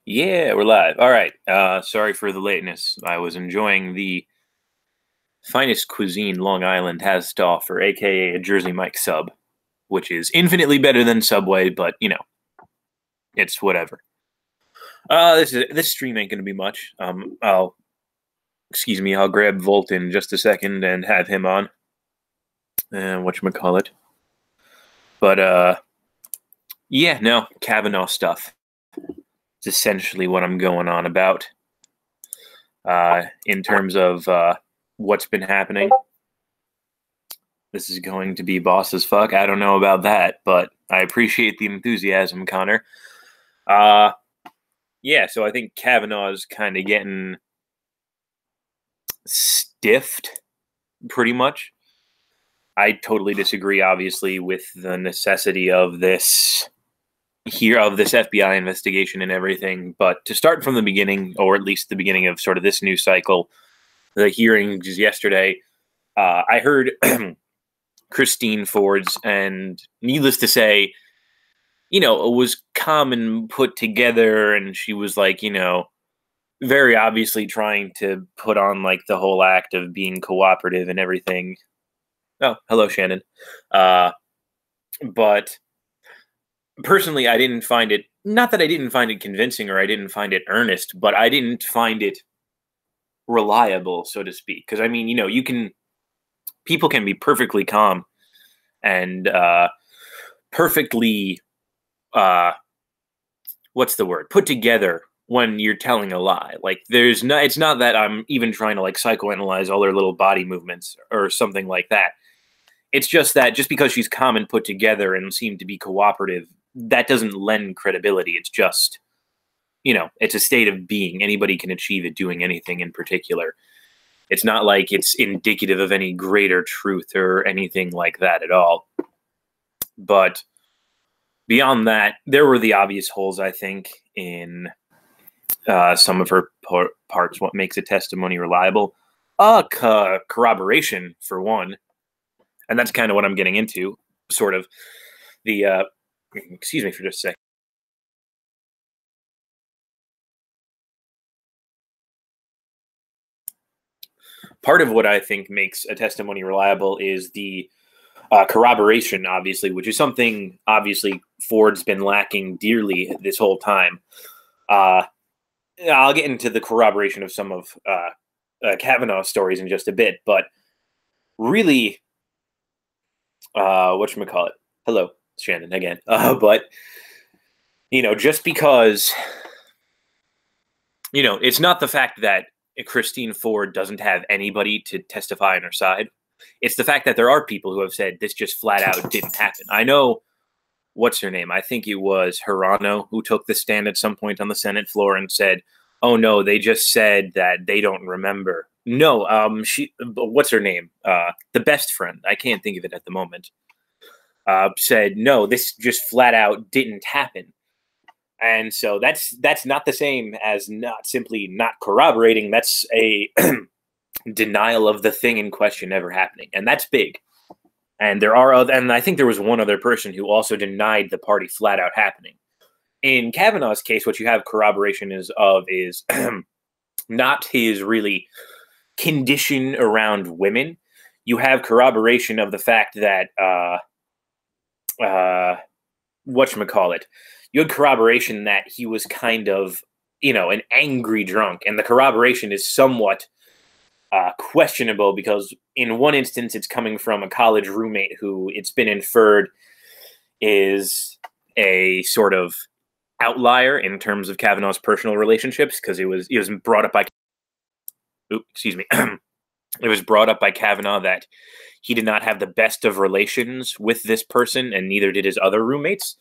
Yeah, we're live. All right. Sorry for the lateness. I was enjoying the finest cuisine Long Island has to offer, aka a Jersey Mike sub, which is infinitely better than Subway, but it's whatever. This stream ain't gonna be much. I'll excuse me. I'll grab Volt in just a second and have him on. Whatchamacallit. But yeah, no Kavanaugh stuff. It's essentially what I'm going on about. In terms of what's been happening. This is going to be boss as fuck. I don't know about that, but I appreciate the enthusiasm, Connor. Yeah, so I think Kavanaugh's kind of getting stiffed, pretty much. I totally disagree, obviously, with the necessity of this FBI investigation and everything. But to start from the beginning, or at least the beginning of sort of this new cycle, the hearings yesterday, I heard Christine Ford's, and needless to say, it was calm and put together, and she was like, very obviously trying to put on like the whole act of being cooperative and everything. Oh, hello, Shannon. But personally, I didn't find it, not that I didn't find it convincing or I didn't find it earnest, but I didn't find it reliable, so to speak. Because, I mean, people can be perfectly calm and perfectly, what's the word, put together when you're telling a lie. Like, it's not that I'm even trying to, like, psychoanalyze all her little body movements or something like that. It's just that just because she's calm and put together and seemed to be cooperative, that doesn't lend credibility. It's just, it's a state of being. Anybody can achieve it doing anything in particular. It's not like it's indicative of any greater truth or anything like that at all. But beyond that, there were the obvious holes, I think, in some of her parts. What makes a testimony reliable? Corroboration, for one. And that's kind of what I'm getting into, sort of. Excuse me for just a second. Part of what I think makes a testimony reliable is the corroboration, obviously, which is something, obviously, Ford's been lacking dearly this whole time. I'll get into the corroboration of some of Kavanaugh's stories in just a bit, but really, whatchamacallit? Hello, Shannon, again. But, just because, it's not the fact that Christine Ford doesn't have anybody to testify on her side. It's the fact that there are people who have said this just flat out didn't happen. I know, what's her name? I think it was Hirano who took the stand at some point on the Senate floor and said, oh, no, they just said that they don't remember. No, what's her name? The best friend, I can't think of it at the moment, said, no, this just flat out didn't happen. And so that's not the same as not simply not corroborating. That's a denial of the thing in question ever happening. And that's big. And and I think there was one other person who also denied the party flat out happening. In Kavanaugh's case, what you have corroboration is not his really condition around women. You have corroboration of the fact that, whatchamacallit, you had corroboration that he was kind of, an angry drunk. And the corroboration is somewhat questionable because in one instance, it's coming from a college roommate who it's been inferred is a sort of outlier in terms of Kavanaugh's personal relationships, because it was brought up by, excuse me, it was brought up by Kavanaugh that he did not have the best of relations with this person, and neither did his other roommates.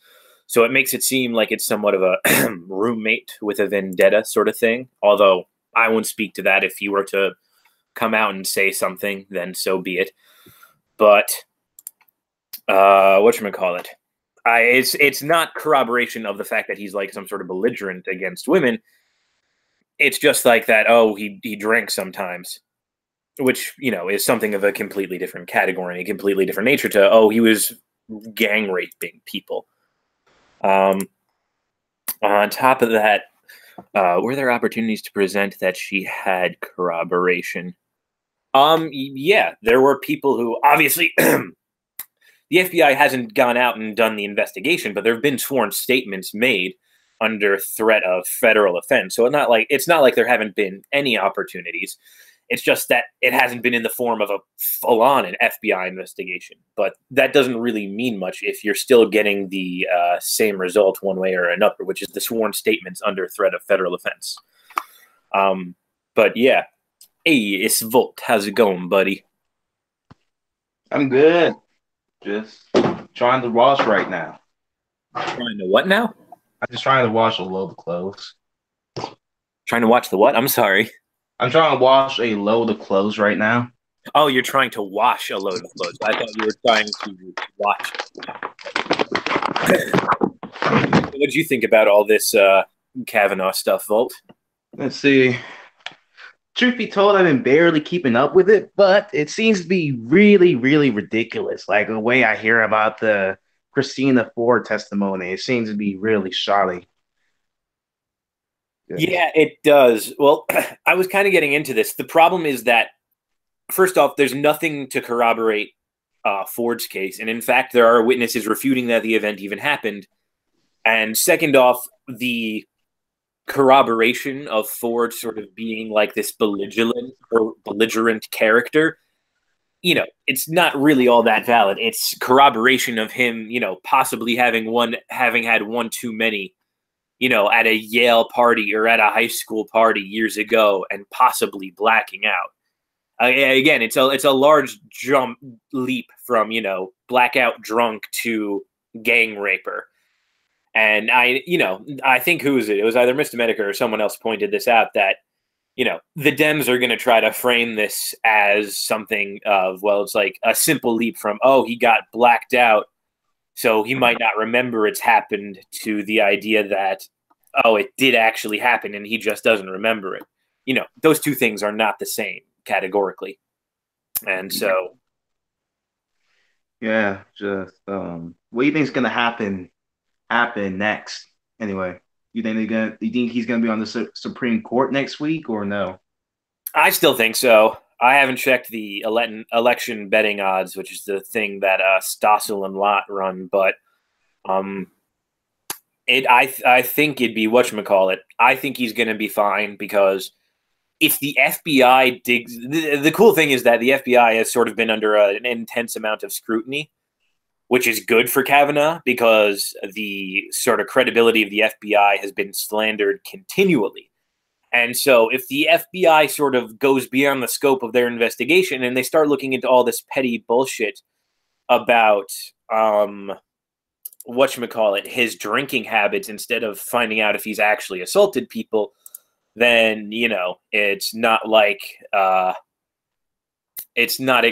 So it makes it seem like it's somewhat of a roommate with a vendetta sort of thing. Although I won't speak to that. If you were to come out and say something, then so be it. But whatchamacallit? It's not corroboration of the fact that he's like some sort of belligerent against women. It's just like that, oh, he drank sometimes, which, is something of a completely different category, a completely different nature to, oh, he was gang raping people. On top of that, Were there opportunities to present that she had corroboration? Yeah, there were people who obviously the FBI hasn't gone out and done the investigation, but there have been sworn statements made under threat of federal offense. So it's not like there haven't been any opportunities. It's just that it hasn't been in the form of a full-on an FBI investigation. But that doesn't really mean much if you're still getting the same result one way or another, which is the sworn statements under threat of federal offense. But yeah. Hey, it's Volt. How's it going, buddy? I'm good. Just trying to wash right now. Trying to what now? I'm just trying to wash a load of clothes. Trying to watch the what? I'm sorry. I'm trying to wash a load of clothes right now. Oh, you're trying to wash a load of clothes. I thought you were trying to watch. What did you think about all this Kavanaugh stuff, Volt? Let's see. Truth be told, I've been barely keeping up with it, but it seems to be really, really ridiculous. Like the way I hear about the Christina Ford testimony, it seems to be really shoddy. Yeah, it does. Well, I was kind of getting into this. The problem is that, first off, there's nothing to corroborate Ford's case. And in fact, there are witnesses refuting that the event even happened. And second off, the corroboration of Ford sort of being like this belligerent character, it's not really all that valid. It's corroboration of him, possibly having had one too many, at a Yale party or at a high school party years ago and possibly blacking out. Again, it's a large leap from, blackout drunk to gang raper. And I think who was it? It was either Mr. Medica or someone else pointed this out that, the Dems are going to try to frame this as something of, well, it's like a simple leap from, oh, he got blacked out, so he might not remember it's happened, to the idea that, oh, it did actually happen and he just doesn't remember it. Those two things are not the same categorically. And so. Yeah, just what do you think is going to happen next? Anyway, you think he's gonna be on the Supreme Court next week or no? I still think so. I haven't checked the election betting odds, which is the thing that Stossel and Lott run, but I think it'd be whatchamacallit. I think he's going to be fine because if the FBI digs, the cool thing is that the FBI has sort of been under an intense amount of scrutiny, which is good for Kavanaugh because the sort of credibility of the FBI has been slandered continually. And so if the FBI sort of goes beyond the scope of their investigation and they start looking into all this petty bullshit about his drinking habits instead of finding out if he's actually assaulted people, then it's not like it's not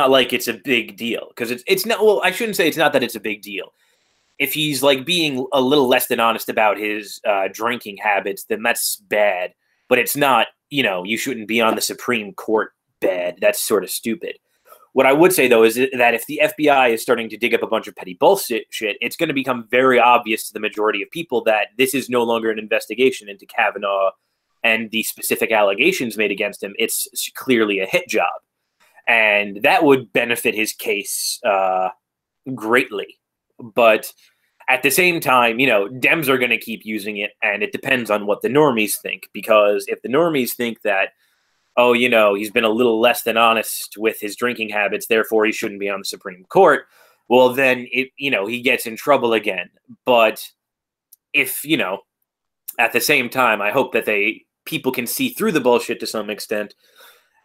like it's a big deal, because it's not. Well, I shouldn't say it's not that it's a big deal. If he's like being a little less than honest about his drinking habits, then that's bad. But it's not. You shouldn't be on the Supreme Court bad. That's sort of stupid. What I would say, though, is that if the FBI is starting to dig up a bunch of petty bullshit, it's going to become very obvious to the majority of people that this is no longer an investigation into Kavanaugh and the specific allegations made against him. It's clearly a hit job. And that would benefit his case greatly. But at the same time, Dems are going to keep using it, and it depends on what the normies think. Because if the normies think that, oh, he's been a little less than honest with his drinking habits, therefore he shouldn't be on the Supreme Court, well, then, he gets in trouble again. But if, at the same time, I hope that people can see through the bullshit to some extent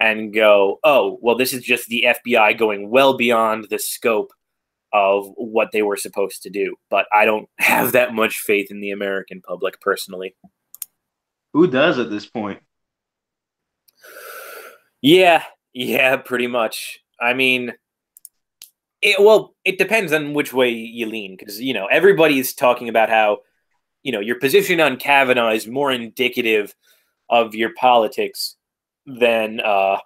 and go, oh, well, this is just the FBI going well beyond the scope of what they were supposed to do. But I don't have that much faith in the American public, personally. Who does at this point? Yeah, pretty much. I mean, it depends on which way you lean, because, everybody's talking about how, your position on Kavanaugh is more indicative of your politics than the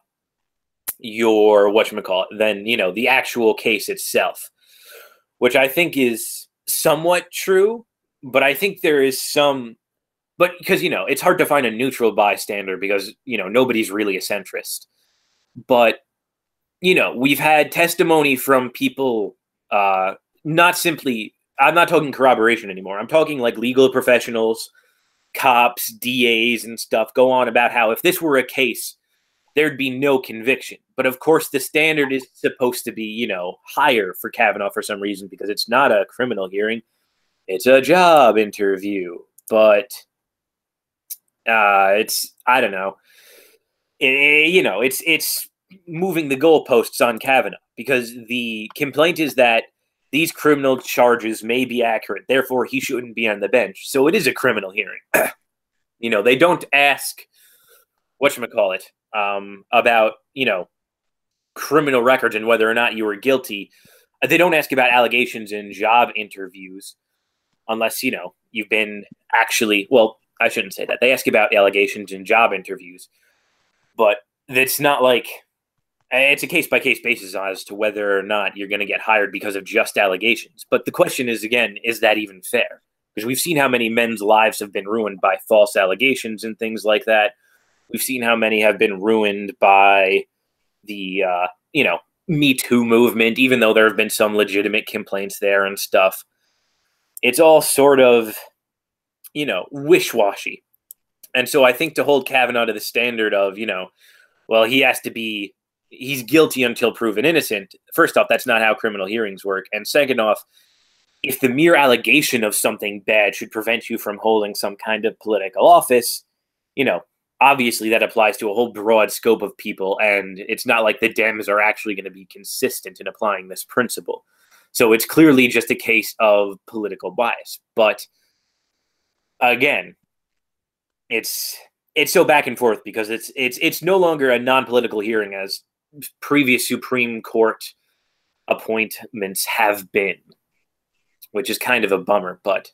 actual case itself, which I think is somewhat true. But I think there is some but because, it's hard to find a neutral bystander because, nobody's really a centrist. But, we've had testimony from people, not simply, I'm not talking corroboration anymore. I'm talking like legal professionals, cops, DAs, and stuff go on about how if this were a case, there'd be no conviction. But of course, the standard is supposed to be, higher for Kavanaugh for some reason because it's not a criminal hearing. It's a job interview. But it's, I don't know. It's moving the goalposts on Kavanaugh because the complaint is that these criminal charges may be accurate. Therefore, he shouldn't be on the bench. So it is a criminal hearing. They don't ask, whatchamacallit, about, criminal records and whether or not you were guilty. They don't ask about allegations in job interviews unless, you've been actually, well, I shouldn't say that. They ask about allegations in job interviews, but it's not like it's a case-by-case basis as to whether or not you're going to get hired because of just allegations. But the question is, again, is that even fair? Because we've seen how many men's lives have been ruined by false allegations and things like that. We've seen how many have been ruined by the, Me Too movement, even though there have been some legitimate complaints there and stuff. It's all sort of, wish-washy. And so I think to hold Kavanaugh to the standard of, well, he's guilty until proven innocent. First off, that's not how criminal hearings work. And second off, if the mere allegation of something bad should prevent you from holding some kind of political office, obviously that applies to a whole broad scope of people. And it's not like the Dems are actually going to be consistent in applying this principle. So it's clearly just a case of political bias. But again, it's so back and forth because it's no longer a non-political hearing as previous Supreme Court appointments have been, which is kind of a bummer, but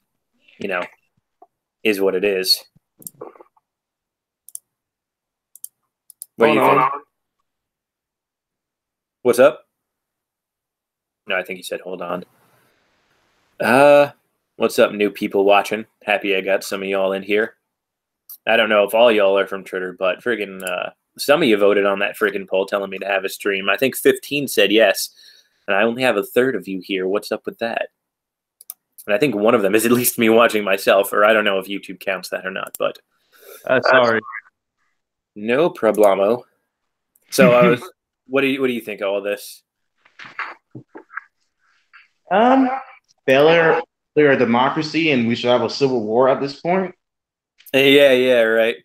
is what it is. What do you think? What's up? No, I think he said hold on. What's up, new people watching? Happy I got some of y'all in here. I don't know if all y'all are from Twitter, but friggin' some of you voted on that friggin' poll telling me to have a stream. I think 15 said yes, and I only have a third of you here. What's up with that? And I think one of them is at least me watching myself, or I don't know if YouTube counts that or not, but... Sorry. No problemo. So, what do you think of all this? Failure of democracy, and we should have a civil war at this point. Yeah, right.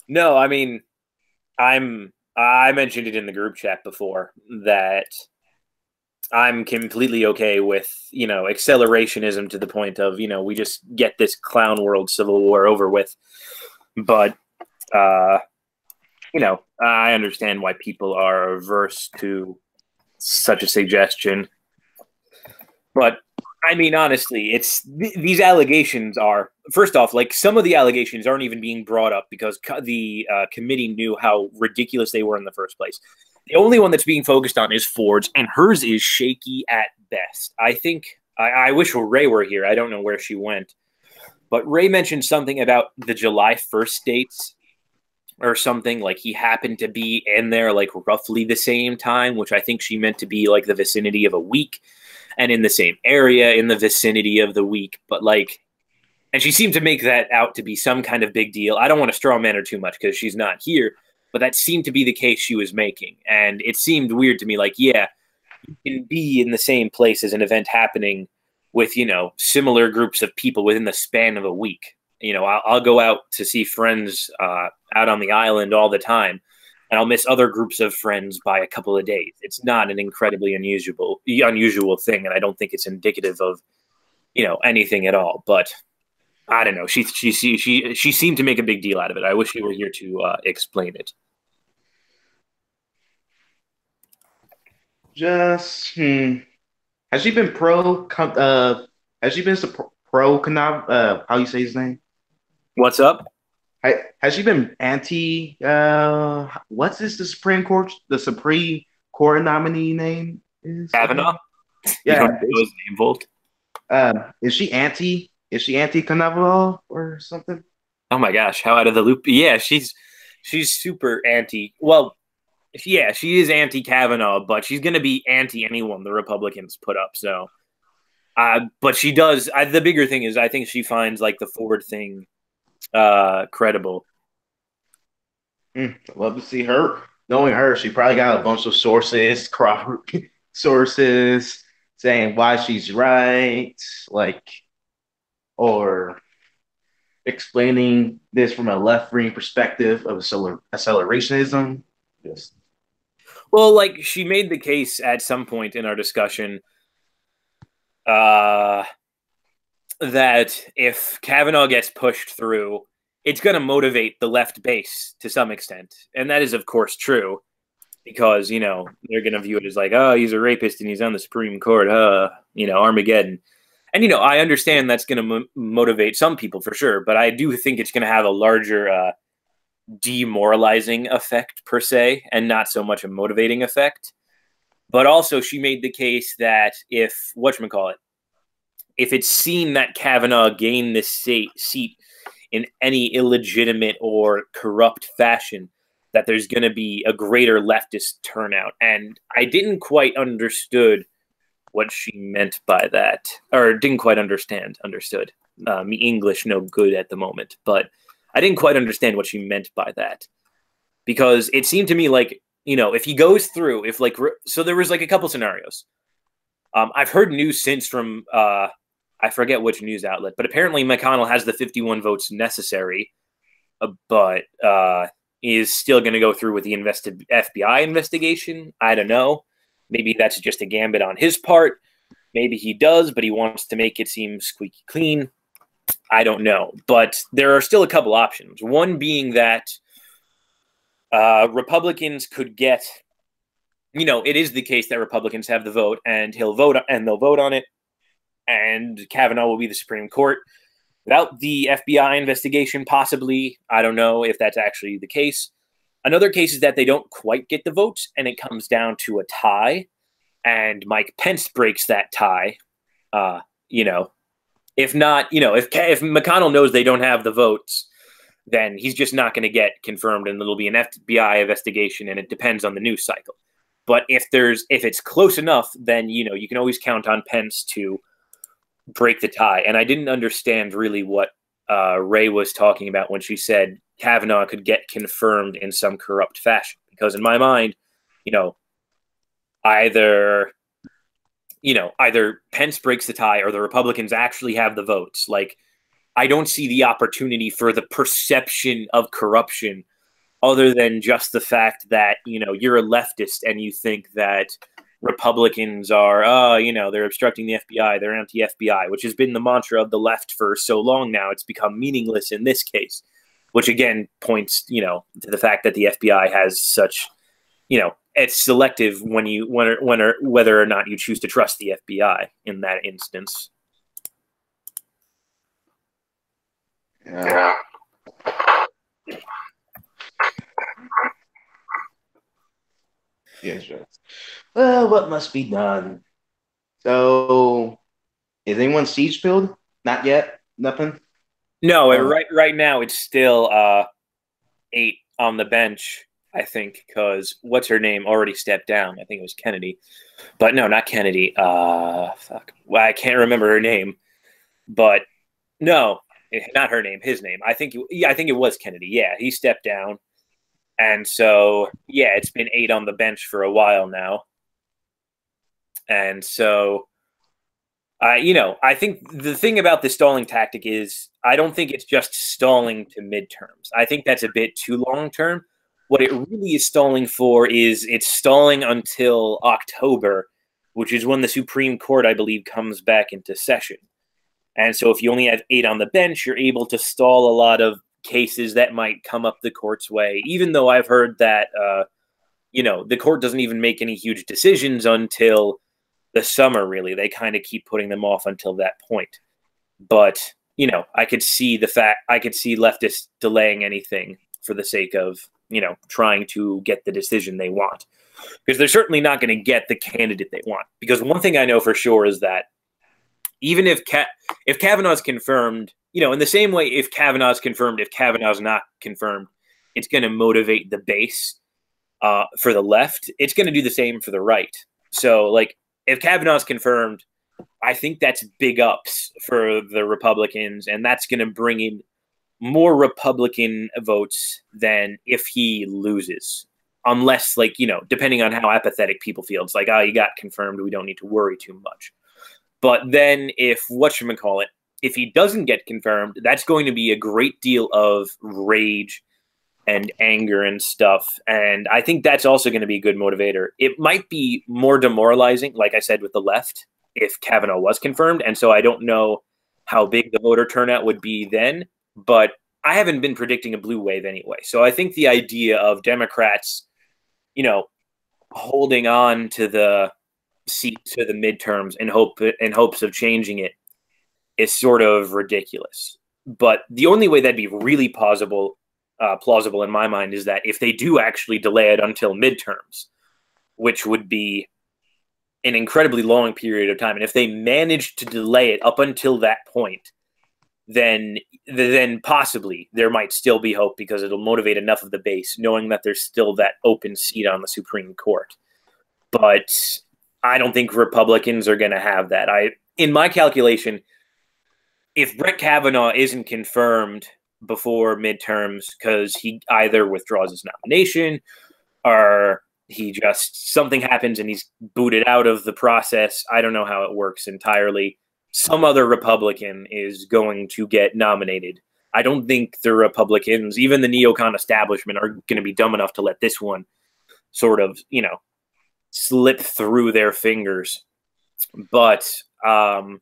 No, I mean, I mentioned it in the group chat before that I'm completely okay with, accelerationism to the point of, we just get this clown world civil war over with. But, I understand why people are averse to such a suggestion. But I mean, honestly, these allegations are, first off, like some of the allegations aren't even being brought up because the committee knew how ridiculous they were in the first place. The only one that's being focused on is Ford's, and hers is shaky at best. I think, I wish Ray were here. I don't know where she went. But Ray mentioned something about the July 1st dates or something, like he happened to be in there like roughly the same time, which I think she meant to be like the vicinity of a week. And in the same area in the vicinity of the week. But and she seemed to make that out to be some kind of big deal. I don't want to straw man her too much because she's not here, but that seemed to be the case she was making. And it seemed weird to me, like, yeah, you can be in the same place as an event happening with, similar groups of people within the span of a week. I'll go out to see friends out on the island all the time, and I'll miss other groups of friends by a couple of days. It's not an incredibly unusual thing, and I don't think it's indicative of, anything at all. But I don't know. She seemed to make a big deal out of it. I wish you were here to explain it. Just has she been pro? Has she been pro Kavanaugh? How you say his name? What's up? Has she been anti? What's this? The Supreme Court nominee name is Kavanaugh. Yeah, you don't know his name, Volt. Is she anti? Is she anti Kavanaugh or something? Oh my gosh, how out of the loop? Yeah, she's super anti. Well, yeah, she is anti Kavanaugh, but she's going to be anti anyone the Republicans put up. So, but she does. The bigger thing is, I think she finds like the Ford thing credible. Love to see her. Knowing her, she probably got a bunch of sources, sources saying why she's right, like, or explaining this from a left wing perspective of accelerationism. Yes. Well, like she made the case at some point in our discussion uh, that if Kavanaugh gets pushed through, it's going to motivate the left base to some extent, and that is, of course, true because they're going to view it as like, oh, he's a rapist and he's on the Supreme Court, Armageddon. And I understand that's going to motivate some people for sure, but I do think it's going to have a larger demoralizing effect per se, and not so much a motivating effect. But also, she made the case that if if it's seen that Kavanaugh gained this seat in any illegitimate or corrupt fashion, that there's going to be a greater leftist turnout. And I didn't quite understood what she meant by that, or didn't quite understood. Me English no good at the moment, but I didn't quite understand what she meant by that, because it seemed to me like, if he goes through, so there was like a couple scenarios. I've heard news since from, I forget which news outlet, but apparently McConnell has the 51 votes necessary, but is still going to go through with the FBI investigation. I don't know. Maybe that's just a gambit on his part. Maybe he does, but he wants to make it seem squeaky clean. I don't know. But there are still a couple options. One being that Republicans could get, it is the case that Republicans have the vote, and they'll vote on it, and Kavanaugh will be the Supreme Court. Without the FBI investigation, possibly. I don't know if that's actually the case. Another case is that they don't quite get the votes, and it comes down to a tie, and Mike Pence breaks that tie. If not, if McConnell knows they don't have the votes, then he's just not going to get confirmed, and there'll be an FBI investigation, and it depends on the news cycle. But if it's close enough, then you can always count on Pence to break the tie. And I didn't understand really what Ray was talking about when she said Kavanaugh could get confirmed in some corrupt fashion, because in my mind, either Pence breaks the tie or the Republicans actually have the votes. Like, I don't see the opportunity for the perception of corruption other than just the fact that, you're a leftist and you think that Republicans are, they're obstructing the FBI, they're anti-FBI, which has been the mantra of the left for so long now. It's become meaningless in this case, which again points, to the fact that the FBI has such, it's selective whether or not you choose to trust the FBI in that instance. Yeah. Yes, right. Well, what must be done? So, is anyone siege filled? Not yet. Nothing. No, right now it's still 8 on the bench, I think, because what's her name already stepped down. I think it was Kennedy, but no, not Kennedy. Fuck. Well, I can't remember her name, but no, not her name. His name. I think it was Kennedy. Yeah, he stepped down, and so yeah, it's been 8 on the bench for a while now, and so. I think the thing about the stalling tactic is I don't think it's just stalling to midterms. I think that's a bit too long term. What it really is stalling for is it's stalling until October, which is when the Supreme Court, I believe, comes back into session. And so if you only have 8 on the bench, you're able to stall a lot of cases that might come up the court's way, even though I've heard that, the court doesn't even make any huge decisions until the summer, really. They kind of keep putting them off until that point. But, I could see leftists delaying anything for the sake of, trying to get the decision they want. Because they're certainly not going to get the candidate they want. Because one thing I know for sure is that even if Kavanaugh's confirmed, in the same way, if Kavanaugh's confirmed, if Kavanaugh's not confirmed, it's going to motivate the base for the left. It's going to do the same for the right. So, like, if Kavanaugh's confirmed, I think that's big ups for the Republicans, and that's going to bring in more Republican votes than if he loses. Unless, like, depending on how apathetic people feel, it's like, oh, you got confirmed, we don't need to worry too much. But then if he doesn't get confirmed, that's going to be a great deal of rage and anger and stuff. And I think that's also going to be a good motivator. It might be more demoralizing, like I said, with the left, if Kavanaugh was confirmed. And so I don't know how big the voter turnout would be then, but I haven't been predicting a blue wave anyway. So I think the idea of Democrats, holding on to the seat to the midterms in hopes of changing it is sort of ridiculous. But the only way that'd be really plausible in my mind is that if they do actually delay it until midterms, which would be an incredibly long period of time, and if they manage to delay it up until that point, then possibly there might still be hope because it'll motivate enough of the base, knowing that there's still that open seat on the Supreme Court. But I don't think Republicans are going to have that. In my calculation, if Brett Kavanaugh isn't confirmed before midterms because he either withdraws his nomination or something happens and he's booted out of the process, I don't know how it works entirely, some other Republican is going to get nominated. I don't think the Republicans, even the neocon establishment, are going to be dumb enough to let this one sort of, slip through their fingers. But I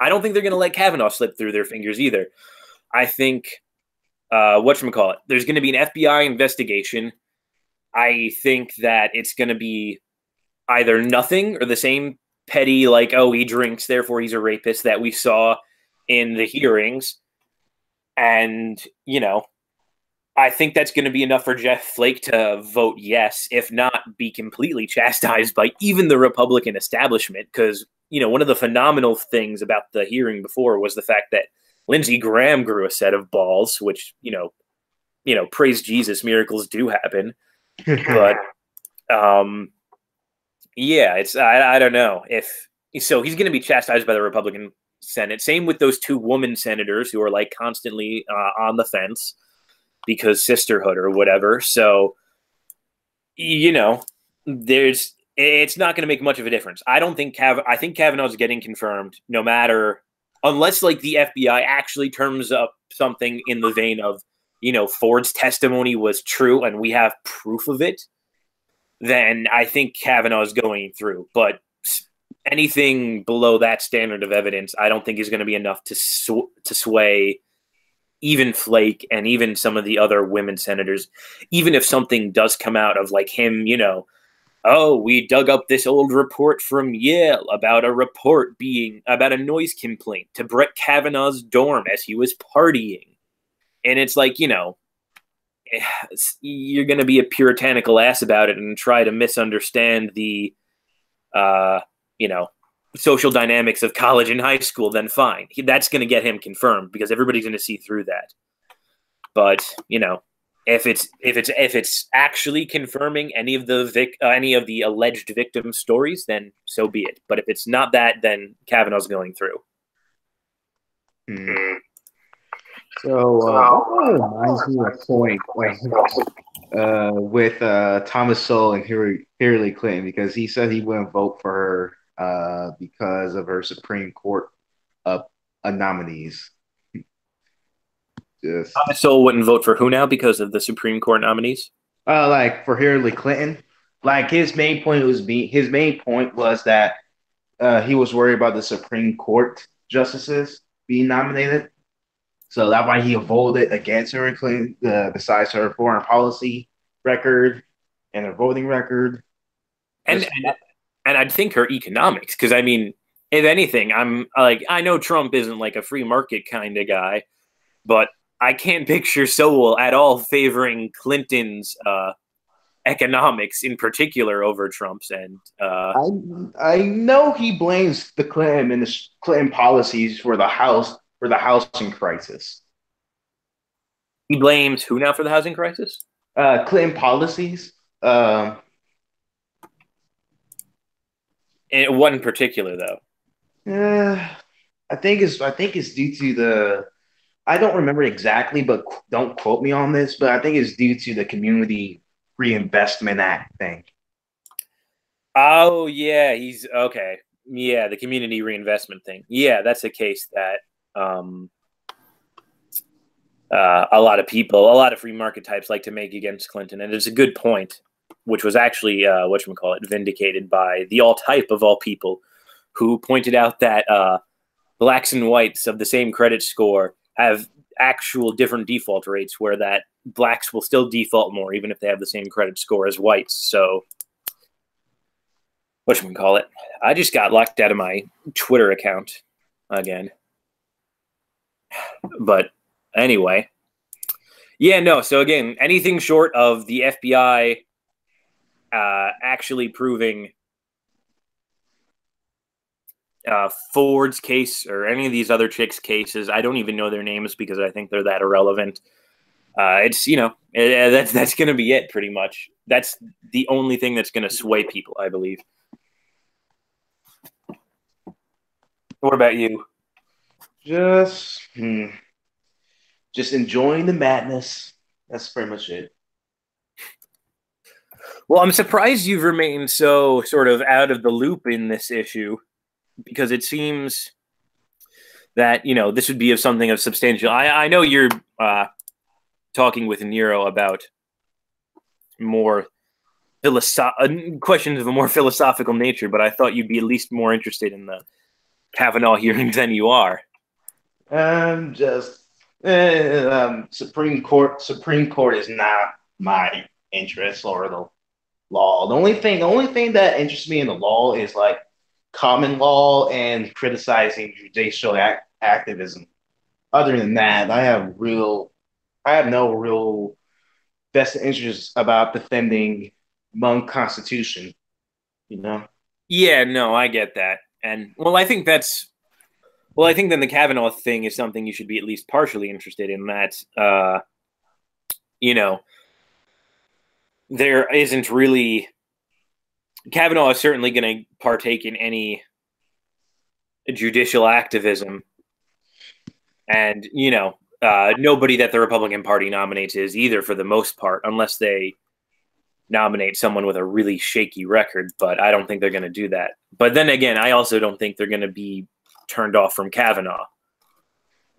don't think they're going to let Kavanaugh slip through their fingers either. I think, there's going to be an FBI investigation. I think that it's going to be either nothing or the same petty, like, oh, he drinks, therefore he's a rapist, that we saw in the hearings. And, I think that's going to be enough for Jeff Flake to vote yes, if not be completely chastised by even the Republican establishment. Because, one of the phenomenal things about the hearing before was the fact that Lindsey Graham grew a set of balls, which, praise Jesus, miracles do happen. But, yeah, I don't know. So he's going to be chastised by the Republican Senate. Same with those two woman senators who are, like, constantly on the fence because sisterhood or whatever. So, it's not going to make much of a difference. I think Kavanaugh's getting confirmed no matter, unless, like, the FBI actually turns up something in the vein of, Ford's testimony was true and we have proof of it, then I think Kavanaugh is going through. But anything below that standard of evidence, I don't think is going to be enough to sway even Flake and even some of the other women senators. Even if something does come out of, like, him, oh, we dug up this old report from Yale about a noise complaint to Brett Kavanaugh's dorm as he was partying. And it's like, you're going to be a puritanical ass about it and try to misunderstand the, social dynamics of college and high school, then fine. That's going to get him confirmed because everybody's going to see through that. But, if it's actually confirming any of the alleged victim stories, then so be it. But if it's not that, then Kavanaugh's going through. So that reminds me of a point with Thomas Sowell and Hillary Clinton, because he said he wouldn't vote for her because of her Supreme Court nominees. Thomas Sowell wouldn't vote for who now because of the Supreme Court nominees? Like for Hillary Clinton, like his main point was that he was worried about the Supreme Court justices being nominated. So that's why he voted against Hillary Clinton, besides her foreign policy record and her voting record. And I'd think her economics, because, I mean, if anything, I know Trump isn't like a free market kind of guy, but I can't picture Sowell at all favoring Clinton's economics in particular over Trump's. And I know he blames the Clinton and the Clinton policies for the housing crisis. he blames who now for the housing crisis? Clinton policies. And what in particular, though? I think it's due to the. I don't remember exactly, but don't quote me on this. But I think it's due to the Community Reinvestment Act thing. Oh yeah, he's okay. Yeah, the community reinvestment thing. Yeah, that's a case that a lot of people, a lot of free market types like to make against Clinton, and it's a good point, which was actually whatchamacallit, vindicated by the alt-hype of all people, who pointed out that blacks and whites of the same credit score have actual different default rates, where that blacks will still default more even if they have the same credit score as whites. So whatchamacallit, I just got locked out of my Twitter account again. But anyway, yeah, no. So again, anything short of the FBI actually proving Ford's case or any of these other chicks' cases, I don't even know their names because I think they're that irrelevant. It's that's going to be it pretty much. That's the only thing that's going to sway people, I believe. What about you? Just enjoying the madness. That's pretty much it. Well, I'm surprised you've remained so sort of out of the loop in this issue, because it seems that, this would be of something of substantial. I know you're talking with Nero about more questions of a more philosophical nature, but I thought you'd be at least more interested in the Kavanaugh hearings than you are. Just Supreme Court. Supreme Court is not my interest or the law. The only thing that interests me in the law is like common law and criticizing judicial activism. Other than that, I have no real vested interest about defending Monk Constitution. You know. Yeah, no, I get that. And I think then the Kavanaugh thing is something you should be at least partially interested in. That, there isn't really. Kavanaugh is certainly going to partake in any judicial activism. And, nobody that the Republican Party nominates is either, for the most part, unless they nominate someone with a really shaky record. But I don't think they're going to do that. But then again, I also don't think they're going to be turned off from Kavanaugh.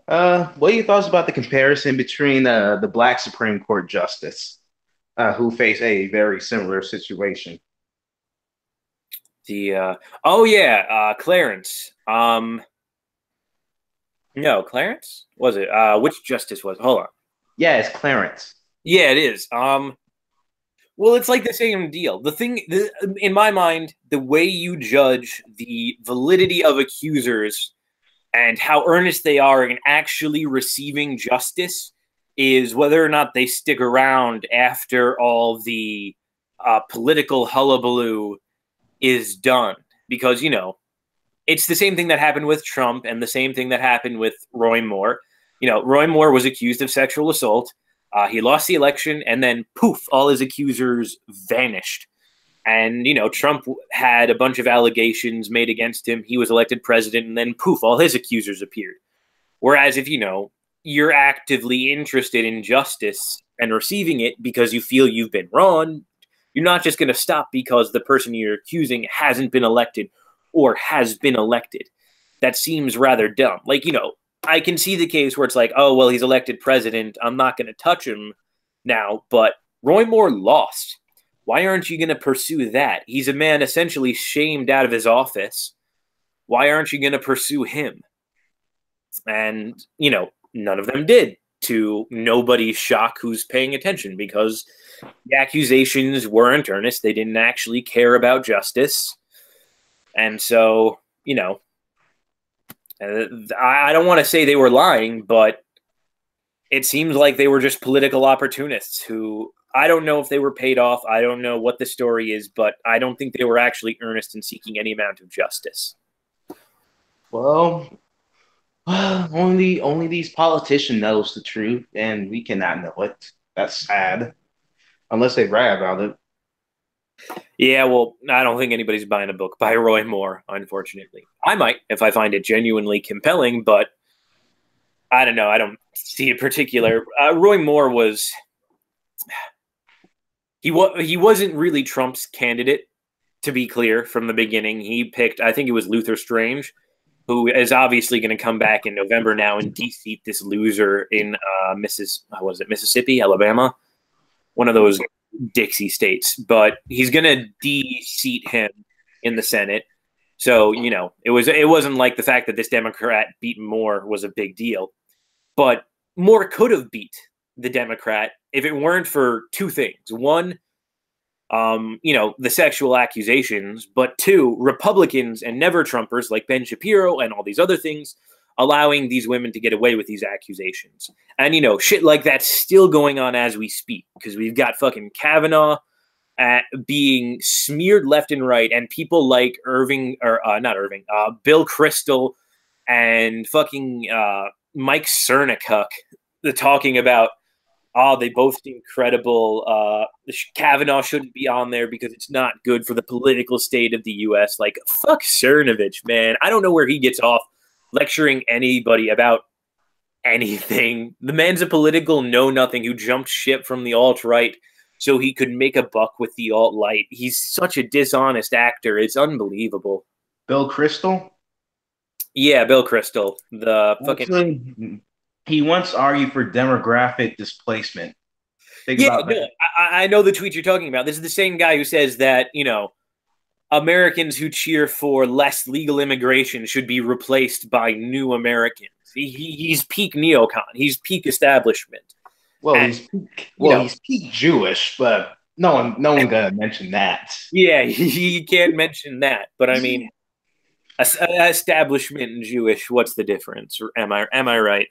What are your thoughts about the comparison between the Black Supreme Court justice who face a very similar situation? Clarence. No, Clarence? Was it? Which justice was it? Hold on. Yeah, it's Clarence. Yeah, it is. Well, it's like the same deal. In my mind, the way you judge the validity of accusers and how earnest they are in actually receiving justice is whether or not they stick around after all the political hullabaloo is done. Because, it's the same thing that happened with Trump and the same thing that happened with Roy Moore. Roy Moore was accused of sexual assault. He lost the election, and then poof, all his accusers vanished. And, Trump had a bunch of allegations made against him. He was elected president, and then poof, all his accusers appeared. Whereas if, you're actively interested in justice and receiving it because you feel you've been wrong, you're not just going to stop because the person you're accusing hasn't been elected or has been elected. That seems rather dumb. Like, I can see the case where it's like, oh, well, he's elected president, I'm not going to touch him now. But Roy Moore lost. Why aren't you going to pursue that? He's a man essentially shamed out of his office. Why aren't you going to pursue him? And, none of them did, to nobody's shock who's paying attention, because the accusations weren't earnest. They didn't actually care about justice. And so, I don't want to say they were lying, but it seems like they were just political opportunists who I don't know if they were paid off. I don't know what the story is, but I don't think they were actually earnest in seeking any amount of justice. Well, only these politicians knows the truth, and we cannot know it. That's sad, unless they brag about it. Yeah, well, I don't think anybody's buying a book by Roy Moore, unfortunately. I might if I find it genuinely compelling, but I don't know. I don't see a particular. Roy Moore was he wasn't really Trump's candidate, to be clear from the beginning. He picked, I think it was Luther Strange, who is obviously going to come back in November now and de-seat this loser in Mississippi, Alabama, one of those Dixie states. But he's going to de-seat him in the Senate. So it wasn't like the fact that this Democrat beat Moore was a big deal, but Moore could have beat the Democrat if it weren't for two things. One, the sexual accusations, but two, Republicans and never Trumpers like Ben Shapiro and all these other things allowing these women to get away with these accusations. And, shit like that's still going on as we speak because we've got fucking Kavanaugh being smeared left and right, and people like Bill Kristol and fucking Mike Cernicuk talking about, oh, they both seem credible. Kavanaugh shouldn't be on there because it's not good for the political state of the U.S. Like, fuck Cernovich, man. I don't know where he gets off lecturing anybody about anything. The man's a political know-nothing who jumped ship from the alt-right so he could make a buck with the alt-right. He's such a dishonest actor. It's unbelievable. Bill Kristol? Yeah, Bill Kristol. The fucking... Actually, he once argued for demographic displacement. Think Yeah, about no, that. I know the tweet you're talking about. This is the same guy who says that, Americans who cheer for less legal immigration should be replaced by new Americans. He's peak neocon. He's peak establishment. Well, And, he's peak Jewish, but no one gonna mention that. Yeah, he can't mention that. But I mean, establishment and Jewish. What's the difference? Or am I right?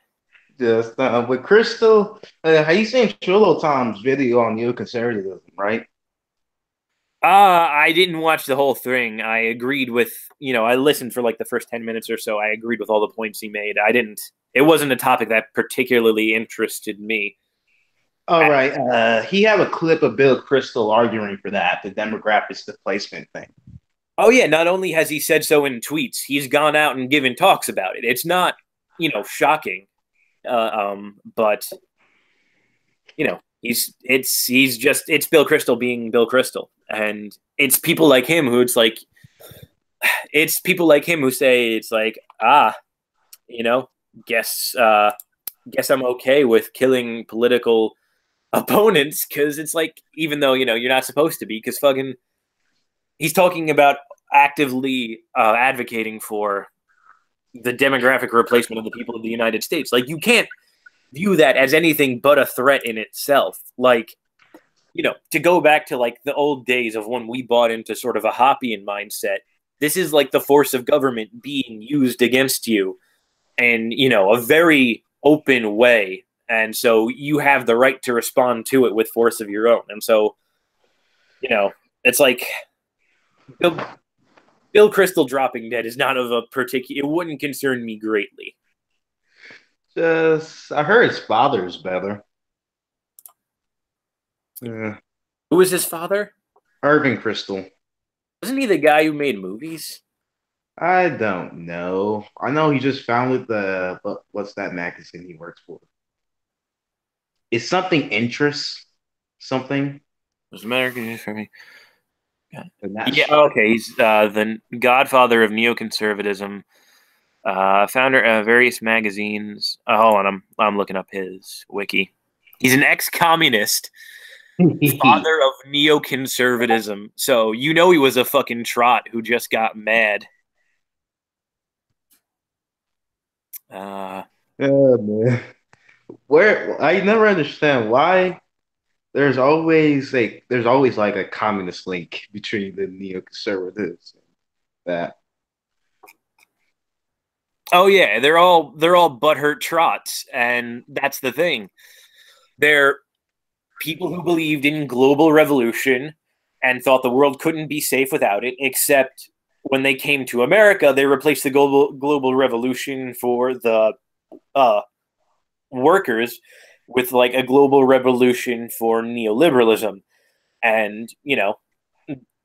Just with Crystal, have you seen Trillo Tom's video on neoconservatism, right? I didn't watch the whole thing. I agreed with, I listened for like the first 10 minutes or so. I agreed with all the points he made. It wasn't a topic that particularly interested me. All right. He have a clip of Bill Kristol arguing for that, the demographics displacement thing. Oh, yeah. Not only has he said so in tweets, he's gone out and given talks about it. It's not, shocking. But, it's Bill Kristol being Bill Kristol. And it's people like him who it's people like him who say it's like, guess I'm okay with killing political opponents because it's like, even though, you're not supposed to be, because fucking he's talking about actively advocating for the demographic replacement of the people of the United States. Like, you can't view that as anything but a threat in itself. Like, to go back to like the old days of when we bought into sort of a Hoppian mindset, this is like the force of government being used against you in, a very open way. And so you have the right to respond to it with force of your own. And so, it's like Bill Kristol dropping dead is not of a particular, it wouldn't concern me greatly. I heard his father's better. Yeah. Who was his father? Irving Kristol. Wasn't he the guy who made movies? I don't know. I know he just founded what's that magazine he works for? It's something interest, something. Was American for me? Yeah, okay. He's the godfather of neoconservatism, founder of various magazines. Hold on, I'm looking up his wiki. He's an ex-communist, father of neoconservatism. So he was a fucking trot who just got mad. Yeah, man. Where I never understand why there's always like a communist link between the neoconservatives and that. Oh yeah, they're all butthurt trots, and that's the thing. They're people who believed in global revolution and thought the world couldn't be safe without it, except when they came to America, they replaced the global revolution for the uh, workers with like a global revolution for neoliberalism, and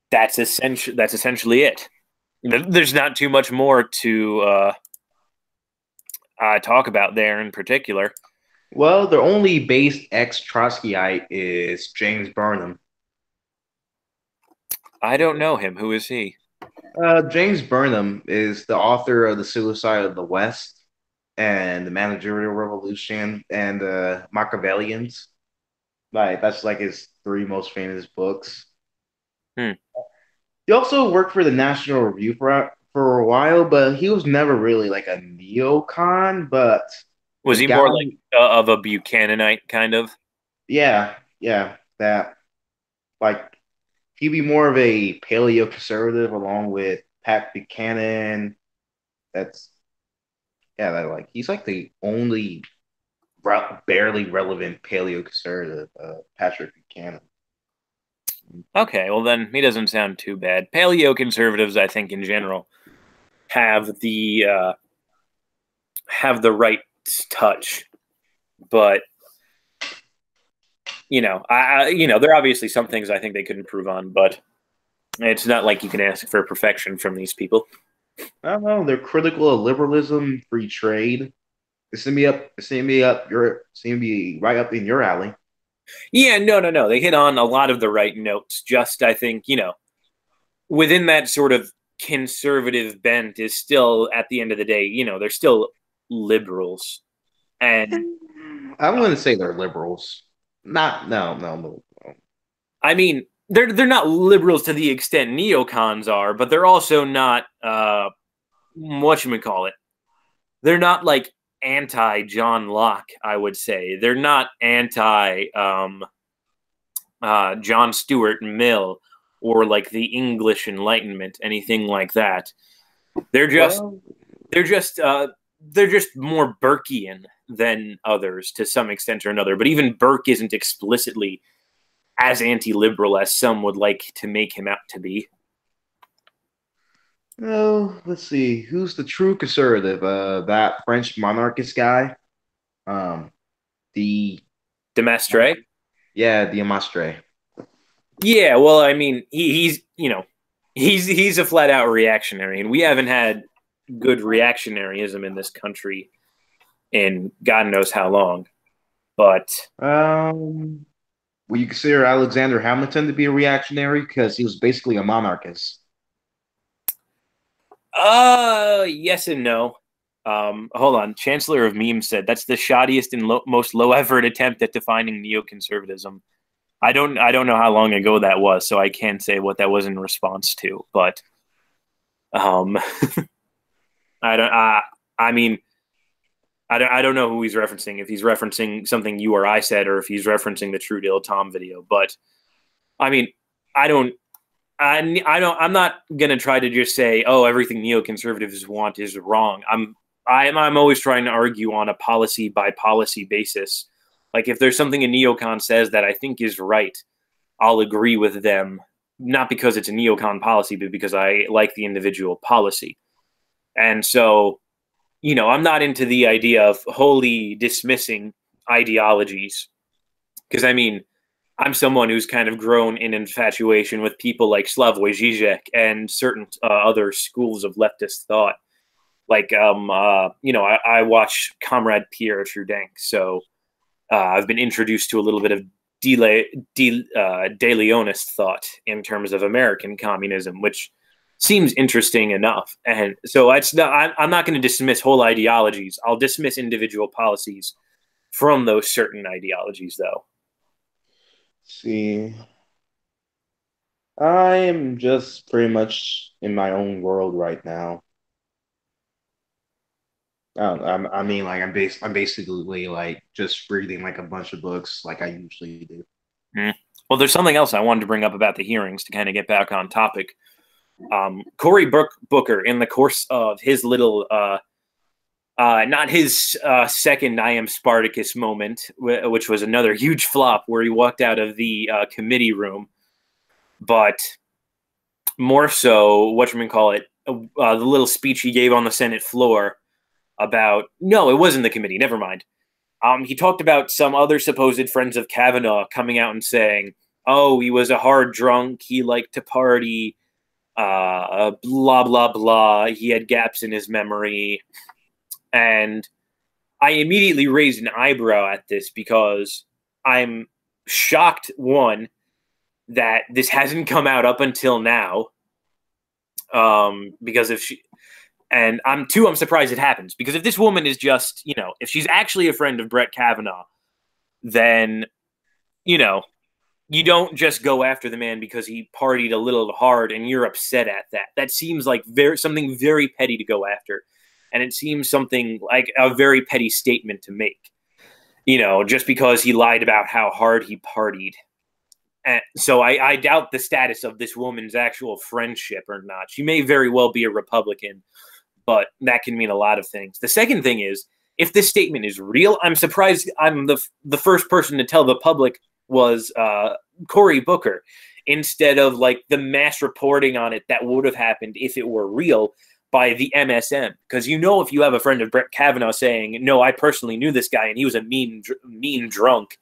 that's essentially it. There's not too much more to talk about there in particular. Well, the only based ex-Trotskyite is James Burnham. I don't know him. Who is he? James Burnham is the author of The Suicide of the West and The Managerial Revolution and Machiavellians. Like that's like his three most famous books. Hmm. He also worked for the National Review for a while, but he was never really like a neocon. But the Was he guy, more like of a Buchananite kind of? yeah, that like he'd be more of a paleo conservative along with Pat Buchanan. That's that like he's like the only barely relevant paleo conservative, Patrick Buchanan. Okay, well then he doesn't sound too bad. Paleo conservatives, I think, in general, have the right touch, but there are obviously some things I think they could improve on, but it's not like you can ask for perfection from these people. I don't know. They're critical of liberalism, free trade. It seemed to be right up in your alley. Yeah, no. They hit on a lot of the right notes. Just, I think, within that sort of conservative bent is still, at the end of the day, they're still liberals. And I'm going to say they're liberals. Not no. I mean, they're not liberals to the extent neocons are, but they're also not whatchamacallit. They're not like anti John Locke, I would say. They're not anti John Stuart Mill or like the English Enlightenment, anything like that. They're just Well, they're just they're just more Burkean than others to some extent or another. But even Burke isn't explicitly as anti-liberal as some would like to make him out to be. no, let's see. Who's the true conservative? That French monarchist guy. Um, the Demestre. the Amastre. Yeah, well, I mean, he's a flat out reactionary, and we haven't had good reactionaryism in this country in God knows how long. But Will you consider Alexander Hamilton to be a reactionary because he was basically a monarchist? yes and no. Hold on. Chancellor of Memes said that's the shoddiest and most low effort attempt at defining neoconservatism. I don't know how long ago that was, so I can't say what that was in response to. But I don't. I mean, I don't know who he's referencing. If he's referencing something you or I said, or if he's referencing the True Deal Tom video. But I mean, I don't. I'm not gonna try to just say, oh, everything neoconservatives want is wrong. I'm always trying to argue on a policy by policy basis. Like if there's something a neocon says that I think is right, I'll agree with them, not because it's a neocon policy, but because I like the individual policy. And so, I'm not into the idea of wholly dismissing ideologies. Because, I mean, I'm someone who's kind of grown in infatuation with people like Slavoj Žižek and certain other schools of leftist thought. Like, I watch Comrade Pierre Trudeau, so I've been introduced to a little bit of De Leonist thought in terms of American communism, which seems interesting enough. And so I'm not going to dismiss whole ideologies. I'll dismiss individual policies from those certain ideologies, though. See, I am just pretty much in my own world right now. I mean, like I'm basically like just reading like a bunch of books, like I usually do. Mm. Well, there's something else I wanted to bring up about the hearings to kind of get back on topic. Cory Booker, in the course of his little Not his second I am Spartacus moment, which was another huge flop where he walked out of the committee room, but more so, whatchamacallit, the little speech he gave on the Senate floor about, no, it wasn't the committee, never mind. He talked about some other supposed friends of Kavanaugh coming out and saying, oh, he was a hard drunk, he liked to party, blah, blah, blah, he had gaps in his memory. And I immediately raised an eyebrow at this because I'm shocked, one, that this hasn't come out up until now. Because if she, and I'm surprised it happens. Because if this woman is just, if she's actually a friend of Brett Kavanaugh, then, you don't just go after the man because he partied a little hard and you're upset at that. That seems like something very petty to go after. And it seems something like a very petty statement to make, just because he lied about how hard he partied. And so I doubt the status of this woman's actual friendship or not. She may very well be a Republican, but that can mean a lot of things. The second thing is, if this statement is real, I'm surprised I'm the first person to tell the public was Cory Booker, instead of like the mass reporting on it that would have happened if it were real by the MSM. Because if you have a friend of Brett Kavanaugh saying, no, I personally knew this guy and he was a mean drunk,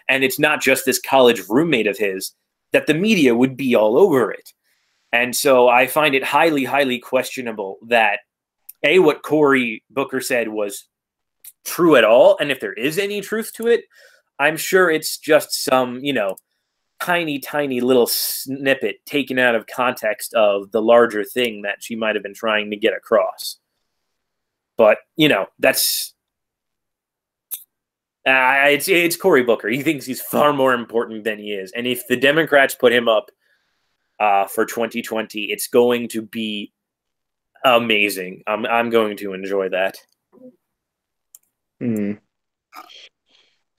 and it's not just this college roommate of his, that the media would be all over it. And so I find it highly, highly questionable that, A, what Cory Booker said was true at all, and if there is any truth to it, I'm sure it's just some, tiny, tiny little snippet taken out of context of the larger thing that she might have been trying to get across. But, that's... it's Cory Booker. He thinks he's far more important than he is. And if the Democrats put him up for 2020, it's going to be amazing. I'm going to enjoy that.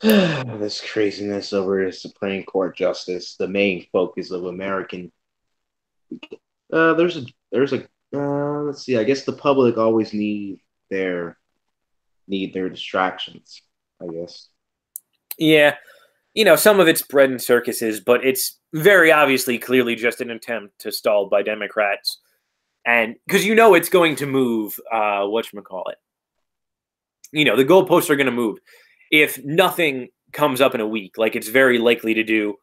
This craziness over the Supreme Court justice, the main focus of American. Let's see. I guess the public always need their distractions, I guess. Yeah. Some of it's bread and circuses, but it's very obviously clearly just an attempt to stall by Democrats. And because it's going to move, whatchamacallit. The goalposts are going to move. If nothing comes up in a week, like it's very likely to do,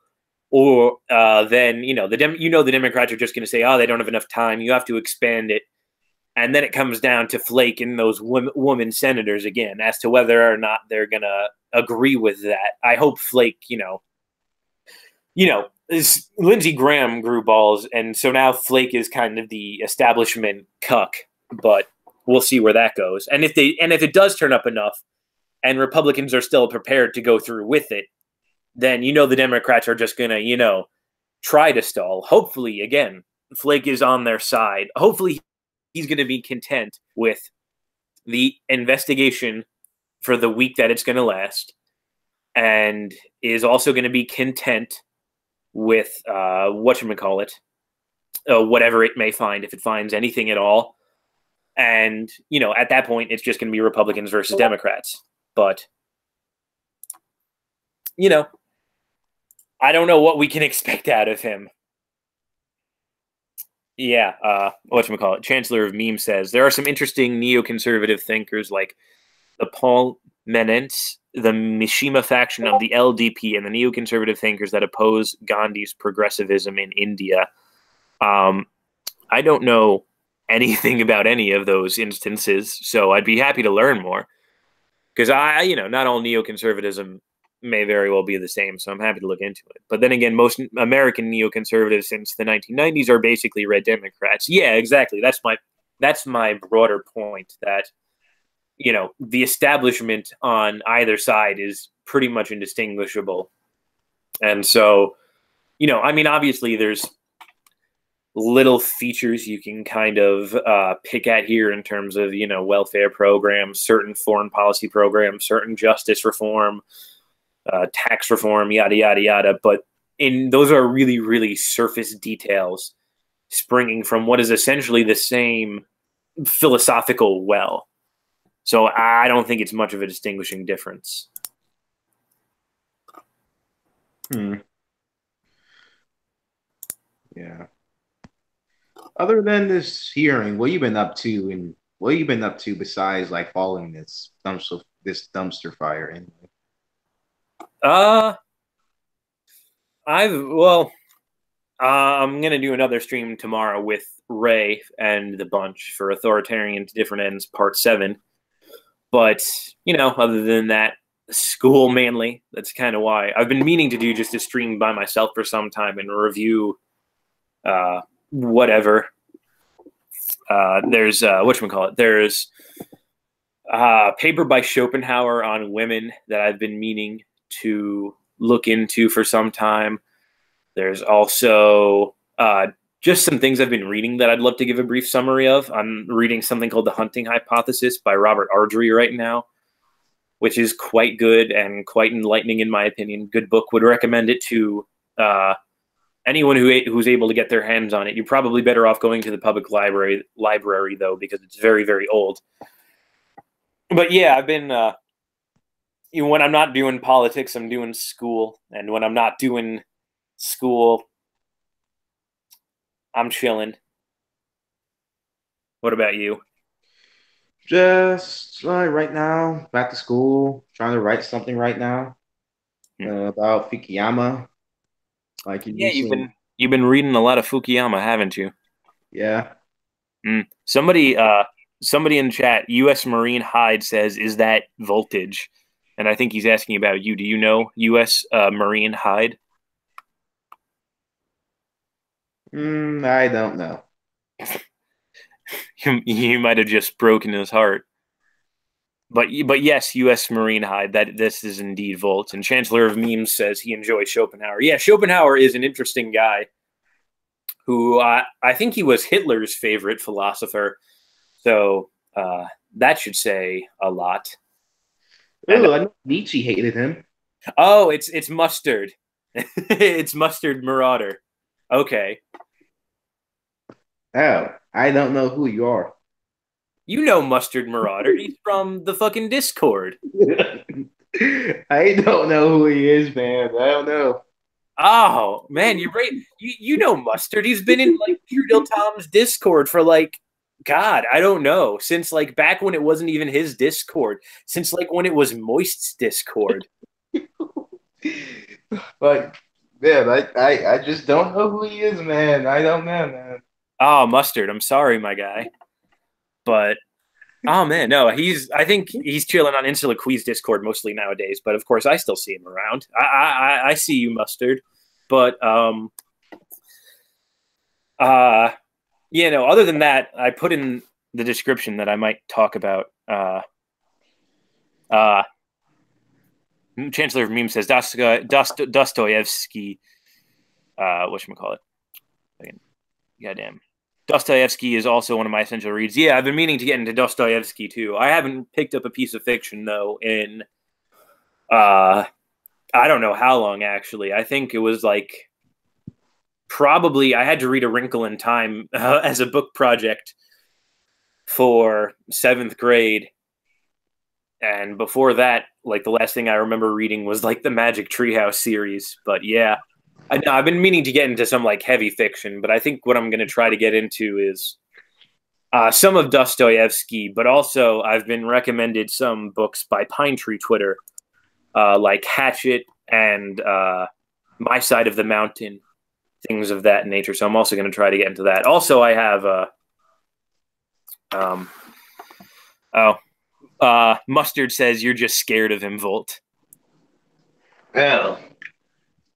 or then, the Democrats are just going to say, oh, they don't have enough time. You have to expand it. And then it comes down to Flake and those women senators again as to whether or not they're going to agree with that. I hope Flake, Lindsey Graham grew balls, and so now Flake is kind of the establishment cuck, but we'll see where that goes. And if it does turn up enough and Republicans are still prepared to go through with it, then the Democrats are just going to, try to stall. Hopefully, again, Flake is on their side. Hopefully he's going to be content with the investigation for the week that it's going to last, and is also going to be content with whatever it may find, if it finds anything at all. And, at that point, it's just going to be Republicans versus Democrats. But, I don't know what we can expect out of him. Yeah, Chancellor of Meme says, there are some interesting neoconservative thinkers like the Paul Menentz, the Mishima faction of the LDP, and the neoconservative thinkers that oppose Gandhi's progressivism in India. I don't know anything about any of those instances, so I'd be happy to learn more. Because not all neoconservatism may very well be the same, so I'm happy to look into it. But then again, most American neoconservatives since the 1990s are basically red Democrats. Yeah, exactly. That's my broader point, that the establishment on either side is pretty much indistinguishable. And so, obviously there's little features you can kind of pick at here in terms of, welfare programs, certain foreign policy programs, certain justice reform, tax reform, yada, yada, yada. But those are really, really surface details springing from what is essentially the same philosophical well. So I don't think it's much of a distinguishing difference. Yeah. Other than this hearing, what you been up to, and what you been up to besides like following this dumpster fire? Anyway. Uh, I'm gonna do another stream tomorrow with Ray and the bunch for Authoritarian to Different Ends Part 7. But other than that, school mainly. That's kind of why I've been meaning to do just a stream by myself for some time and review whatever. There's whatchamacallit. There's a paper by Schopenhauer on women that I've been meaning to look into for some time. There's also just some things I've been reading that I'd love to give a brief summary of. I'm reading something called The Hunting Hypothesis by Robert Ardrey right now, which is quite good and quite enlightening in my opinion. Good book. Would recommend it to anyone who's able to get their hands on it. You're probably better off going to the public library though, because it's very, very old. But yeah, I've been when I'm not doing politics, I'm doing school, and when I'm not doing school, I'm chilling. What about you? Just right now, back to school, trying to write something right now about Fukuyama. Like you Yeah, recently, you've been reading a lot of Fukuyama, haven't you? yeah. Somebody in chat, U.S. Marine Hyde says, "Is that voltage?" And I think he's asking about you. Do you know U.S. Marine Hyde? I don't know. You might have just broken his heart. But yes, U.S. Marine Hyde. That this is indeed Volt. And Chancellor of Memes says he enjoys Schopenhauer. Yeah, Schopenhauer is an interesting guy. Who I think he was Hitler's favorite philosopher. So that should say a lot. Oh, I know Nietzsche hated him. Oh, it's Mustard. It's Mustard Marauder. Okay. Oh, I don't know who you are. You know Mustard Marauder. He's from the fucking Discord. I don't know who he is, man. I don't know. Oh, man, you're right. You know Mustard. He's been in like Trudel Tom's Discord for like God, I don't know. Since like back when it wasn't even his Discord. Since like when it was Moist's Discord. Like, man, I just don't know who he is, man. I don't know, man. Oh, Mustard, I'm sorry, my guy. But oh man, no, I think he's chilling on Instaliqui's Discord mostly nowadays, but of course I still see him around. I see you, Mustard. But other than that, I put in the description that I might talk about Chancellor of Meme says Dostoevsky whatchamacallit. Goddamn. Dostoevsky is also one of my essential reads. Yeah, I've been meaning to get into Dostoevsky too. I haven't picked up a piece of fiction though in I don't know how long actually. I think it was like probably I had to read A Wrinkle in Time as a book project for 7th grade. And before that, like the last thing I remember reading was like the Magic Treehouse series. But yeah, I've been meaning to get into some like heavy fiction, but I think what I'm going to try to get into is some of Dostoevsky, but also I've been recommended some books by Pine Tree Twitter, like Hatchet and My Side of the Mountain, things of that nature. So I'm also going to try to get into that. Also, I have Mustard says you're just scared of him, Volt. Oh,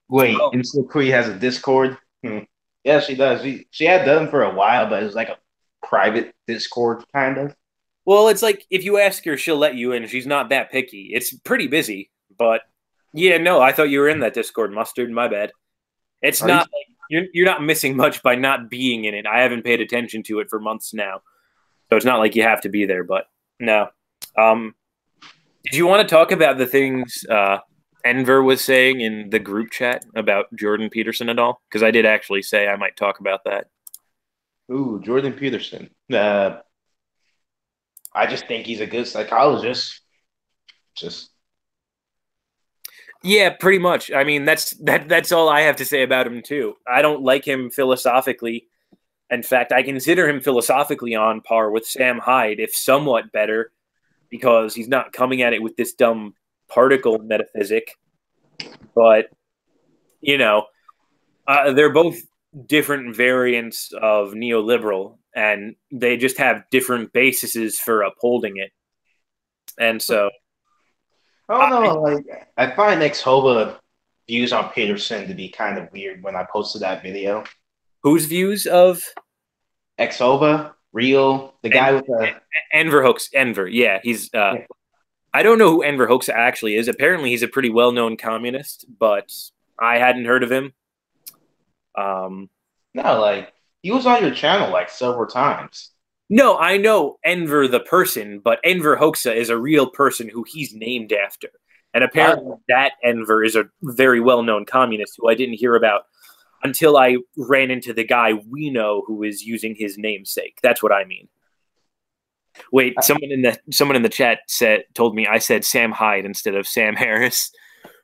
wait, Oh. Instacree has a Discord? Yeah, she does. She had done for a while, but it's like a private Discord kind of. Well, it's like if you ask her, she'll let you in. She's not that picky. It's pretty busy, but yeah, no, I thought you were in that Discord, Mustard. My bad. It's not like you're not missing much by not being in it. I haven't paid attention to it for months now, so it's not like you have to be there. But no, did you want to talk about the things Enver was saying in the group chat about Jordan Peterson at all? Because I did actually say I might talk about that. Ooh, Jordan Peterson. I just think he's a good psychologist. Just Yeah, pretty much. I mean, that's all I have to say about him too. I don't like him philosophically. In fact, I consider him philosophically on par with Sam Hyde, if somewhat better, because he's not coming at it with this dumb particle metaphysic. But you know, they're both different variants of neoliberal, and they just have different bases for upholding it. And so, I don't I, know. Like I find ex-Hova views on Peterson to be kind of weird when I posted that video. whose views of Ex-Hova, real, the guy En- with the Enver Hoax? Enver, yeah, he's. yeah. I don't know who Enver Hoax actually is. Apparently, he's a pretty well-known communist, but I hadn't heard of him. Um, No, like he was on your channel like several times. no, I know Enver the person, but Enver Hoxha is a real person who he's named after. And Uh, apparently, that Enver is a very well known communist who I didn't hear about until I ran into the guy we know who is using his namesake. That's what I mean. Wait, someone in the chat told me I said Sam Hyde instead of Sam Harris,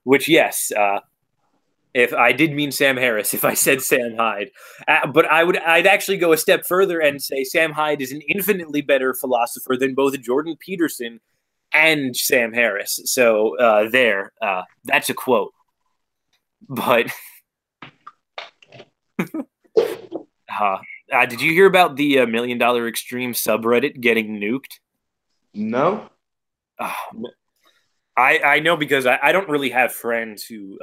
which yes, if I did mean Sam Harris, if I said Sam Hyde, but I'd actually go a step further and say Sam Hyde is an infinitely better philosopher than both Jordan Peterson and Sam Harris. So that's a quote. But did you hear about the $1 Million Extreme subreddit getting nuked? no. Uh, I know because I don't really have friends who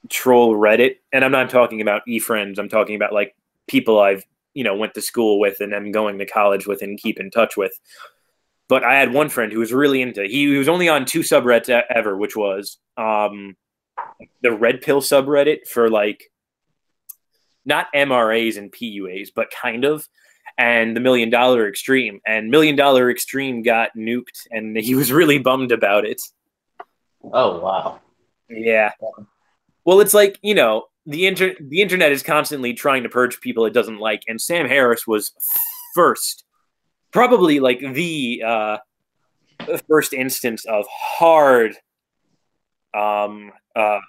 troll Reddit, and I'm not talking about e-friends. I'm talking about like people I've went to school with and am going to college with and keep in touch with. But I had one friend who was really into. He was only on two subreddits ever, which was the Red Pill subreddit for like not MRAs and PUAs, but kind of, and the $1 Million Extreme. And $1 Million Extreme got nuked, and he was really bummed about it. Oh wow. Yeah. Well, it's like, the internet is constantly trying to purge people it doesn't like, and Sam Harris was first, probably like the first instance of um, uh,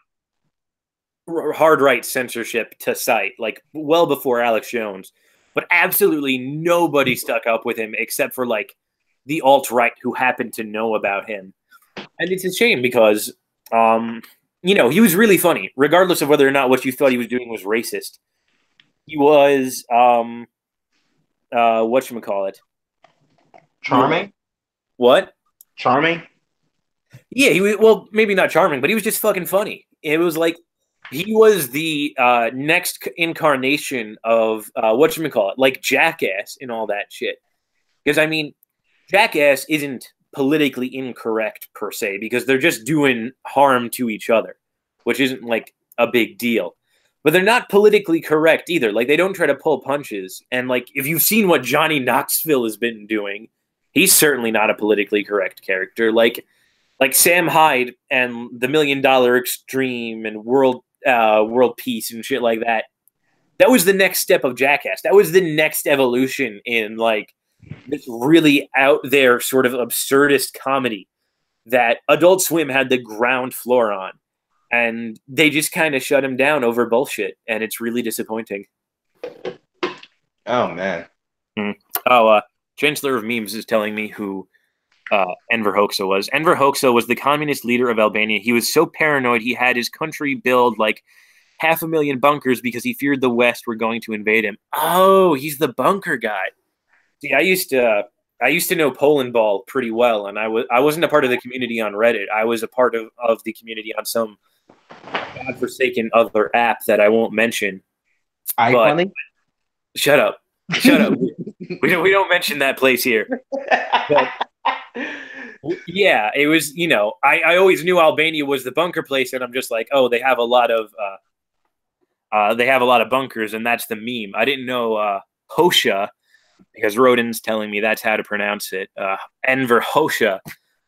hard right censorship to cite, like well before Alex Jones. But absolutely nobody stuck up with him except for like the alt right who happened to know about him, and it's a shame because he was really funny, regardless of whether or not what you thought he was doing was racist. He was whatchamacallit. Charming? What? Charming? Yeah, he was, well, maybe not charming, but he was just fucking funny. It was like he was the next incarnation of whatchamacallit, like Jackass and all that shit. Because I mean, Jackass isn't politically incorrect per se because they're just doing harm to each other, which isn't like a big deal. But they're not politically correct either. Like they don't try to pull punches. And like if you've seen what Johnny Knoxville has been doing, he's certainly not a politically correct character. Like Sam Hyde and the $1 Million Extreme and World Peace and shit like that. That was the next step of Jackass. That was the next evolution in like this really out there sort of absurdist comedy that Adult Swim had the ground floor on. And they just kind of shut him down over bullshit. And it's really disappointing. Oh man. Oh, Chancellor of Memes is telling me who Enver Hoxha was. Enver Hoxha was the communist leader of Albania. He was so paranoid he had his country build like 500,000 bunkers because he feared the West were going to invade him. Oh, he's the bunker guy. See, I used to know Poland Ball pretty well, and I wasn't a part of the community on Reddit. I was a part of the community on some godforsaken other app that I won't mention. iFunny? Shut up. Shut up. we don't mention that place here. But yeah, it was, I always knew Albania was the bunker place, and I'm just like, oh, they have a lot of bunkers, and that's the meme. I didn't know Hosha, because Rodin's telling me that's how to pronounce it. Enver Hoxha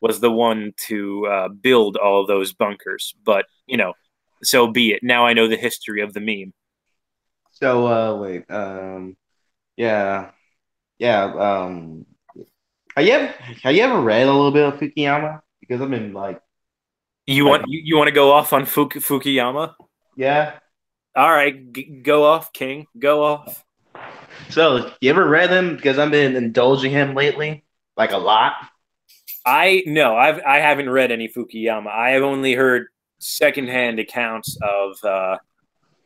was the one to build all of those bunkers, but so be it. Now I know the history of the meme. So wait, yeah, yeah, have you ever read a little bit of Fukuyama? Because I've been like You want to go off on Fukuyama? yeah. All right, go off, King. Go off. So you ever read him? Because I've been indulging him lately, like a lot. I no, I haven't read any Fukuyama. I have only heard secondhand accounts of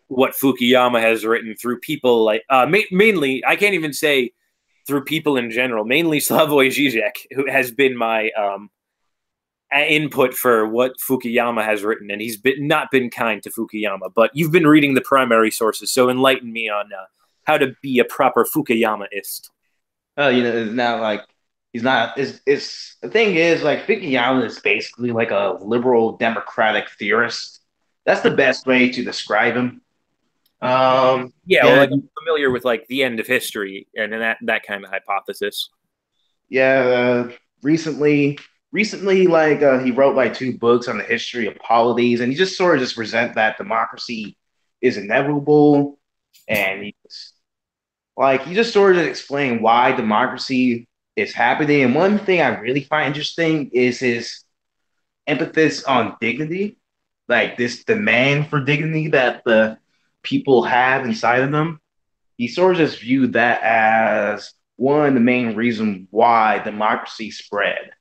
what Fukuyama has written through people like mainly. I can't even say through people in general. Mainly Slavoj Žižek, who has been my input for what Fukuyama has written, and he's not been kind to Fukuyama. But you've been reading the primary sources, so enlighten me on how to be a proper Fukuyamaist. It's not like he's not. It's the thing is like Fukuyama is basically like a liberal democratic theorist. That's the best way to describe him. Yeah, well, Yeah, like I'm familiar with like the end of history and that kind of hypothesis. yeah. Recently, he wrote like two books on the history of polities, and he just sort of just resent that democracy is inevitable, and he just sort of explained why democracy is happening. And one thing I really find interesting is his emphasis on dignity, like this demand for dignity that the people have inside of them. He sort of just viewed that as one of the main reasons why democracy spread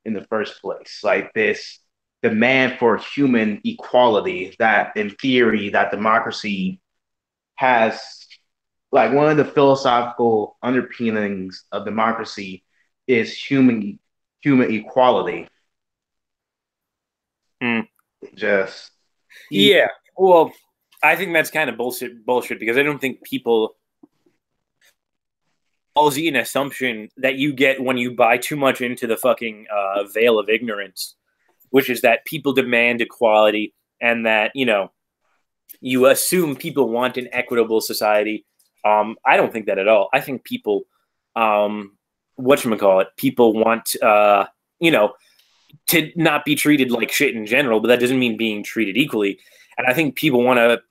in the first place. Like this demand for human equality that in theory that democracy has, like one of the philosophical underpinnings of democracy is human equality. Mm. Just he Yeah, well, I think that's kind of bullshit because I don't think people palsy an assumption that you get when you buy too much into the fucking veil of ignorance, which is that people demand equality and that you assume people want an equitable society. I don't think that at all. I think people, whatchamacallit, people want, to not be treated like shit in general, but that doesn't mean being treated equally. And I think people want to,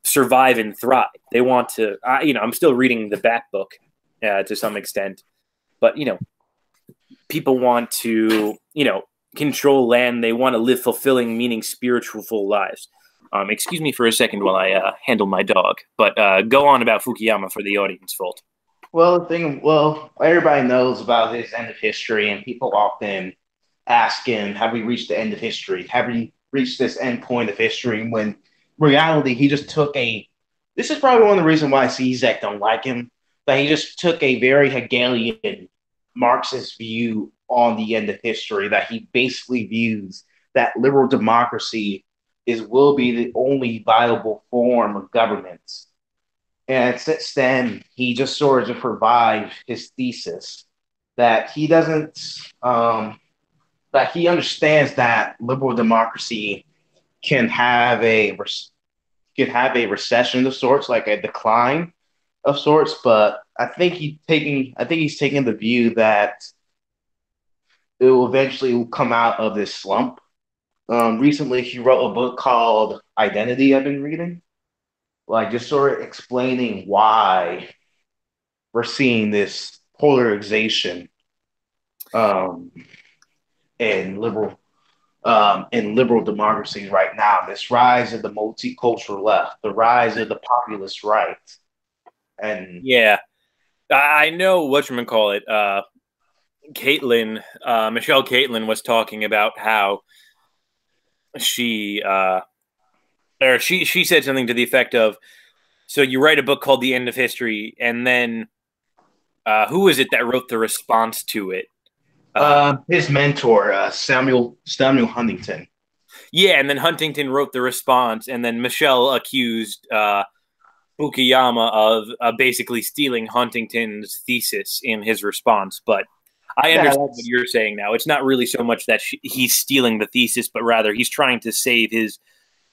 survive and thrive. They want to, I'm still reading the Bat book to some extent, but, people want to, control land. They want to live fulfilling, meaning spiritual lives. Excuse me for a second while I handle my dog, but go on about Fukuyama for the audience, Volt. everybody knows about his end of history, and people often ask him, "Have we reached the end of history? Have we reached this end point of history?" When in reality, he just took a. This is probably one of the reasons why Zizek don't like him. But he just took a very Hegelian Marxist view on the end of history. That he basically views that liberal democracy will be the only viable form of government. And since then, he just sort of just revived his thesis that he doesn't that he understands that liberal democracy can have a recession of sorts, like a decline of sorts. But I think he's taking the view that it will eventually come out of this slump. Recently, he wrote a book called Identity. I've been reading, like just sort of explaining why we're seeing this polarization um, in liberal democracy right now. This rise of the multicultural left, the rise of the populist right, and Yeah, I know whatchamacallit. Caitlin, Michelle Caitlin was talking about how she, or she said something to the effect of, so you write a book called The End of History, and then who was it that wrote the response to it? his mentor Samuel Huntington. Yeah, and then Huntington wrote the response, and then Michelle accused Fukuyama of basically stealing Huntington's thesis in his response. But I Yeah, understand what that's you're saying now. It's not really so much that he's stealing the thesis, but rather he's trying to save his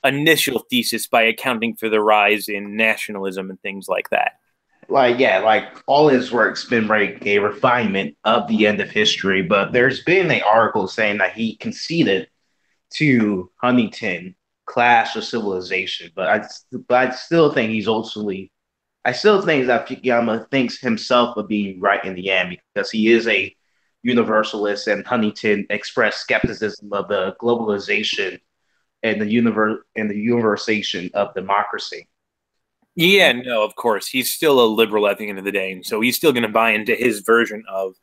initial thesis by accounting for the rise in nationalism and things like that. like all his work's been like a refinement of the end of history. But there's been an article saying that he conceded to Huntington Clash of Civilization. But I still think he's ultimately I still think that Fukuyama thinks himself of being right in the end because he is a Universalists and Huntington expressed skepticism of the globalization and the universation of democracy. Yeah, no, of course. He's still a liberal at the end of the day, and so he's still going to buy into his version of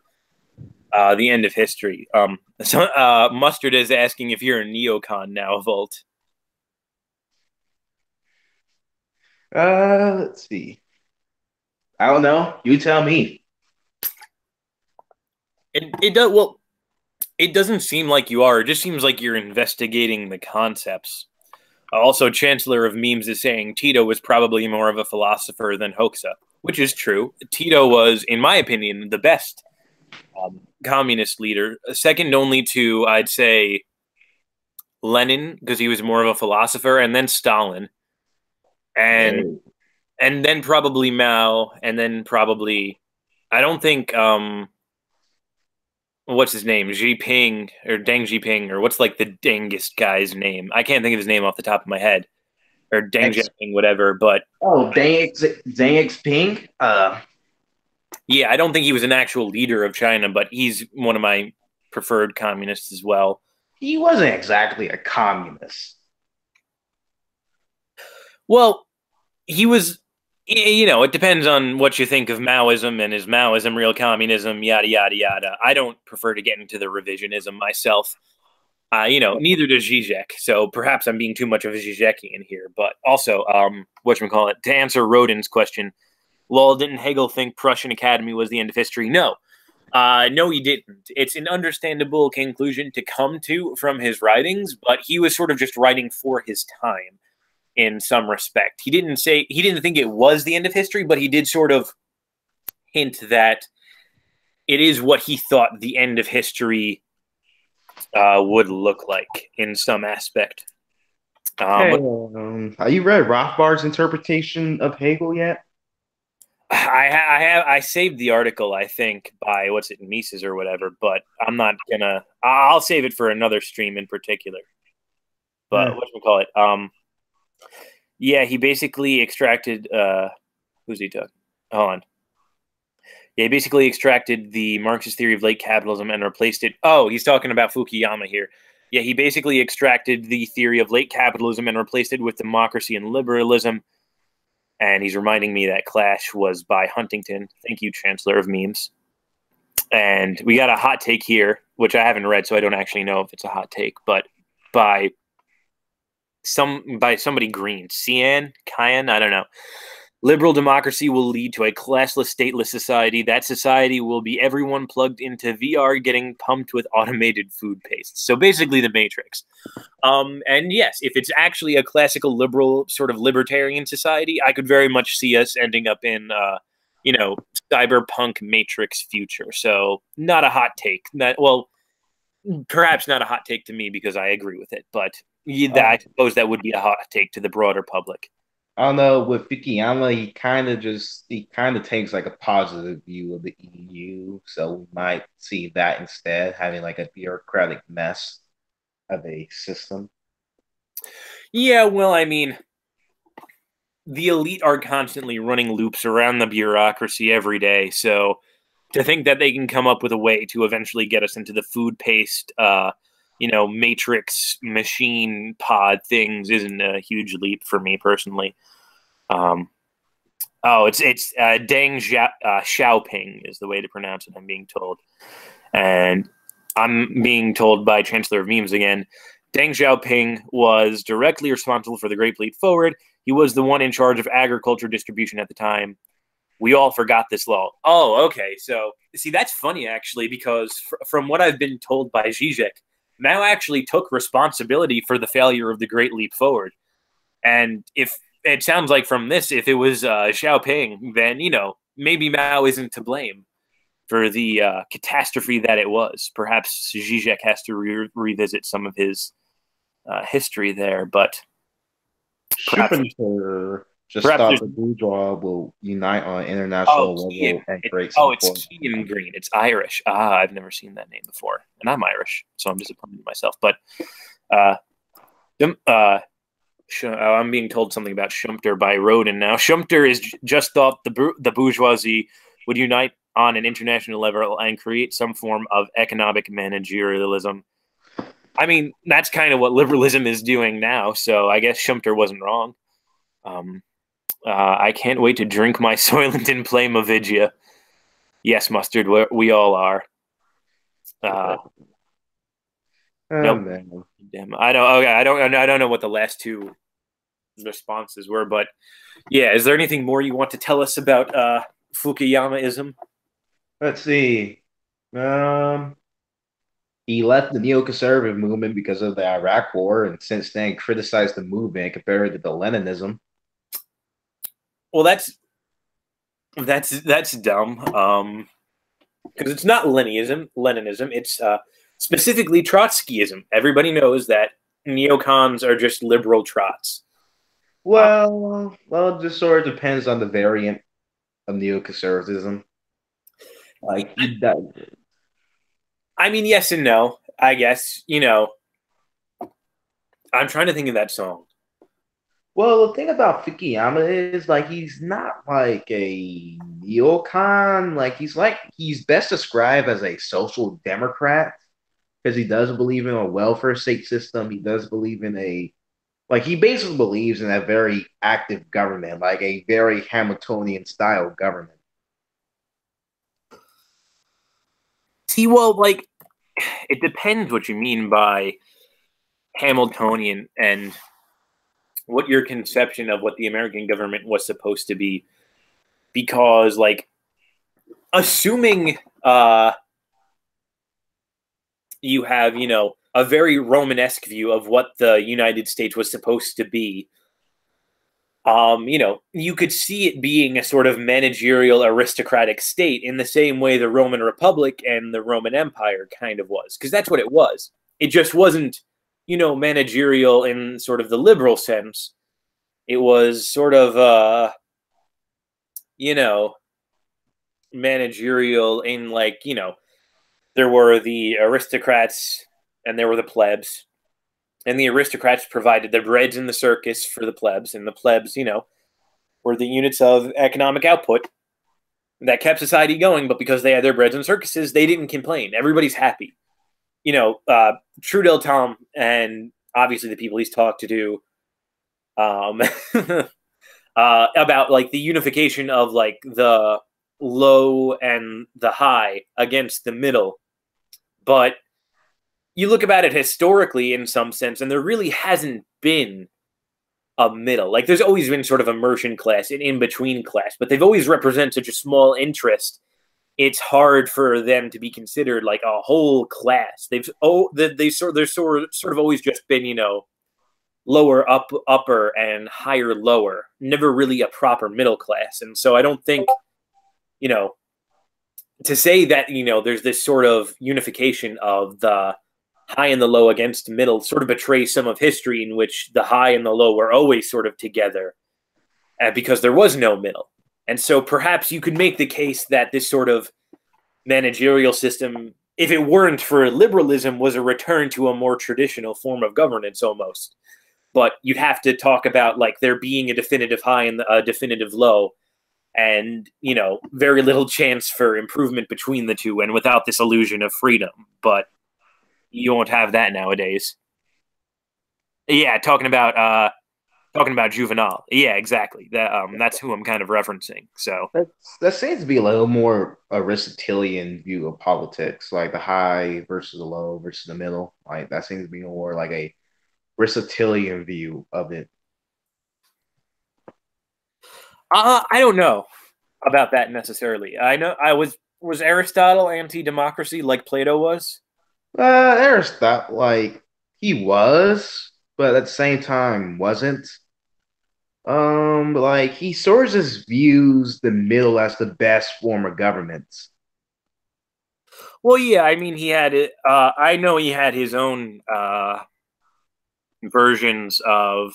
the end of history. Mustard is asking if you're a neocon now, Volt. Let's see. I don't know. You tell me. It does well. It doesn't seem like you are. It just seems like you're investigating the concepts. Also, Chancellor of Memes is saying Tito was probably more of a philosopher than Hoxha, which is true. Tito was, in my opinion, the best communist leader, second only to, I'd say, Lenin, because he was more of a philosopher, and then Stalin, and and then probably Mao, and then probably, I don't think, what's his name, Xi or Deng Xiaoping, or what's like the dangest guy's name? I can't think of his name off the top of my head, or Deng X. Xiaoping, whatever. But Deng Xping. yeah, I don't think he was an actual leader of China, but he's one of my preferred communists as well. He wasn't exactly a communist. Well, he was, you know, it depends on what you think of Maoism, and is Maoism real communism, yada, yada, yada. I don't prefer to get into the revisionism myself. You know, neither does Zizek, so perhaps I'm being too much of a Zizekian here. But also, whatchamacallit, to answer Rodin's question, lol, didn't Hegel think Prussian Academy was the end of history? No. No, he didn't. It's an understandable conclusion to come to from his writings, but he was sort of just writing for his time in some respect. He didn't think it was the end of history, but he did sort of hint that it is what he thought the end of history would look like in some aspect. Hey, have you read Rothbard's interpretation of Hegel yet? I saved the article, I think, by what's it, Mises or whatever, but I'm not gonna. I'll save it for another stream in particular. But whatchamacallit, yeah, he basically extracted. Who's he talking? Hold on. Yeah, he basically extracted the Marxist theory of late capitalism and replaced it. Oh, he's talking about Fukuyama here. Yeah, he basically extracted the theory of late capitalism and replaced it with democracy and liberalism. And he's reminding me that Clash was by Huntington. Thank you, Chancellor of Memes. And we got a hot take here, which I haven't read, so I don't actually know if it's a hot take, but by somebody green. Cyan? I don't know. Liberal democracy will lead to a classless, stateless society. That society will be everyone plugged into VR getting pumped with automated food paste. So basically the Matrix. And yes, if it's actually a classical liberal sort of libertarian society, I could very much see us ending up in, cyberpunk Matrix future. So not a hot take. Perhaps not a hot take to me because I agree with it, but I suppose that would be a hot take to the broader public. I don't know. With Fukuyama, he kind of takes like a positive view of the EU, so we might see that instead, having like a bureaucratic mess of a system. Yeah, well, I mean, the elite are constantly running loops around the bureaucracy every day, so to think that they can come up with a way to eventually get us into the food paste, Matrix machine pod things isn't a huge leap for me personally. It's Deng Xiaoping is the way to pronounce it, I'm being told. And I'm being told by Chancellor of Memes again, Deng Xiaoping was directly responsible for the Great Leap Forward. He was the one in charge of agriculture distribution at the time. We all forgot this law. Oh, okay. So, see, that's funny, actually, because from what I've been told by Zizek, Mao actually took responsibility for the failure of the Great Leap Forward. And if it sounds like from this, if it was Xiaoping, then, maybe Mao isn't to blame for the catastrophe that it was. Perhaps Zizek has to revisit some of his history there, but Schumpeter just thought the bourgeois will unite on an international level and create some it's Kean Green. It's Irish. I've never seen that name before, and I'm Irish, so I'm disappointed in myself. But I'm being told something about Schumpeter by Rodin now. Schumpeter is just thought the bourgeoisie would unite on an international level and create some form of economic managerialism. I mean, that's kind of what liberalism is doing now, so I guess Schumpeter wasn't wrong. I can't wait to drink my Soylent and play Movidia. Yes, Mustard, we all are. Nope. Man. Damn, I don't. Okay, I don't know what the last two responses were, but yeah. Is there anything more you want to tell us about Fukuyamaism? Let's see. He left the neoconservative movement because of the Iraq War, and since then criticized the movement and compared it to Leninism. Well, that's dumb. Because it's not Leninism. It's specifically Trotskyism. Everybody knows that neocons are just liberal trots. Well, it just sort of depends on the variant of neoconservatism. Like he does. I mean, yes and no. I guess I'm trying to think of that song. Well, the thing about Fukuyama is like he's not like a neocon. He's best described as a social democrat because he does believe in a welfare state system. He does believe in he basically believes in a very active government, like a very Hamiltonian style government. See, well, it depends what you mean by Hamiltonian and what your conception of what the American government was supposed to be. Because, assuming you have, a very Romanesque view of what the United States was supposed to be, you could see it being a sort of managerial aristocratic state in the same way the Roman Republic and the Roman Empire kind of was, because that's what it was. It just wasn't, managerial in sort of the liberal sense. It was sort of, managerial in there were the aristocrats and there were the plebs. And the aristocrats provided the breads in the circus for the plebs, and the plebs, were the units of economic output that kept society going. But because they had their breads and circuses, they didn't complain. Everybody's happy. Trudell Tom and obviously the people he's talked to about the unification of the low and the high against the middle. But you look about it historically in some sense, and there really hasn't been a middle. There's always been sort of a merchant class, an in-between class, but they've always represented such a small interest. It's hard for them to be considered a whole class. There's sort of always just been, lower upper and higher lower, never really a proper middle class. And so I don't think, to say that, there's this sort of unification of the high and the low against middle sort of betrays some of history in which the high and the low were always sort of together because there was no middle. And so perhaps you could make the case that this sort of managerial system, if it weren't for liberalism, was a return to a more traditional form of governance almost. But you'd have to talk about there being a definitive high and a definitive low, and very little chance for improvement between the two, and without this illusion of freedom. But you won't have that nowadays. Yeah, talking about Juvenal. Yeah, exactly. That's who I'm kind of referencing. So that seems to be a little more Aristotelian view of politics, like the high versus the low versus the middle. That seems to be more like a Aristotelian view of it. I don't know about that necessarily. I know was Aristotle anti-democracy like Plato was? Aristotle, he was, but at the same time wasn't. He sort of just views the middle as the best form of government. Well, yeah, I mean, he had it. I know he had his own versions of,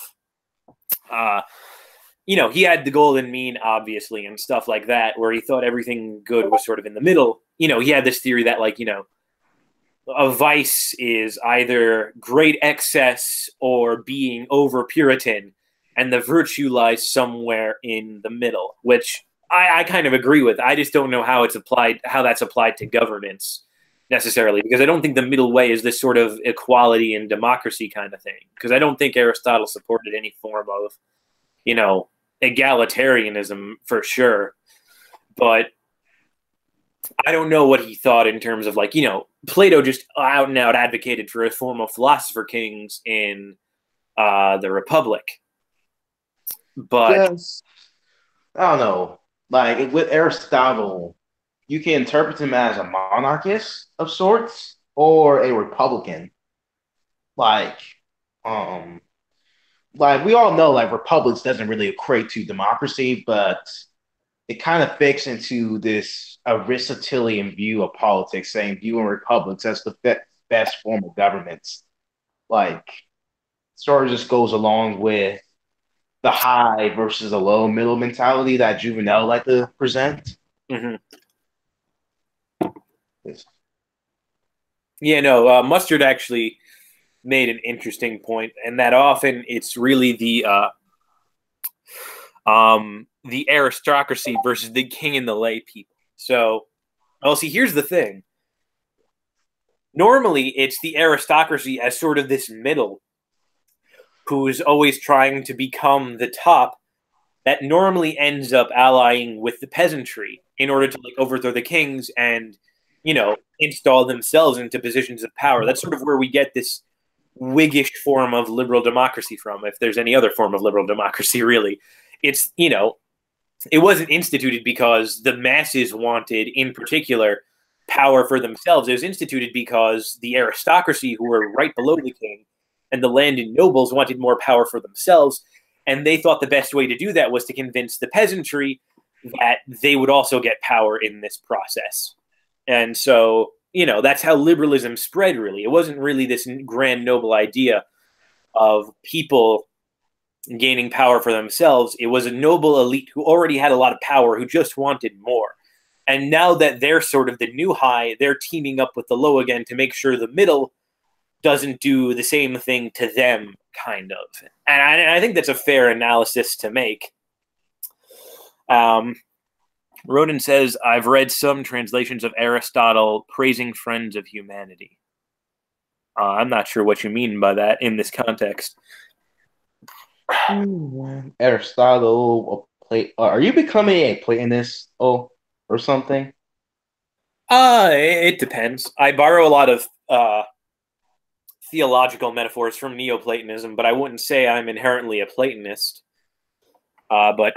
he had the golden mean, obviously, and stuff like that, where he thought everything good was sort of in the middle. He had this theory that, a vice is either great excess or being over Puritan, and the virtue lies somewhere in the middle, which I kind of agree with. I just don't know how that's applied to governance necessarily, because I don't think the middle way is this sort of equality and democracy kind of thing. Because I don't think Aristotle supported any form of, egalitarianism for sure. But I don't know what he thought in terms of Plato just out and out advocated for a form of philosopher kings in the Republic. But Just, I don't know. Like with Aristotle, you can interpret him as a monarchist of sorts or a republican. Like, um, like we all know, like republics doesn't really equate to democracy, but it kind of fits into this Aristotelian view of politics, saying viewing republics as the best form of governments. Like, sort of just goes along with the high versus the low middle mentality that Juvenal like to present. mm-hmm. It's, Yeah, no, Mustard actually made an interesting point, and that often it's really the aristocracy versus the king and the lay people. So, well, see, here's the thing. Normally, it's the aristocracy as sort of this middle who is always trying to become the top that normally ends up allying with the peasantry in order to overthrow the kings and install themselves into positions of power. That's sort of where we get this Whiggish form of liberal democracy from, if there's any other form of liberal democracy, really. It's, it wasn't instituted because the masses wanted, in particular, power for themselves. It was instituted because the aristocracy, who were right below the king, and the landed nobles wanted more power for themselves. And they thought the best way to do that was to convince the peasantry that they would also get power in this process. And so, that's how liberalism spread, really. It wasn't really this grand noble idea of people gaining power for themselves. It was a noble elite who already had a lot of power, who just wanted more. And now that they're sort of the new high, they're teaming up with the low again to make sure the middle doesn't do the same thing to them, kind of. And I think that's a fair analysis to make. Roden says, I've read some translations of Aristotle praising friends of humanity. I'm not sure what you mean by that in this context. Aristotle, are you becoming a Platonist or something? It depends. I borrow a lot of theological metaphors from Neoplatonism, but I wouldn't say I'm inherently a Platonist. But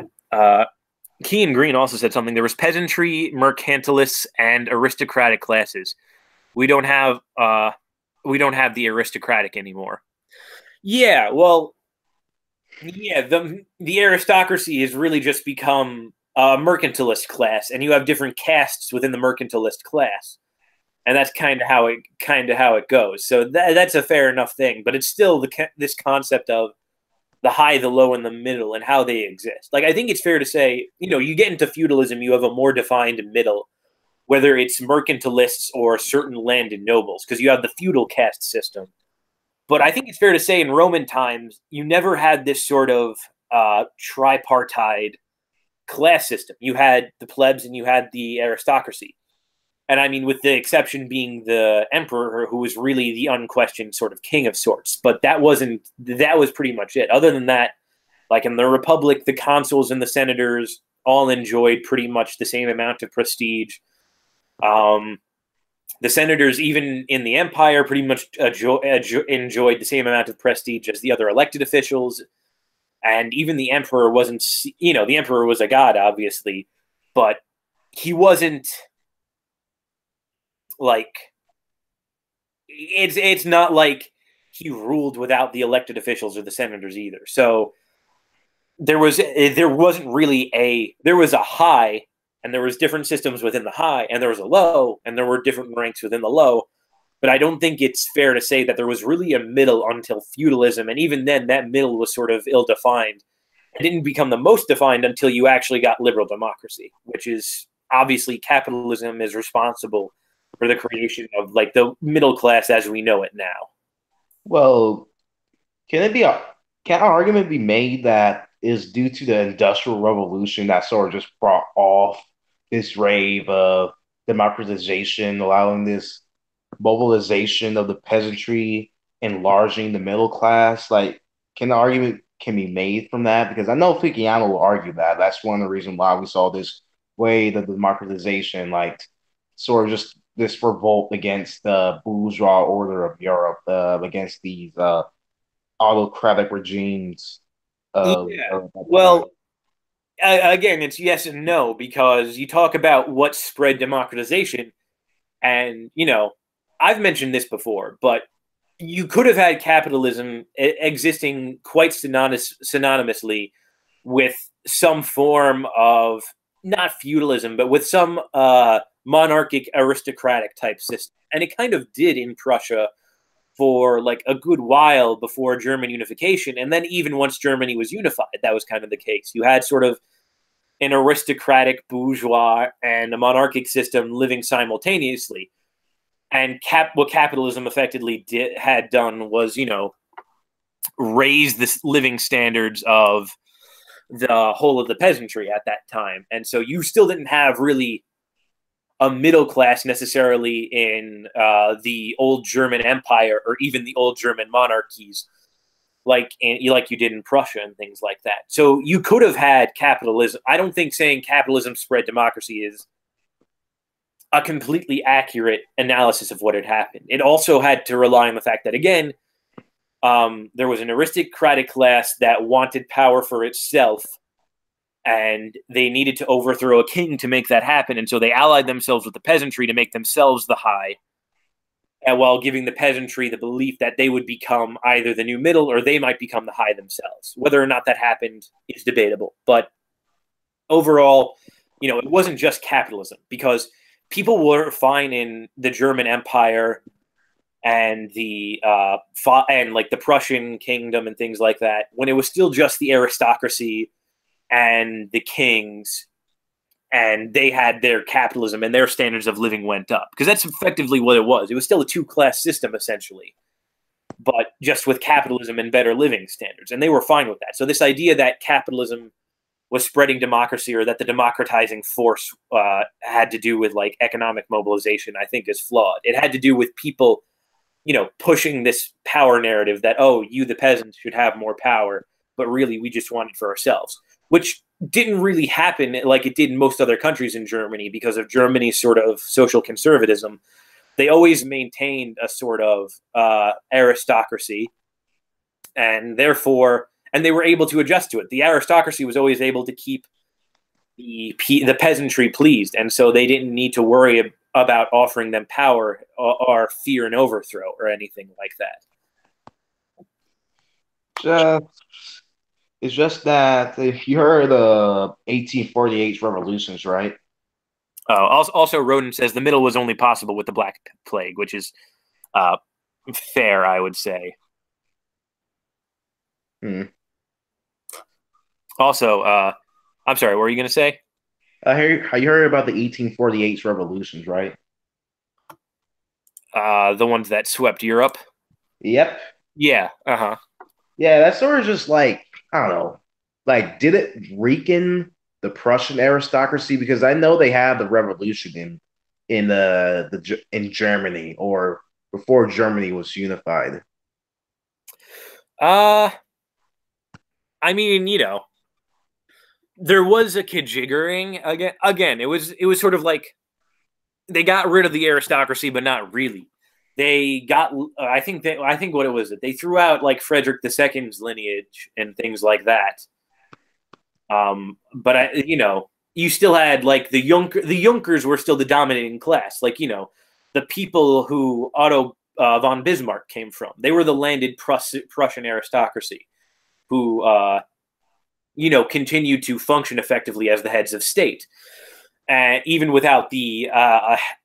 Key and Green also said something. There was peasantry, mercantilists, and aristocratic classes. We don't have the aristocratic anymore. Yeah, well, yeah, the aristocracy has really just become a mercantilist class, and you have different castes within the mercantilist class, and that's kind of how it goes. So that's a fair enough thing, but it's still this concept of the high, the low, and the middle, and how they exist. I think it's fair to say, you get into feudalism, you have a more defined middle, whether it's mercantilists or certain landed nobles, because you have the feudal caste system. But I think it's fair to say in Roman times, you never had this sort of tripartite class system. You had the plebs and you had the aristocracy. And I mean, with the exception being the emperor, who was really the unquestioned sort of king of sorts. But that was pretty much it. Other than that, like in the Republic, the consuls and the senators all enjoyed pretty much the same amount of prestige. The senators, even in the empire, pretty much enjoyed the same amount of prestige as the other elected officials. And even the emperor wasn't, the emperor was a god, obviously, but he wasn't it's not like he ruled without the elected officials or the senators either. So there was a high, and there was different systems within the high, and there was a low, and there were different ranks within the low. But I don't think it's fair to say that there was really a middle until feudalism, and even then, that middle was sort of ill-defined. It didn't become the most defined until you actually got liberal democracy, which is obviously capitalism is responsible for the creation of the middle class as we know it now. Well, can an argument be made that is due to the Industrial Revolution that sort of just brought off this rave of democratization, allowing this mobilization of the peasantry, enlarging the middle class. Like, can the argument can be made from that? Because I know Fukuyama will argue that that's one of the reasons why we saw this wave of democratization, like sort of just this revolt against the bourgeois order of Europe, against these autocratic regimes of Yeah. Europe at the time. Well, again, it's yes and no because you talk about what spread democratization, and I've mentioned this before, but you could have had capitalism existing quite synonymously with some form of not feudalism, but with some monarchic aristocratic type system, and it kind of did in Prussia for like a good while before German unification. And then even once Germany was unified, that was kind of the case. You had sort of an aristocratic bourgeois and a monarchic system living simultaneously. And what capitalism effectively had done was, raise the living standards of the whole of the peasantry at that time. And so you still didn't have really a middle class necessarily in the old German Empire or even the old German monarchies, like you did in Prussia and things like that. So you could have had capitalism. I don't think saying capitalism spread democracy is a completely accurate analysis of what had happened. It also had to rely on the fact that, again, there was an aristocratic class that wanted power for itself, and they needed to overthrow a king to make that happen. And so they allied themselves with the peasantry to make themselves the high, and while giving the peasantry the belief that they would become either the new middle or they might become the high themselves. Whether or not that happened is debatable. But overall, it wasn't just capitalism, because people were fine in the German Empire and the Prussian kingdom and things like that when it was still just the aristocracy and the kings, and they had their capitalism and their standards of living went up, because that's effectively what it was. It was still a two-class system essentially, but just with capitalism and better living standards, and they were fine with that. So this idea that capitalism was spreading democracy, or that the democratizing force had to do with like economic mobilization, I think is flawed. It had to do with people, pushing this power narrative that, oh, you, the peasants, should have more power, but really we just want it for ourselves, which didn't really happen like it did in most other countries in Germany because of Germany's sort of social conservatism. They always maintained a sort of aristocracy, and therefore, and they were able to adjust to it. The aristocracy was always able to keep the peasantry pleased, and so they didn't need to worry about offering them power or fear and overthrow or anything like that. It's just that if you heard the 1848 revolutions, right? Also, Roden says the middle was only possible with the Black Plague, which is fair, I would say. Hmm. Also, I'm sorry, what were you going to say? You heard about the 1848 revolutions, right? The ones that swept Europe? Yep. Yeah, uh-huh. Yeah, that's sort of just like, I don't know, like, did it weaken the Prussian aristocracy? Because I know they had the revolution in Germany, or before Germany was unified. I mean, there was a kijiggering again. It was sort of like they got rid of the aristocracy, but not really. They got, I think what it was that they threw out like Frederick II's lineage and things like that. But you still had like the Junkers were still the dominating class. Like, the people who Otto von Bismarck came from. They were the landed Prussian aristocracy who, continued to function effectively as the heads of state. Even without the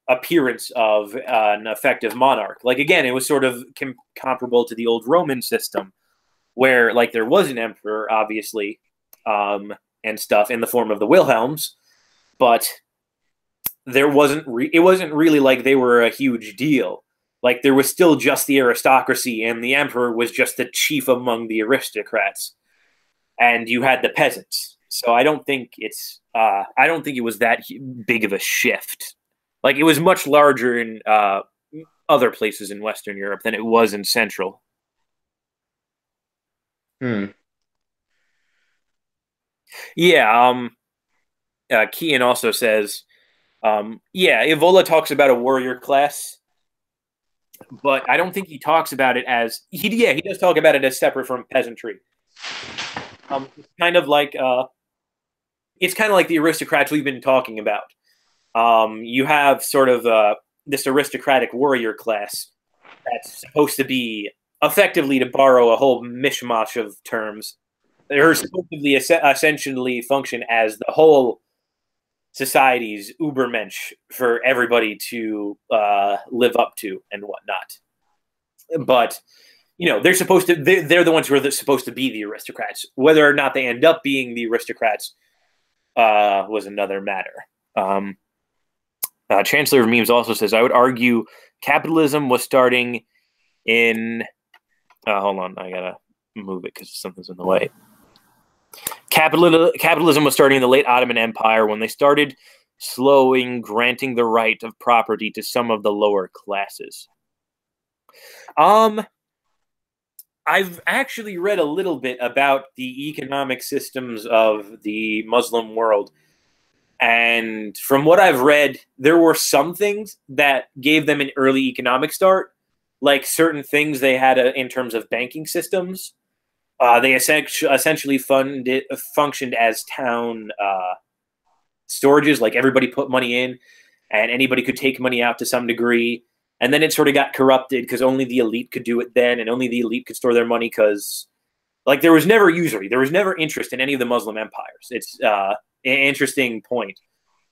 appearance of an effective monarch. Like, again, it was sort of comparable to the old Roman system, where like there was an emperor, obviously, and stuff in the form of the Wilhelms, but it wasn't really like they were a huge deal. Like, there was still just the aristocracy, and the emperor was just the chief among the aristocrats. and you had the peasants. So I don't think it was that big of a shift. Like it was much larger in other places in Western Europe than it was in Central. Hmm. Yeah. Kian also says, yeah, Evola talks about a warrior class, but I don't think he talks about it as he does talk about it as separate from peasantry. It's kind of like the aristocrats we've been talking about. You have sort of this aristocratic warrior class that's supposed to be effectively, to borrow a whole mishmash of terms, they're supposed to be essentially function as the whole society's ubermensch for everybody to live up to and whatnot. But they're the ones who are supposed to be the aristocrats. Whether or not they end up being the aristocrats was another matter. Chancellor of Memes also says, I would argue capitalism was starting in. Hold on, I gotta move it because something's in the way. Capitalism was starting in the late Ottoman Empire when they started granting the right of property to some of the lower classes. I've actually read a little bit about the economic systems of the Muslim world. And from what I've read, there were some things that gave them an early economic start, like certain things they had in terms of banking systems. They essentially functioned as town storages, like everybody put money in and anybody could take money out to some degree. And then it sort of got corrupted because only the elite could do it then, and only the elite could store their money because, like, there was never usury. There was never interest in any of the Muslim empires. It's an interesting point.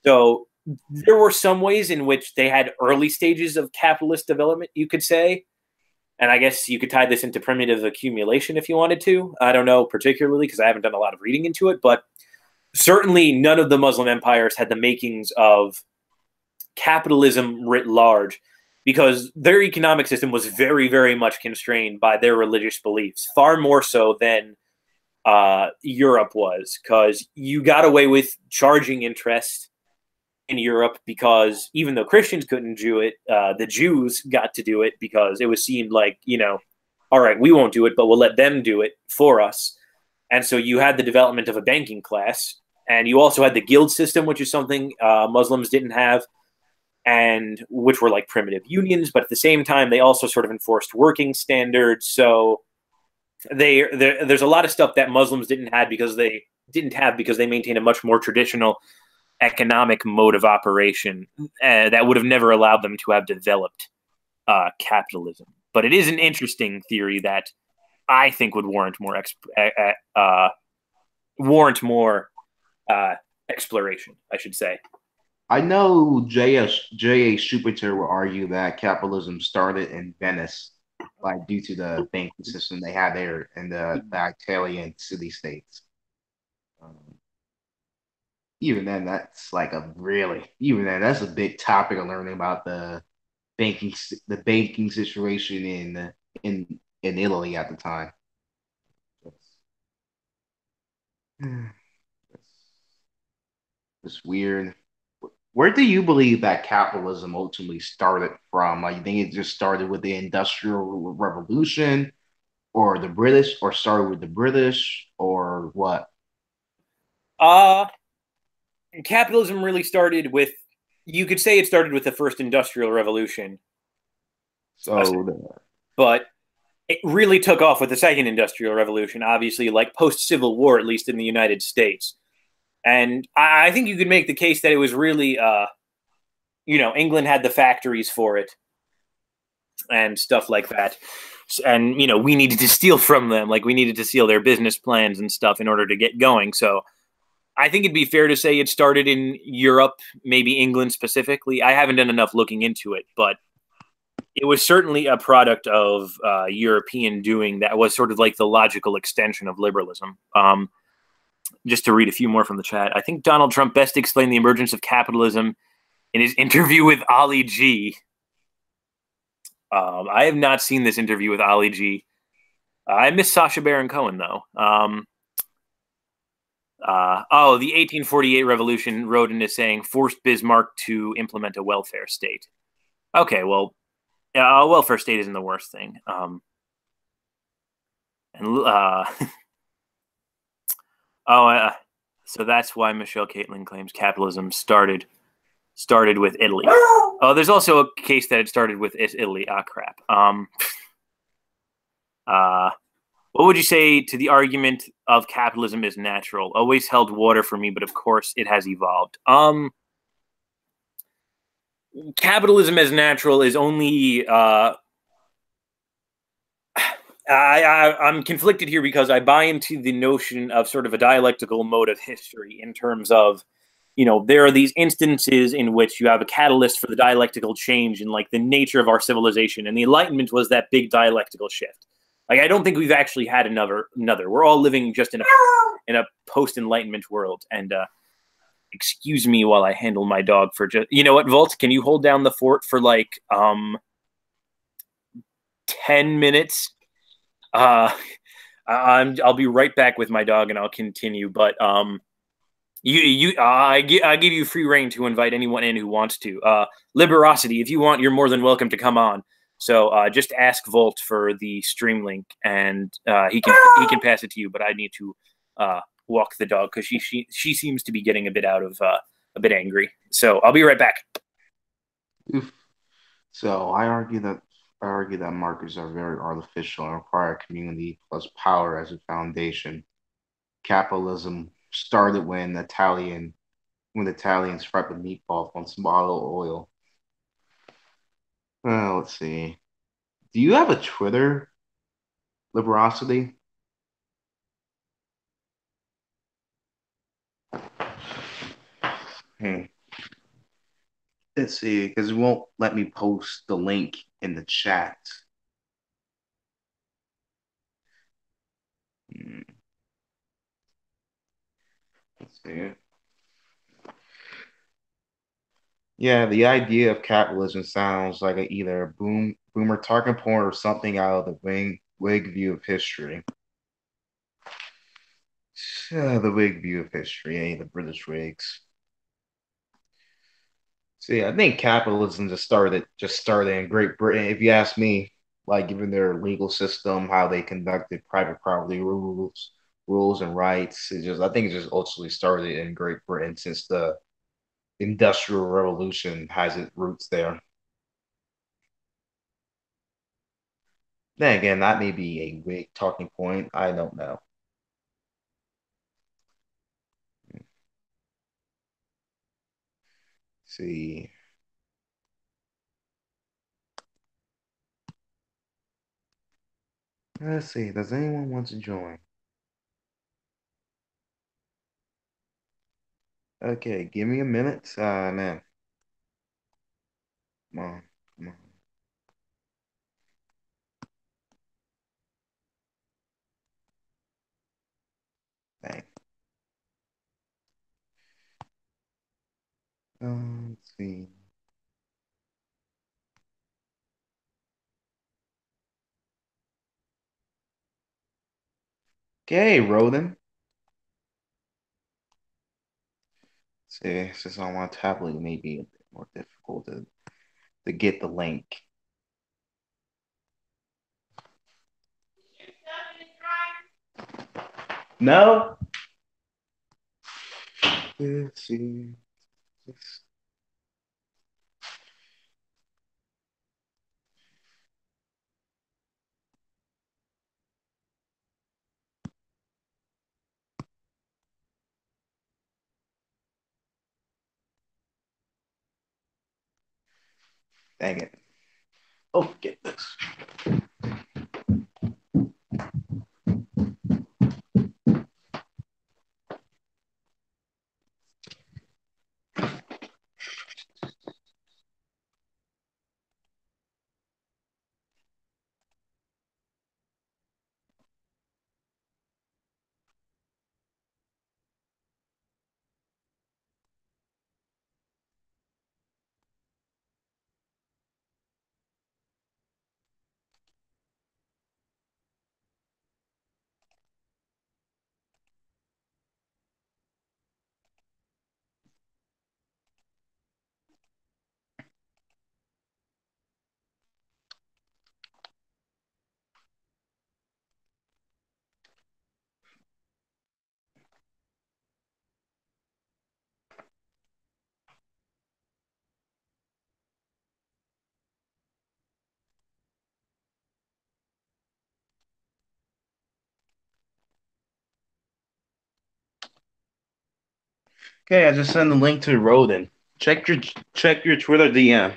So there were some ways in which they had early stages of capitalist development, you could say. And I guess you could tie this into primitive accumulation if you wanted to. I don't know particularly because I haven't done a lot of reading into it, but certainly none of the Muslim empires had the makings of capitalism writ large, because their economic system was very, very much constrained by their religious beliefs, far more so than Europe was, because you got away with charging interest in Europe because even though Christians couldn't do it, the Jews got to do it because it was seen like, all right, we won't do it, but we'll let them do it for us. And so you had the development of a banking class, and you also had the guild system, which is something Muslims didn't have, and which were like primitive unions, but at the same time, they also sort of enforced working standards. So there's a lot of stuff that Muslims didn't have because they maintained a much more traditional economic mode of operation that would have never allowed them to have developed capitalism. But it is an interesting theory that I think would warrant more exploration, I should say. I know J.A. Schumpeter will argue that capitalism started in Venice, like due to the banking system they had there in the Italian city-states. Um, even then, that's that's a big topic of learning about the banking situation in Italy at the time. It's weird. Where do you believe that capitalism ultimately started from? Like, you think it just started with the Industrial Revolution, or the British, or started with the British, or what? Uh, Capitalism really started with, you could say it started with the first industrial revolution, So, but it really took off with the second industrial revolution, obviously, like post-Civil War, at least in the United States. And I think you could make the case that it was really, England had the factories for it and stuff like that. And, we needed to steal from them. Like, we needed to steal their business plans and stuff in order to get going. So I think it'd be fair to say it started in Europe, maybe England specifically. I haven't done enough looking into it, but it was certainly a product of European doing that was sort of like the logical extension of liberalism. Just to read a few more from the chat, I think Donald Trump best explained the emergence of capitalism in his interview with Ali G. I have not seen this interview with Ali G. I miss Sacha Baron Cohen, though. The 1848 revolution wrote into saying forced Bismarck to implement a welfare state. Okay, well, a welfare state isn't the worst thing. And oh, so that's why Michelle Caitlin claims capitalism started with Italy. Oh, there's also a case that it started with Italy. Ah, crap. Uh, what would you say to the argument of capitalism is natural? Always held water for me, but of course it has evolved. Capitalism as natural is only I'm conflicted here because I buy into the notion of sort of a dialectical mode of history in terms of, there are these instances in which you have a catalyst for the dialectical change in like the nature of our civilization, and the Enlightenment was that big dialectical shift. Like I don't think we've actually had another. We're all living just in a post-Enlightenment world. And excuse me while I handle my dog for just what, Volt, can you hold down the fort for like 10 minutes? I'll be right back with my dog and I'll continue. But I give you free reign to invite anyone in who wants to. Liberosity, if you want, you're more than welcome to come on. So just ask Volt for the stream link, and he can pass it to you. But I need to walk the dog because she seems to be getting a bit a bit angry. So I'll be right back. Oof. So I argue that markets are very artificial and require community plus power as a foundation. Capitalism started when the Italians fried the meatball on some olive oil. Let's see. Do you have a Twitter, Liberosity? Hmm. Let's see, because it won't let me post the link in the chat. Hmm. Let's see. Yeah, the idea of capitalism sounds like either a boomer talking point or something out of the Whig view of history. The Whig view of history, the British Whigs. See, I think capitalism just started in Great Britain. If you ask me, like given their legal system, how they conducted private property rules and rights, I think it just ultimately started in Great Britain since the Industrial Revolution has its roots there. Then again, that may be a Whig talking point. I don't know. See. Let's see. Does anyone want to join? Okay, give me a minute. Man. Come on. Come on. Dang. Let's see. Okay, Roden. See, since I'm on tablet, it may be a bit more difficult to get the link. No? Let's see. Dang it. Oh, get this. Okay, I just sent the link to Roden. Check your Twitter DM.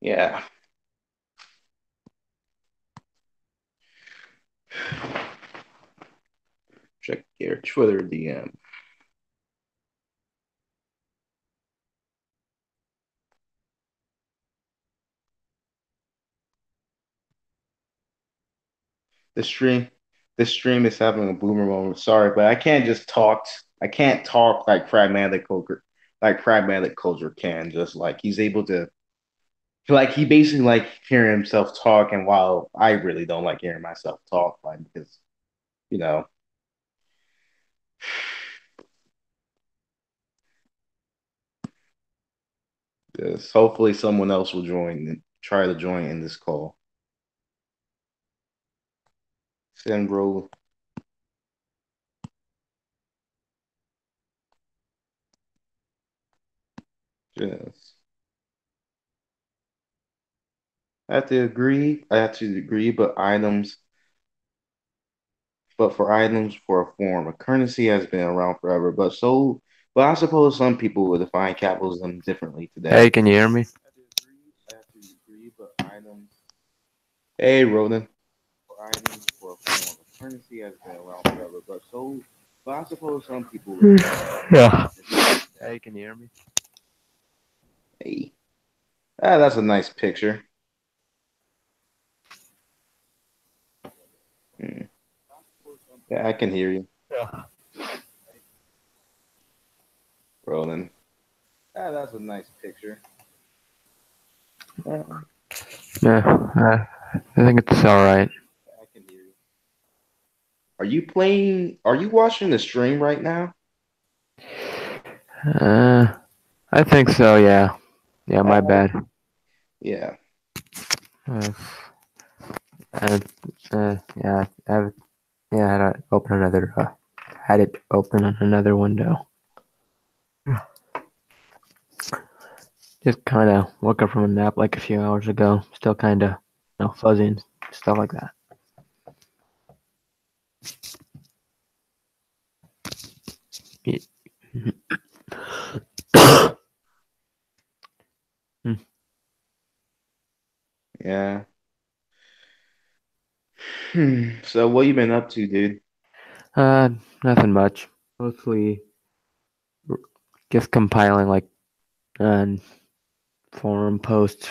Yeah. Check your Twitter DM. This stream, this stream is having a boomer moment. Sorry, but I can't just talk. I can't talk like pragmatic culture can. Just like he's able to, like he basically like hearing himself talk, and while I really don't like hearing myself talk, like because you know, just hopefully someone else will join and try to join in this call. Send roll. Yes. I have to agree. I have to agree, but for items for a form, a currency has been around forever. But I suppose some people will define capitalism differently Hey, today. can you hear me? I have to agree, but items. Hey, Ronan. For items for a form, a currency has been around forever. But I suppose some people will define Yeah. differently today. Hey, can you hear me? Hey, that's a nice picture. Hmm. Yeah, I can hear you, Yeah. Ronan. That's a nice picture. Yeah, Yeah, I think it's all right. I can hear you. Are you playing? Are you watching the stream right now? Uh, I think so. Yeah. Yeah. My Uh, bad. yeah. Uh, and, yeah. Yeah. I had to open another. Had it open on another window. Just kind of woke up from a nap like a few hours ago. Still kind of, fuzzy and stuff like that. Yeah. So what you been up to, dude? uh, Nothing much. Mostly just compiling like uh, forum posts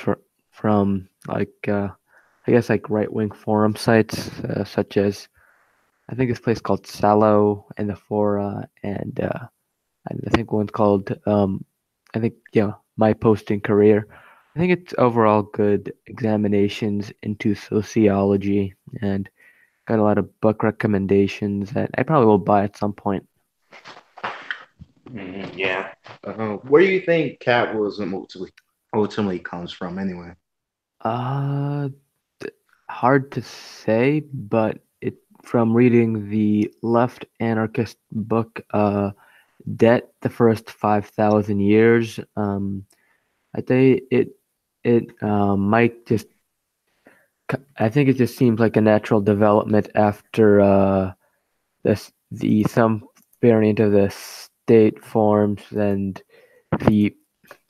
from like I guess like right wing forum sites such as I think this place called Sallow and the Fora and I think one's called I think My Posting Career. I think it's overall good examinations into sociology and got a lot of book recommendations that I probably will buy at some point. Yeah. Where do you think capitalism ultimately comes from, anyway? Uh, Hard to say, but it from reading the left anarchist book Debt the First 5,000 Years, I think it might just I think it just seems like a natural development after the some variant of the state forms and the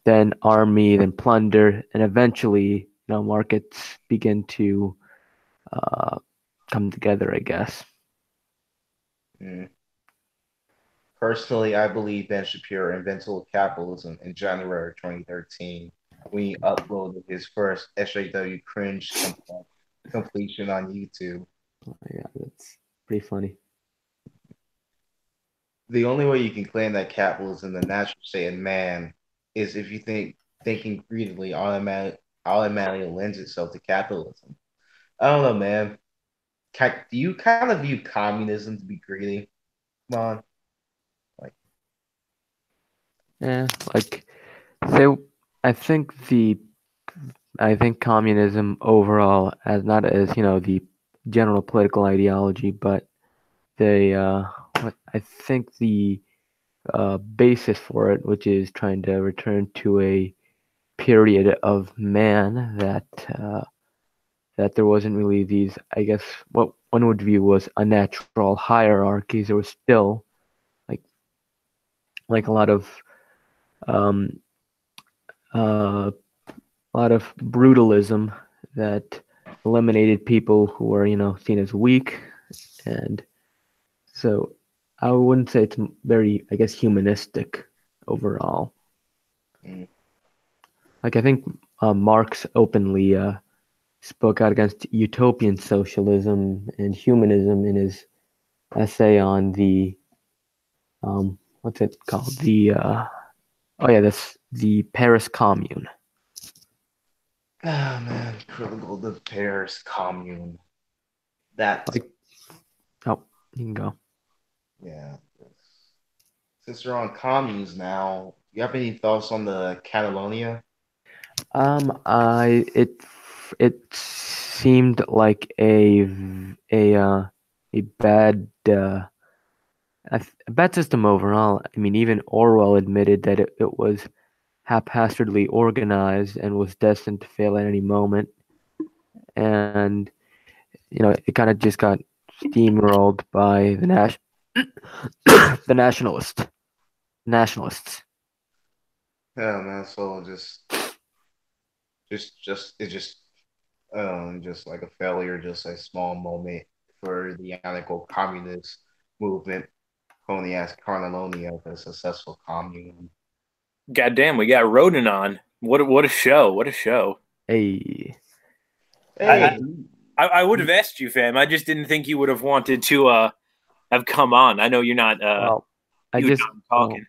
then army, then plunder, and eventually markets begin to uh, come together, I guess. Mm. Personally, I believe Ben Shapiro invented capitalism in January 2013 when he uploaded his first SJW cringe completion on YouTube. Yeah, that's pretty funny. The only way you can claim that capitalism, the natural state of man, is if you thinking greedily automatically lends itself to capitalism. I don't know, man. Do you kind of view communism to be greedy? Come on, like, Yeah, like so I think the I think communism overall as not as the general political ideology, but the what I think basis for it, which is trying to return to a period of man that there wasn't really these, I guess, what one would view was unnatural hierarchies. There was still like um, a lot of brutalism that eliminated people who were, seen as weak, and so I wouldn't say it's very, I guess, humanistic overall. Mm. Like, I think Marx openly spoke out against utopian socialism and humanism in his essay on the what's it called? The Paris Commune. Oh man, critical the Paris Commune. That Oh, you can go. yeah. Since we're on communes now, you have any thoughts on the Catalonia? It seemed like a bad a bad system overall. I mean, even Orwell admitted that it was haphazardly organized and was destined to fail at any moment. And it kind of just got steamrolled by the nationalists. Yeah, man. So just like a failure, just a small moment for the anarcho-communist movement, calling as Catalonia a successful commune. Goddamn, we got Roden on. What a show! What a show! Hey, Hey, I would have asked you, fam. I just didn't think you would have wanted to have come on. I know you're not. well, talking.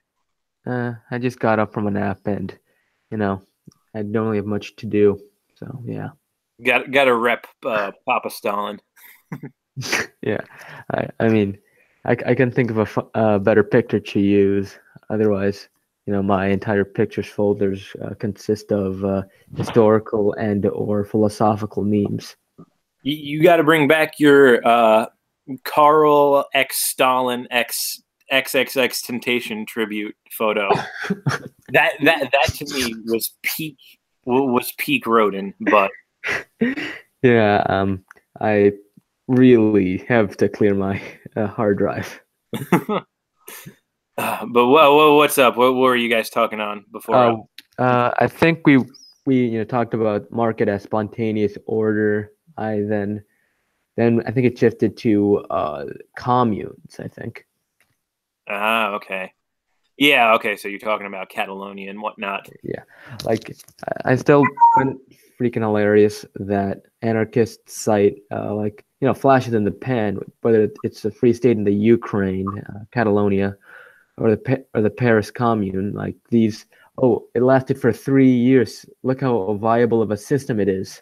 I just got up from a nap, and I don't really have much to do. So yeah. Got to rep Papa Stalin. Yeah, I mean, I can think of a better picture to use. Otherwise, my entire pictures folders consist of historical and or philosophical memes. You got to bring back your Carl X Stalin X XXX Temptation tribute photo. that to me was peak Rodin, but yeah, I really have to clear my hard drive. But what's up? What were you guys talking on before? I think we talked about market as spontaneous order. Then I think it shifted to communes, I think. Okay. Yeah, okay, so you're talking about Catalonia and whatnot. Yeah, like I still find it freaking hilarious that anarchists cite flashes in the pan, whether it's a free state in the Ukraine, Catalonia, or the Paris Commune. Like these, it lasted for 3 years. Look how viable of a system it is.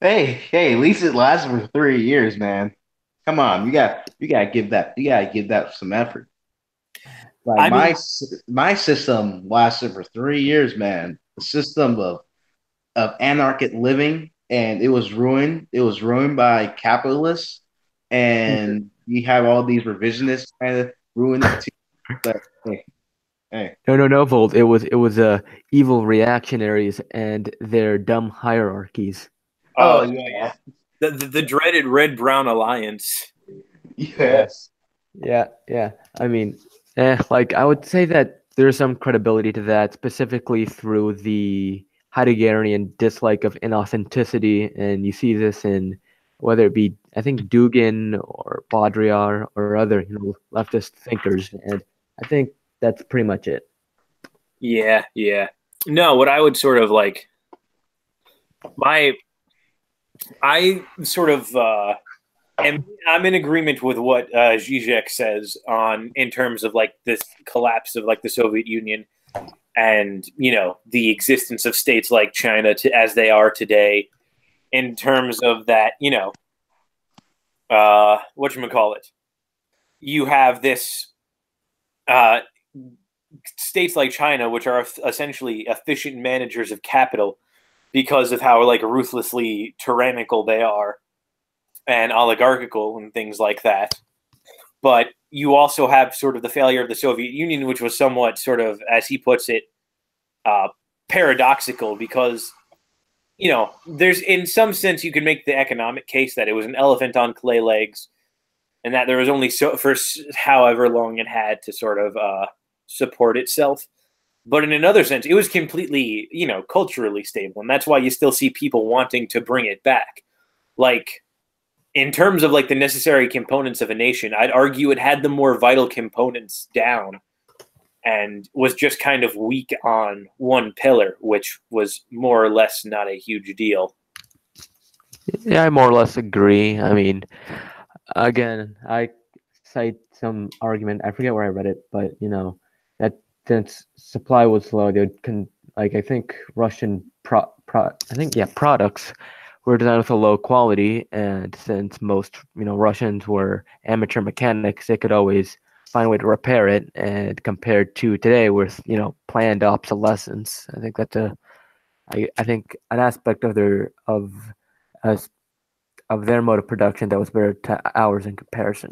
hey, at least it lasted for 3 years, man. Come on, you gotta give that some effort. Like my system lasted for 3 years, man. The system of anarchic living, and it was ruined. It was ruined by capitalists, and you have all these revisionists kind of ruin it too. But hey. No, Volt. It was evil reactionaries and their dumb hierarchies. Oh yeah, the dreaded Red Brown Alliance. yes. Yeah. I mean, I would say that there's some credibility to that, specifically through the Heideggerian dislike of inauthenticity, and you see this in whether it be, I think, Dugin or Baudrillard or other leftist thinkers, and I think that's pretty much it. Yeah. No, what I would sort of like, I sort of I'm in agreement with what Zizek says in terms of like this collapse of like the Soviet Union and the existence of states like China as they are today, in terms of that whatchamacallit, you have this states like China, which are essentially efficient managers of capital because of how like ruthlessly tyrannical they are and oligarchical and things like that. but you also have sort of the failure of the Soviet Union, which was somewhat sort of, as he puts it, paradoxical because, there's in some sense you can make the economic case that it was an elephant on clay legs and that there was only for however long it had to sort of support itself. But in another sense, it was completely, culturally stable. And that's why you still see people wanting to bring it back. Like, in terms of like the necessary components of a nation, I'd argue it had the more vital components down and was just kind of weak on one pillar, which was more or less not a huge deal. Yeah, I more or less agree. I mean, again, I cite some argument. I forget where I read it, but that since supply was low, I think Russian products were designed with a low quality, and since most Russians were amateur mechanics, they could always find a way to repair it. And compared to today, with planned obsolescence, I think that's I think an aspect of their mode of production that was better to ours in comparison.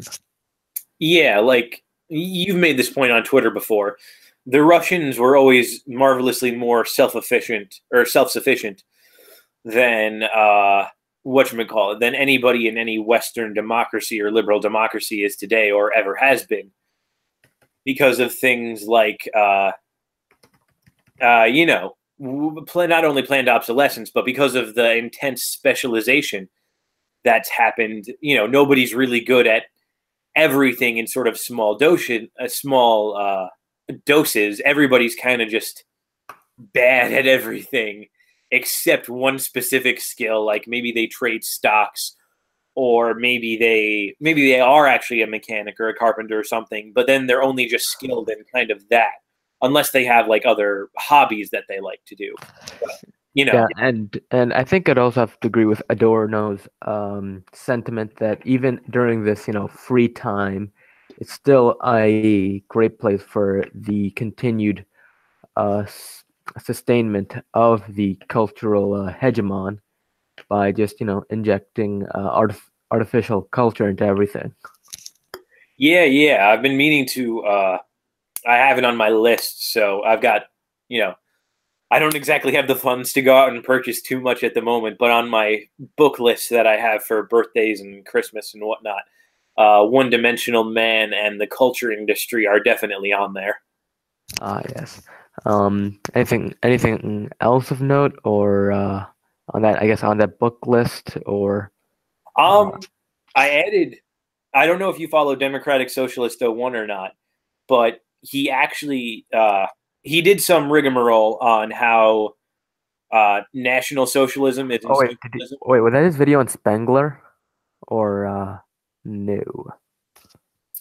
Yeah, like you've made this point on Twitter before. The Russians were always marvelously more self-sufficient than than anybody in any Western democracy or liberal democracy is today or ever has been, because of things like not only planned obsolescence, but because of the intense specialization that's happened. Nobody's really good at everything in sort of small doses. Everybody's kind of just bad at everything except one specific skill. Like maybe they trade stocks, or maybe they are actually a mechanic or a carpenter or something, but then they're only just skilled in kind of that, unless they have like other hobbies that they like to do. But, Yeah, and I think I'd also have to agree with Adorno's sentiment that even during this free time, it's still a great place for the continued sustainment of the cultural hegemon by just injecting artificial culture into everything. Yeah, I've been meaning to. I have it on my list, so I've got I don't exactly have the funds to go out and purchase too much at the moment, but on my book list that I have for birthdays and Christmas and whatnot, One Dimensional Man and the culture industry are definitely on there. Yes. Anything else of note, or on that? I guess on that book list, or I added. I don't know if you follow Democratic Socialist 01 or not, but he actually he did some rigmarole on how National Socialism is. Oh wait, was that his video on Spengler, or no?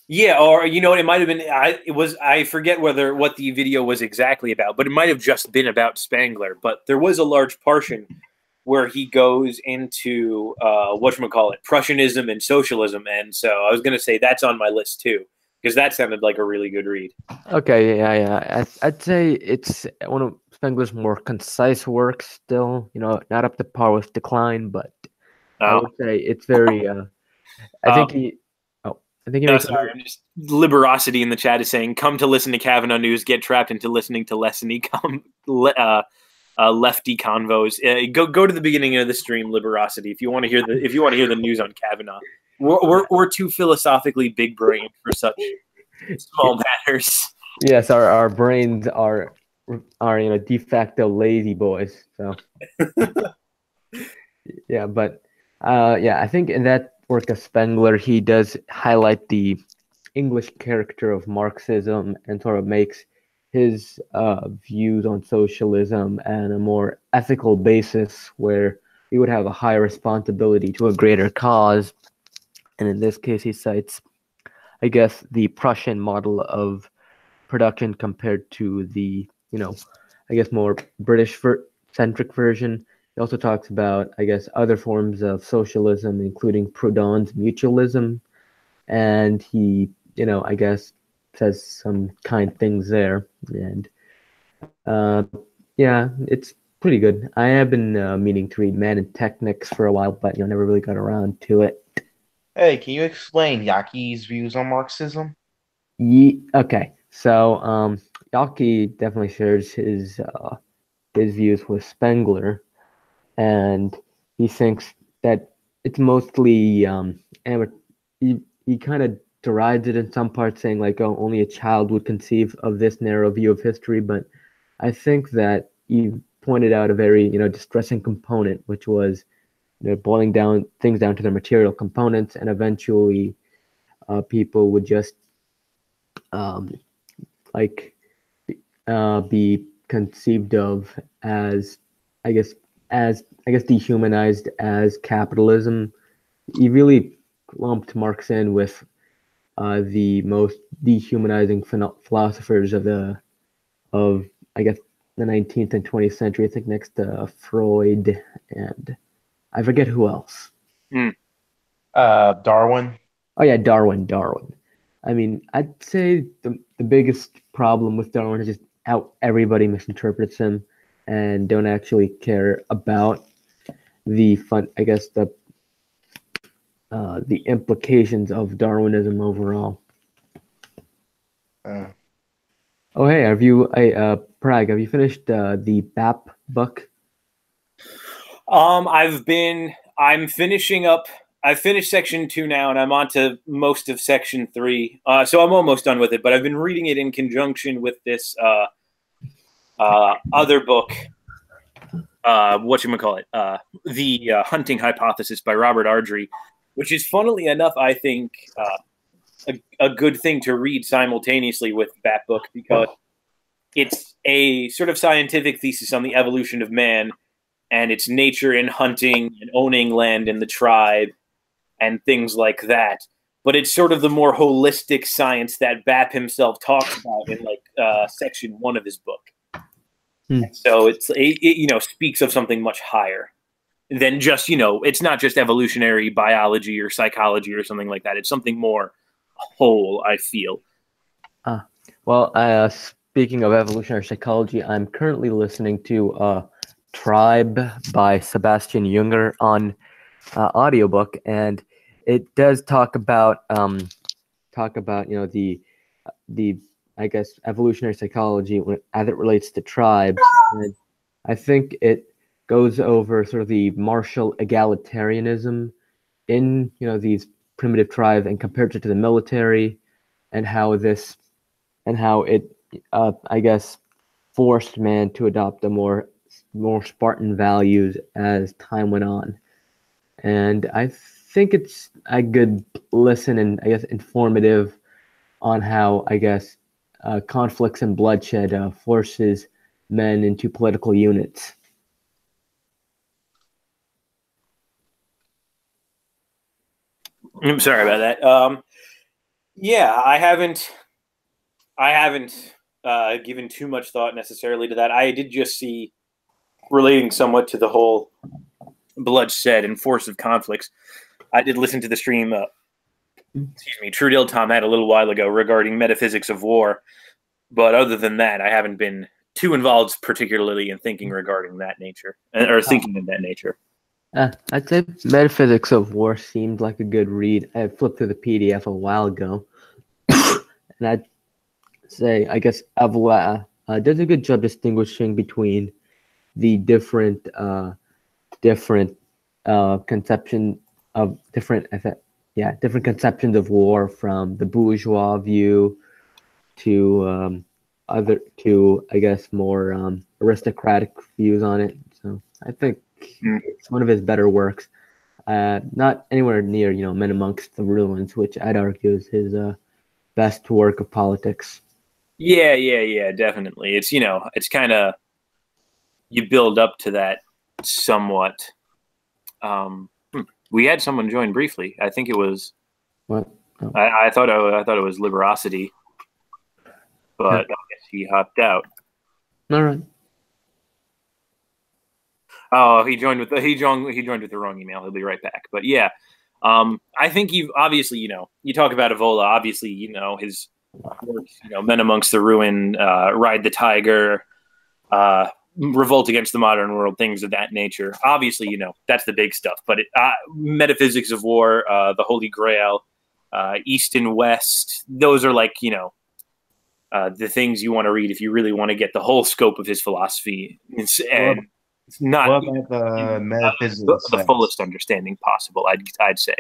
Yeah, or it might have been. I forget what the video was exactly about, but it might have just been about Spengler. But there was a large portion where he goes into Prussianism and socialism, and so I was going to say that's on my list too, because that sounded like a really good read. Okay, yeah. I'd say it's one of Spengler's more concise works. Still, not up to par with Decline, but I would say it's very. I think he. I think he makes. Sorry, I'm just Liberosity in the chat is saying, "Come to listen to Kavanaugh news. Get trapped into listening to lefty convos." Go to the beginning of the stream, Liberosity, if you want to hear the news on Kavanaugh. We're too philosophically big brained for such small matters. Yes, our brains are de facto lazy boys. So yeah, but I think in that work of Spengler, he does highlight the English character of Marxism and sort of makes his views on socialism and a more ethical basis where he would have a higher responsibility to a greater cause. And in this case, he cites, I guess, the Prussian model of production compared to the, I guess, more British-centric version. He also talks about, I guess, other forms of socialism, including Proudhon's mutualism. And he, I guess, says some kind things there. And it's pretty good. I have been meaning to read Man and Technics for a while, but never really got around to it. Hey, can you explain Yaki's views on Marxism? Okay, so Yaki definitely shares his views with Spengler, and he thinks that it's mostly amateur. He kind of derides it in some parts, saying like, "Oh, only a child would conceive of this narrow view of history." But I think that he pointed out a very distressing component, which was boiling down things down to their material components, and eventually people would just um, like be conceived of as, I guess, dehumanized as capitalism. He really lumped Marx in with the most dehumanizing philosophers of I guess the 19th and 20th century. I think next to Freud and I forget who else. Mm. Darwin. Oh yeah, Darwin. I mean, I'd say the biggest problem with Darwin is just how everybody misinterprets him and don't actually care about I guess the implications of Darwinism overall. Uh, Oh hey, Prague, have you finished the BAP book? I'm finishing up. I've finished section 2 now, and I'm on to most of section 3. So I'm almost done with it. But I've been reading it in conjunction with this other book. Whatchamacallit? The Hunting Hypothesis by Robert Ardrey, which is, funnily enough, I think a good thing to read simultaneously with that book, because it's a sort of scientific thesis on the evolution of man and its nature in hunting and owning land in the tribe and things like that. But it's sort of the more holistic science that Bap himself talks about in section 1 of his book. So it speaks of something much higher than just, it's not just evolutionary biology or psychology or something like that. It's something more whole, I feel. Well, speaking of evolutionary psychology, I'm currently listening to Tribe by Sebastian Junger on audiobook, and it does talk about the I guess evolutionary psychology as it relates to tribes. And I think it goes over sort of the martial egalitarianism in these primitive tribes and compares it to the military, and how it I guess forced man to adopt a more Spartan values as time went on. And I think it's a good listen and I guess informative on how I guess conflicts and bloodshed forces men into political units. I'm sorry about that. Yeah, I haven't given too much thought necessarily to that. I did just see, relating somewhat to the whole bloodshed and force of conflicts, I did listen to the stream Trudell Tom had a little while ago regarding metaphysics of war. But other than that, I haven't been too involved particularly in thinking regarding that nature, or thinking of that nature. I'd say Metaphysics of War seemed like a good read. I flipped through the PDF a while ago. And I'd say, I guess, Avila does a good job distinguishing between the different conception of different conceptions of war, from the bourgeois view to I guess more aristocratic views on it. So I think it's one of his better works. Not anywhere near Men Amongst the Ruins, which I'd argue is his best work of politics. Yeah, definitely. It's it's kind of, you build up to that somewhat. We had someone join briefly. I think it was. What? Oh. I thought it was Liberosity, but I guess he hopped out. All right. Oh, he joined with the wrong email. He'll be right back. But yeah, I think you obviously you talk about Evola. Obviously, his works, Men Amongst the Ruin, Ride the Tiger, revolt against the modern world, things of that nature. Obviously, that's the big stuff. But metaphysics of war, the Holy Grail, East and West, those are like, the things you want to read if you really want to get the whole scope of his philosophy. And it's not what about the metaphysics the fullest understanding possible, I'd say.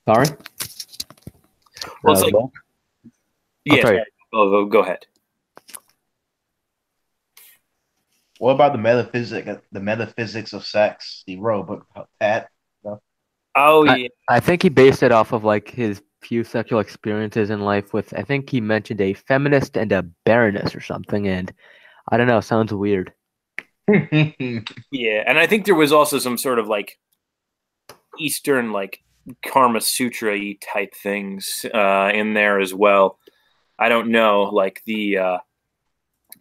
Sorry? Well, it's like, yeah, sorry. Oh, go ahead. What about the metaphysics of sex? He wrote a book about that. Oh, yeah. I think he based it off of like his few sexual experiences in life with, I think he mentioned a feminist and a baroness or something, and I don't know, sounds weird. Yeah, and I think there was also some sort of like Eastern like Karma Sutra-y type things in there as well. I don't know, like the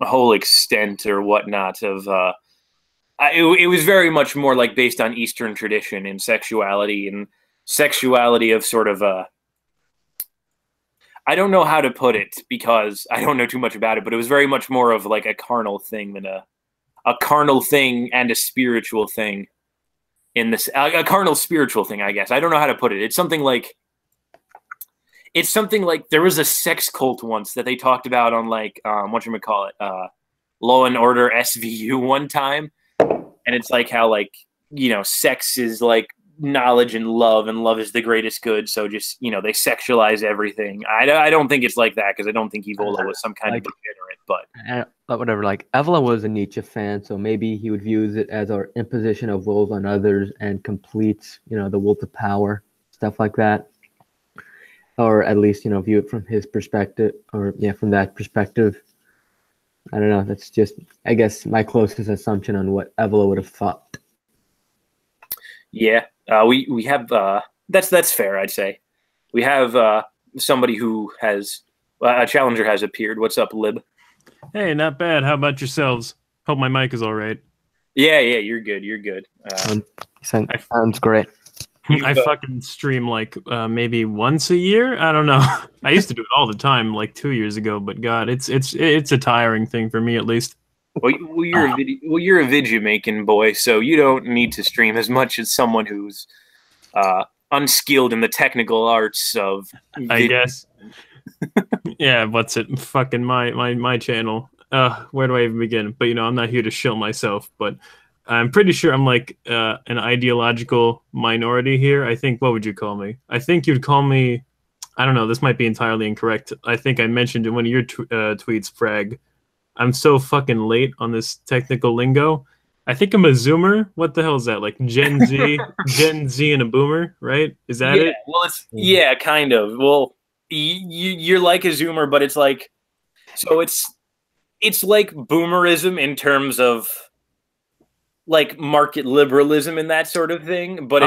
whole extent or whatnot of it was very much more like based on Eastern tradition and sexuality of sort of I don't know how to put it because I don't know too much about it, but it was very much more of like a carnal thing than a carnal thing and a spiritual thing in this, a carnal spiritual thing, I guess. I don't know how to put it. It's something like there was a sex cult once that they talked about on like, whatchamacallit, Law and Order SVU one time. And it's like how like, sex is like knowledge and love is the greatest good. So just, they sexualize everything. I don't think it's like that because I don't think Evola was some kind of degenerate, but whatever. Like Evola was a Nietzsche fan, so maybe he would view it as our imposition of wills on others and completes, the will to power, stuff like that, or at least view it from his perspective, or from that perspective. I don't know. That's just, I guess, my closest assumption on what Evola would have thought. Yeah, we have that's fair. I'd say we have somebody who has a challenger has appeared. What's up, Lib? Hey, not bad. How about yourselves? Hope my mic is all right. Yeah, you're good. You're good. Sounds great. I fucking stream like maybe once a year. I don't know. I used to do it all the time, like 2 years ago. But God, it's a tiring thing for me at least. Well, you're a video making boy, so you don't need to stream as much as someone who's unskilled in the technical arts of video. I guess. Yeah, what's it? Fucking my channel. Where do I even begin? But I'm not here to shill myself. But I'm pretty sure I'm like an ideological minority here. I think. What would you call me? I think you'd call me. I don't know. This might be entirely incorrect. I think I mentioned in one of your tweets, Frag. I'm so fucking late on this technical lingo. I think I'm a Zoomer. What the hell is that? Like Gen Z, Gen Z and a Boomer, right? Is that it? Well, it's kind of. Well, you're like a Zoomer, but it's like, so it's like Boomerism in terms of like market liberalism and that sort of thing. But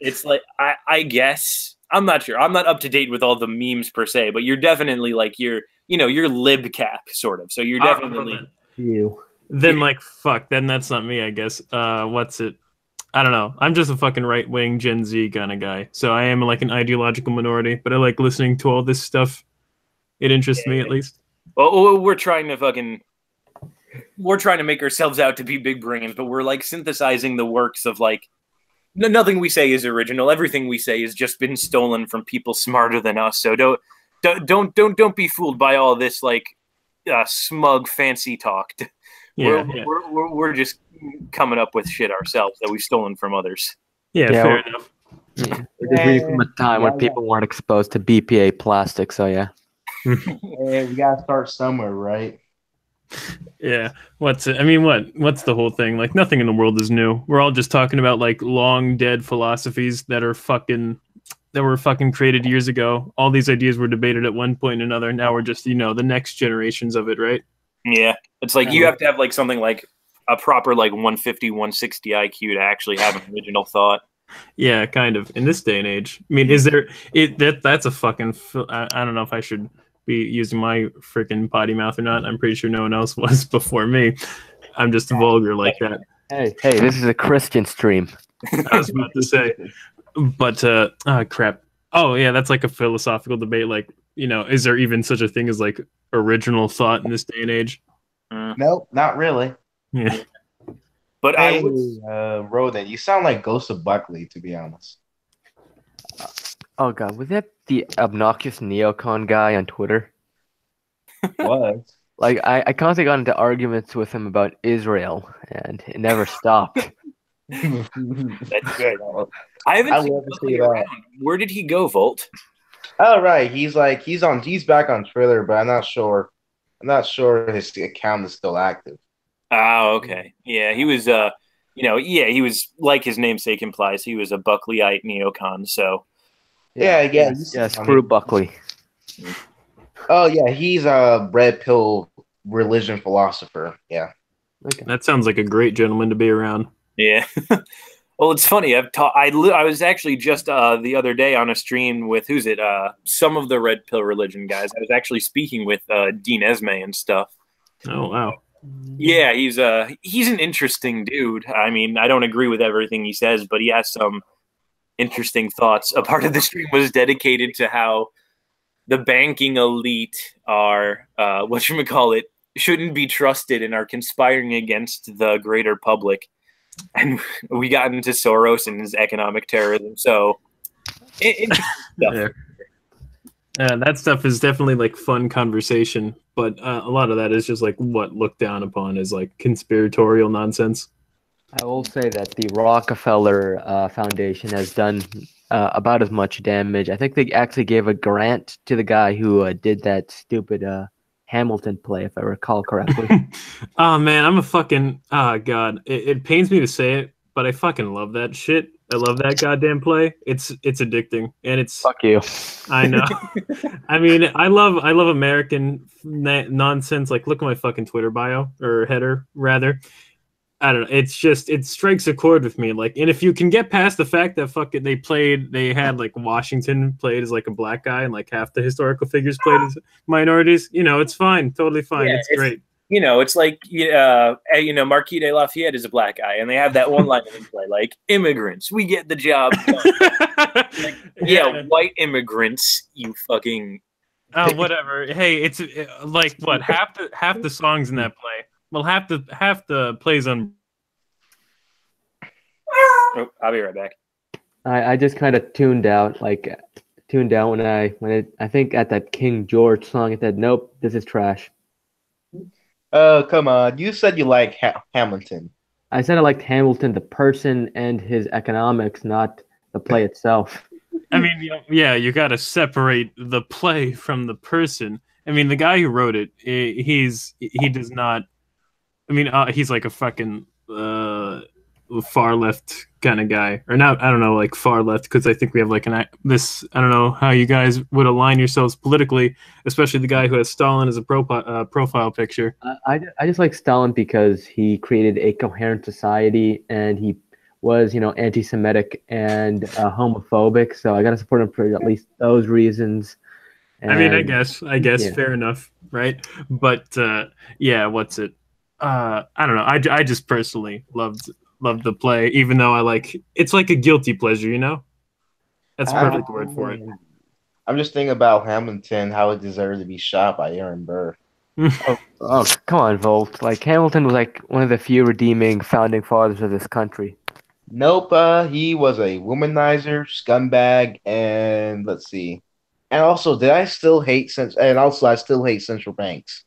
it's like I guess I'm not sure. I'm not up to date with all the memes per se, but you're definitely like you're lib cap sort of. So you're definitely you. Then like fuck. Then that's not me, I guess. What's it? I don't know. I'm just a fucking right wing Gen Z kind of guy. So I am like an ideological minority, but I like listening to all this stuff. It interests me at least. Well, we're trying to make ourselves out to be big brains, but we're like synthesizing the works of like. Nothing we say is original. Everything we say has just been stolen from people smarter than us. So don't be fooled by all this like smug fancy talk. We're just coming up with shit ourselves that we've stolen from others. Yeah, fair enough. Yeah. We're just reading from a time when people weren't exposed to BPA plastic. So yeah. Hey, we gotta start somewhere, right? Yeah. What's it? I mean, what's the whole thing? Like nothing in the world is new. We're all just talking about like long dead philosophies that were fucking created years ago. All these ideas were debated at one point or another. Now we're just, the next generations of it, right? Yeah. It's like you have to have like something like a proper like 150, 160 IQ to actually have an original thought. Yeah, kind of. In this day and age. I mean, is there that's a fucking I don't know if I should be using my freaking potty mouth or not. I'm pretty sure no one else was before me. I'm just vulgar like that. Hey, this is a Christian stream. I was about to say. But crap. Oh yeah, that's like a philosophical debate. Like, is there even such a thing as like original thought in this day and age? Nope, not really. Yeah. But Hey, I would. Rodan, you sound like Ghost of Buckley, to be honest. Oh god, was that the obnoxious neocon guy on Twitter? What? Like I constantly got into arguments with him about Israel, and it never stopped. That's Good. I haven't I seen love to Buckley see that. around. Where did he go, Volt? Oh right, he's back on Twitter, but I'm not sure. I'm not sure his account is still active. Oh, okay. Yeah, he was. He was like his namesake implies. He was a Buckleyite neocon. So Yeah, Yeah, screw Buckley. Oh yeah, he's a red pill religion philosopher. Yeah. Okay. That sounds like a great gentleman to be around. yeah. Well, it's funny. I was actually just the other day on a stream with who's it? Some of the red pill religion guys. I was actually speaking with Dean Esme and stuff. Oh wow. Yeah, he's an interesting dude. I mean, I don't agree with everything he says, but he has some interesting thoughts. A part of the stream was dedicated to how the banking elite are whatchamacallit shouldn't be trusted and are conspiring against the greater public. And we got into Soros and his economic terrorism. So interesting stuff. Yeah. That stuff is definitely like fun conversation, but a lot of that is just like what looked down upon as like conspiratorial nonsense. I will say that the Rockefeller Foundation has done about as much damage. I think they actually gave a grant to the guy who did that stupid Hamilton play, if I recall correctly. Oh man, I'm a fucking god. It pains me to say it, but I fucking love that shit. I love that goddamn play. It's addicting, and it's Fuck you. I know. I mean, I love American nonsense. Like, look at my fucking Twitter bio or header, rather. I don't know. It's just it strikes a chord with me. Like, and if you can get past the fact that fucking they had like Washington played as like a black guy and like half the historical figures played as minorities, it's fine, totally fine. Yeah, it's great. It's like Marquis de Lafayette is a black guy, and they have that one line in play, like immigrants, we get the job done. Like, white immigrants, you fucking. Oh, whatever. Hey, it's like what half the songs in that play. Well, half the plays on. Oh, I'll be right back. I just kind of tuned out when I think at that King George song. It said, "Nope, this is trash." Oh come on! You said you like Hamilton. I said I liked Hamilton, the person and his economics, not the play itself. I mean, yeah, you got to separate the play from the person. I mean, the guy who wrote it, he does not. I mean, he's like a fucking far left kind of guy, or not. I don't know, like far left, because I think we have like this. I don't know how you guys would align yourselves politically, especially the guy who has Stalin as a profile picture. I just like Stalin because he created a coherent society, and he was anti-Semitic and homophobic. So I gotta support him for at least those reasons. And, I mean, I guess, yeah. Fair enough, right? But yeah, what's it? I don't know. I just personally loved the play, even though it's like a guilty pleasure, That's a perfect word for it. I'm just thinking about Hamilton, how it deserved to be shot by Aaron Burr. Oh, come on, Volt. Like Hamilton was like one of the few redeeming founding fathers of this country. Nope, he was a womanizer, scumbag, and let's see. And also, I still hate central banks.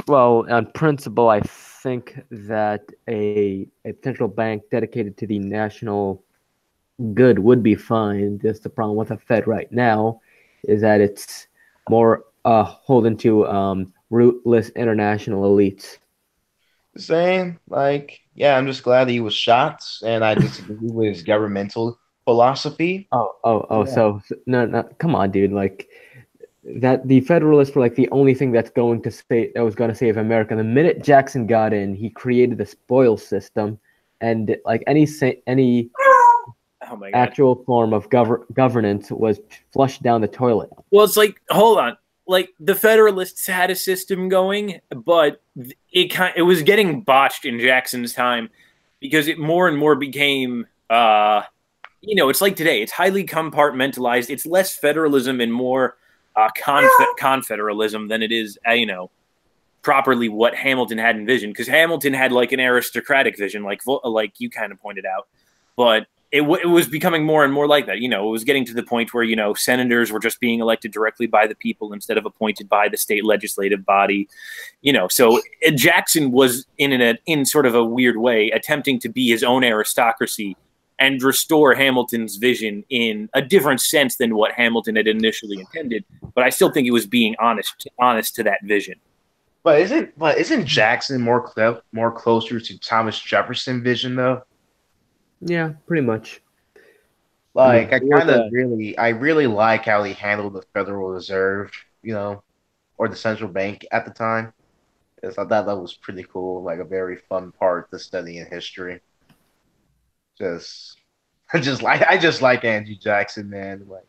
Well, on principle, I think that a central bank dedicated to the national good would be fine. Just the problem with the Fed right now is that it's more holding to rootless international elites. Saying, yeah, I'm just glad he was shot, and I disagree with his governmental philosophy. Yeah. So no, come on, dude. Like that, the Federalists were like the only thing that was going to save America. The minute Jackson got in, he created the spoil system, and like any actual form of governance was flushed down the toilet. Well, it's like, hold on. Like the Federalists had a system going, but it was getting botched in Jackson's time because it more and more became, it's like today. It's highly compartmentalized. It's less federalism and more confederalism than it is, properly what Hamilton had envisioned, because Hamilton had like an aristocratic vision, like you kind of pointed out, but it was becoming more and more like that. It was getting to the point where senators were just being elected directly by the people instead of appointed by the state legislative body. So Jackson was in sort of a weird way attempting to be his own aristocracy and restore Hamilton's vision in a different sense than what Hamilton had initially intended. But I still think he was being honest to that vision. But isn't Jackson more closer to Thomas Jefferson vision though? Yeah, pretty much. Like I really like how he handled the Federal Reserve, or the central bank at the time. I thought that was pretty cool, like a very fun part to study in history. I just like Andrew Jackson, man. Like,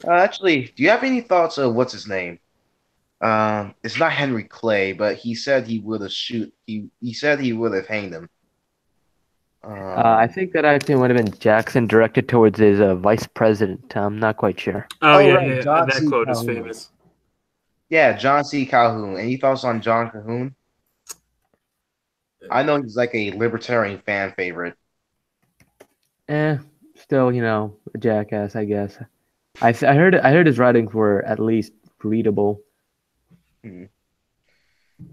actually, do you have any thoughts of what's his name? It's not Henry Clay, but he said he would have He said he would have hanged him. I think that actually would have been Jackson directed towards his vice president. I'm not quite sure. Oh yeah, right. yeah. That quote is famous. Yeah, John C. Calhoun. Any thoughts on John Calhoun? I know he's like a libertarian fan favorite. Still, a jackass, I guess. I heard his writings were at least readable.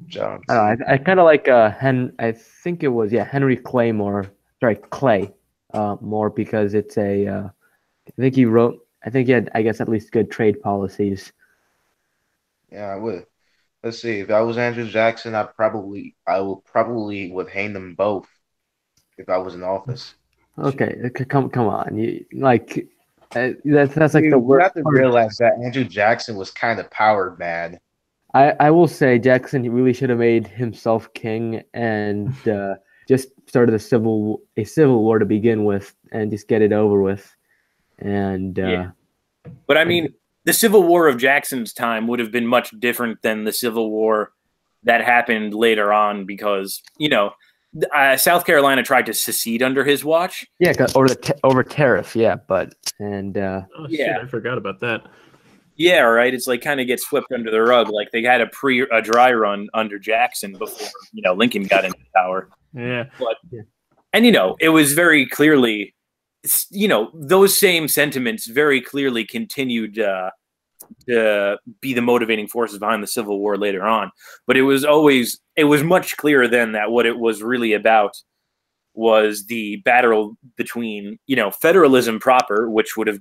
John. I kind of like I think it was Henry Clay more. Sorry, Clay, more because it's I think he had, I guess, at least good trade policies. Yeah, I would. Let's see. If I was Andrew Jackson, I would probably would hang them both if I was in office. Okay, come on, that's like the worst. You have to realize that Andrew Jackson was kind of powered mad. I will say Jackson really should have made himself king and just started a civil war to begin with and just get it over with. And but I mean, the Civil War of Jackson's time would have been much different than the Civil War that happened later on because South Carolina tried to secede under his watch. Yeah, over tariff. Yeah, shit, I forgot about that. Yeah, right. It's like kind of gets swept under the rug. Like they had a dry run under Jackson before Lincoln got into power. Yeah, and it was very clearly, those same sentiments very clearly continued to be the motivating forces behind the Civil War later on. But it was much clearer then that what it was really about was the battle between federalism proper, which would have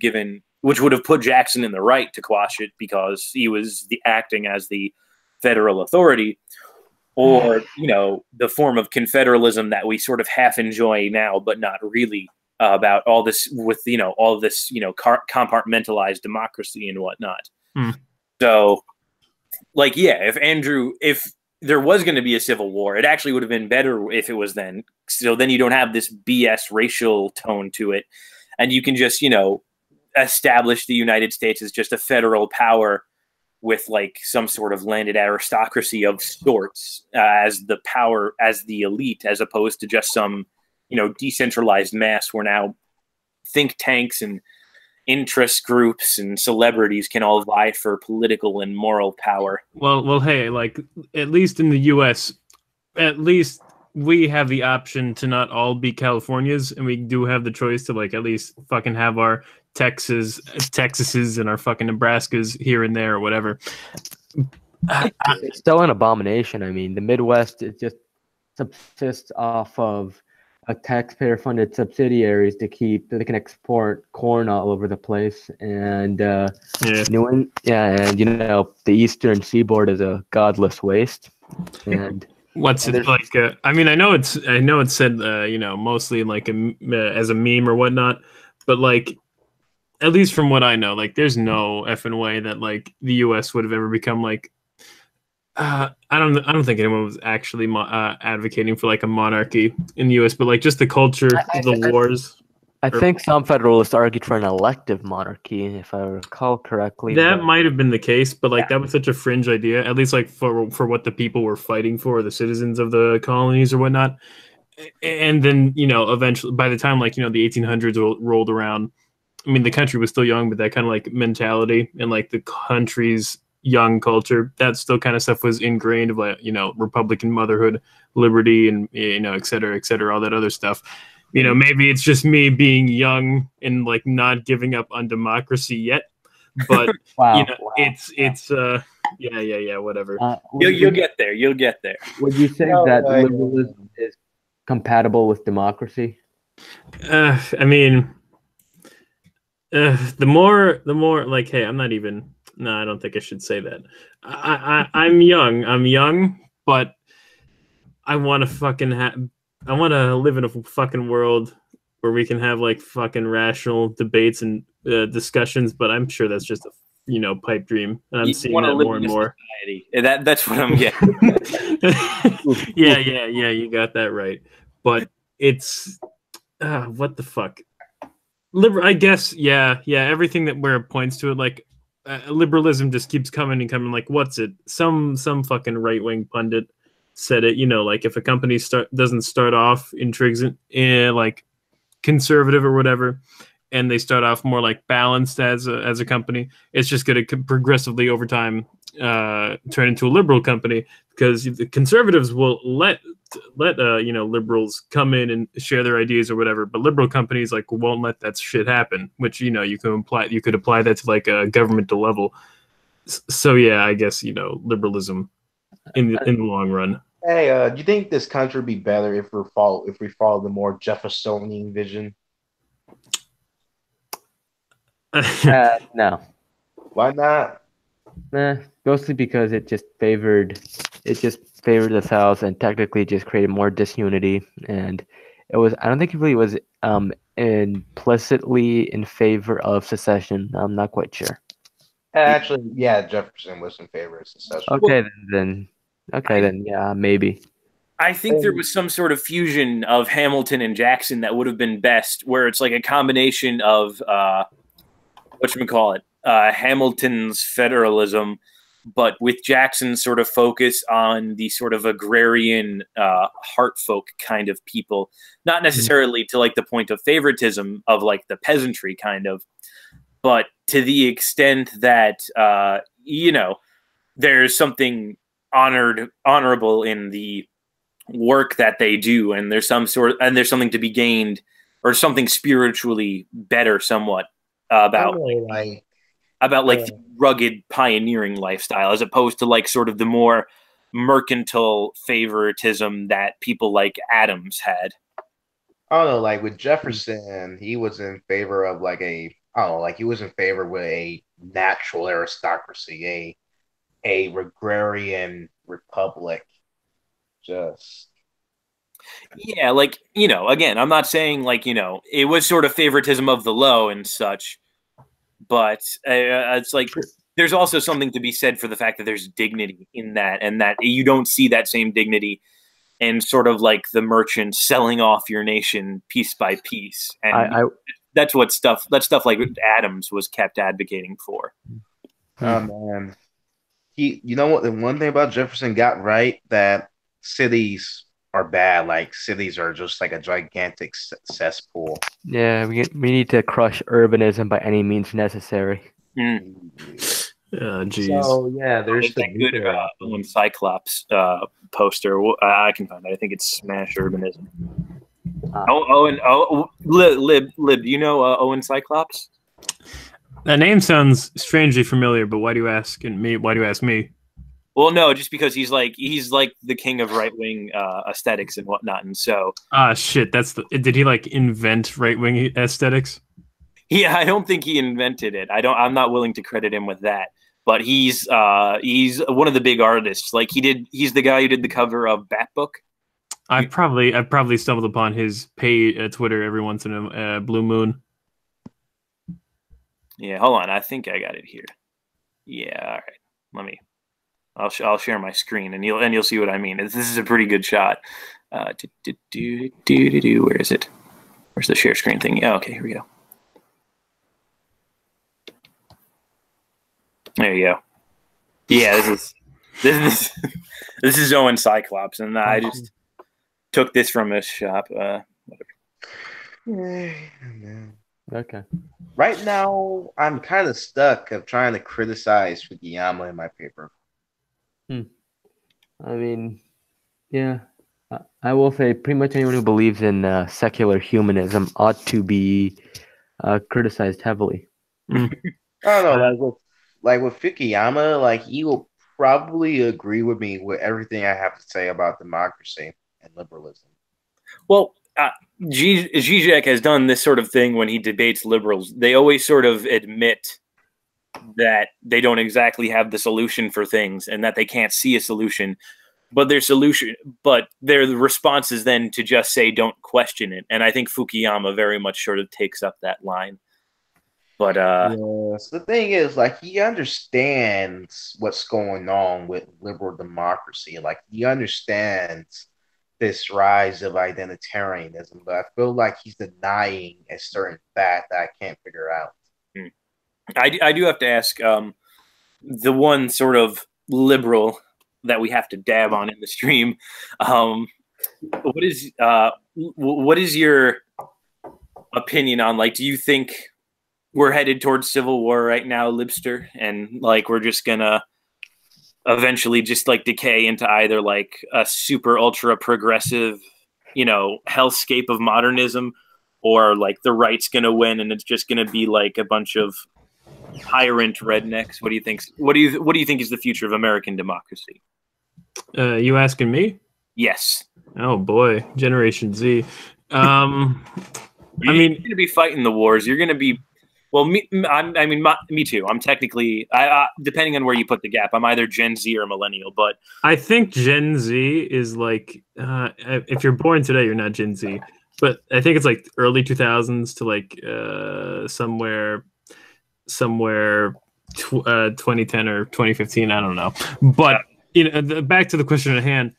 put Jackson in the right to quash it because he was acting as the federal authority, or the form of confederalism that we sort of half enjoy now, but not really, about all this with compartmentalized democracy and whatnot. So, if there was going to be a civil war, it actually would have been better if it was then. So then you don't have this BS racial tone to it, and you can just establish the United States as just a federal power with like some sort of landed aristocracy of sorts as the elite, as opposed to just some decentralized mass where now think tanks and interest groups and celebrities can all vie for political and moral power. Well, hey, like at least in the U.S., at least we have the option to not all be Californias, and we do have the choice to at least fucking have our Texases and our fucking Nebraskas here and there or whatever. It's still an abomination. I mean, the Midwest, it just subsists off of a taxpayer-funded subsidiaries they can export corn all over the place, and the Eastern Seaboard is a godless waste. And what's it like? I mean, I know it's said mostly like as a meme or whatnot, but at least from what I know, there's no effing way that the U.S. would have ever become I don't think anyone was actually advocating for a monarchy in the U.S., but just the culture, the wars. I think some Federalists argued for an elective monarchy, if I recall correctly. That might have been the case, but that was such a fringe idea, at least for what the people were fighting for, the citizens of the colonies or whatnot. And then eventually, by the time the 1800s rolled around, I mean the country was still young, but that kind of mentality and the country's young culture, that still kind of stuff was ingrained of like, Republican motherhood, liberty, and, et cetera, all that other stuff. Maybe it's just me being young and like not giving up on democracy yet, but it's whatever. You'll get there. You'll get there. Would you say that liberalism is compatible with democracy? I mean, the more like, hey, I'm not even. No, I don't think I should say that. I'm young, but I want to I want to live in a fucking world where we can have like fucking rational debates and discussions. But I'm sure that's just a pipe dream, and I'm seeing that more and more. Society. That's what I'm getting. yeah, you got that right. But it's what the fuck. I guess, yeah. Everything that where it points to it, like liberalism, just keeps coming and coming. Like, what's it? Some fucking right wing pundit said it. Like if a company doesn't start off intrinsic, like conservative or whatever, and they start off more like balanced as a company, it's just going to progressively over time turn into a liberal company, because the conservatives will let liberals come in and share their ideas or whatever, but liberal companies like won't let that shit happen, which you could apply that to like a governmental level. So yeah, I guess liberalism in the long run. Hey, do you think this country would be better if we follow the more Jeffersonian vision? No. Why not? Mostly because it just favored the South and technically just created more disunity, and I don't think it really was implicitly in favor of secession. I'm not quite sure. Actually, yeah, Jefferson was in favor of secession. Okay, then yeah, maybe. I think there was some sort of fusion of Hamilton and Jackson that would have been best, where it's like a combination of Hamilton's federalism, but with Jackson's sort of focus on the sort of agrarian heart folk kind of people, not necessarily to like the point of favoritism of like the peasantry kind of, but to the extent that there's something honorable in the work that they do, and there's something to be gained, or something spiritually better somewhat about the rugged pioneering lifestyle, as opposed to like sort of the more mercantile favoritism that people like Adams had. I don't know, like with Jefferson, he was in favor of he was in favor with a natural aristocracy, a agrarian republic. Just yeah, like again, I'm not saying like it was sort of favoritism of the low and such, but it's like there's also something to be said for the fact that there's dignity in that, and that you don't see that same dignity in sort of like the merchant selling off your nation piece by piece, and that's stuff like Adams was kept advocating for. Oh man, you know what? The one thing about Jefferson got right, that cities are bad. Like cities are just like a gigantic cesspool. Yeah, we need to crush urbanism by any means necessary. Geez. So yeah, there's the good Owen Cyclops poster. I can find it. I think it's Smash Urbanism. Lib, do you know Owen Cyclops? That name sounds strangely familiar, but why do you ask me? Why do you ask me? Well, no, just because he's like the king of right wing aesthetics and whatnot, and so shit. Did he like invent right wing aesthetics? Yeah, I don't think he invented it. I'm not willing to credit him with that. But he's one of the big artists. Like he's the guy who did the cover of Bat Book. I've probably stumbled upon his page at Twitter every once in a blue moon. Yeah, hold on. I think I got it here. Yeah, all right. I'll share my screen and you'll see what I mean. This is a pretty good shot. Where is it? Where's the share screen thing? Yeah, okay, here we go. There you go. Yeah, this is Owen Cyclops, and I just took this from his shop. Whatever. Okay. Right now, I'm kind of stuck of trying to criticize Fukuyama in my paper. I mean, yeah. I will say pretty much anyone who believes in secular humanism ought to be criticized heavily. I don't know, like with Fukuyama, like he will probably agree with me with everything I have to say about democracy and liberalism. Well, Zizek has done this sort of thing when he debates liberals. They always sort of admit that they don't exactly have the solution for things and that they can't see a solution. But their response is then to just say, don't question it. And I think Fukuyama very much sort of takes up that line. But yes, the thing is, like, he understands what's going on with liberal democracy. Like, he understands this rise of identitarianism, but I feel like he's denying a certain fact that I can't figure out. I do have to ask, the one sort of liberal that we have to dab on in the stream. What is your opinion on, like, do you think we're headed towards civil war right now, Libster, and like we're just gonna eventually just like decay into either like a super ultra progressive, hellscape of modernism, or like the right's gonna win and it's just gonna be like a bunch of tyrant rednecks? What do you think? What do you think is the future of American democracy? You asking me? Yes. Oh boy, Generation Z. You're going to be fighting the wars. You're going to be, well, me too. I'm technically, depending on where you put the gap, I'm either Gen Z or millennial. But I think Gen Z is like, if you're born today, you're not Gen Z. But I think it's like early 2000s to like somewhere 2010 or 2015. I don't know. But back to the question at hand.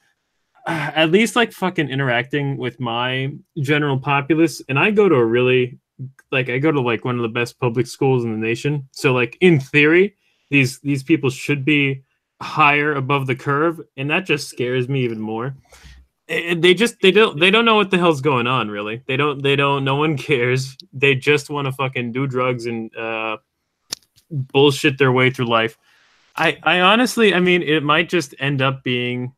At least like fucking interacting with my general populace, and I go to like one of the best public schools in the nation. So like in theory, these people should be higher above the curve, and that just scares me even more. They don't know what the hell's going on, really. They don't. No one cares. They just want to fucking do drugs and bullshit their way through life. I honestly, I mean, it might just end up being.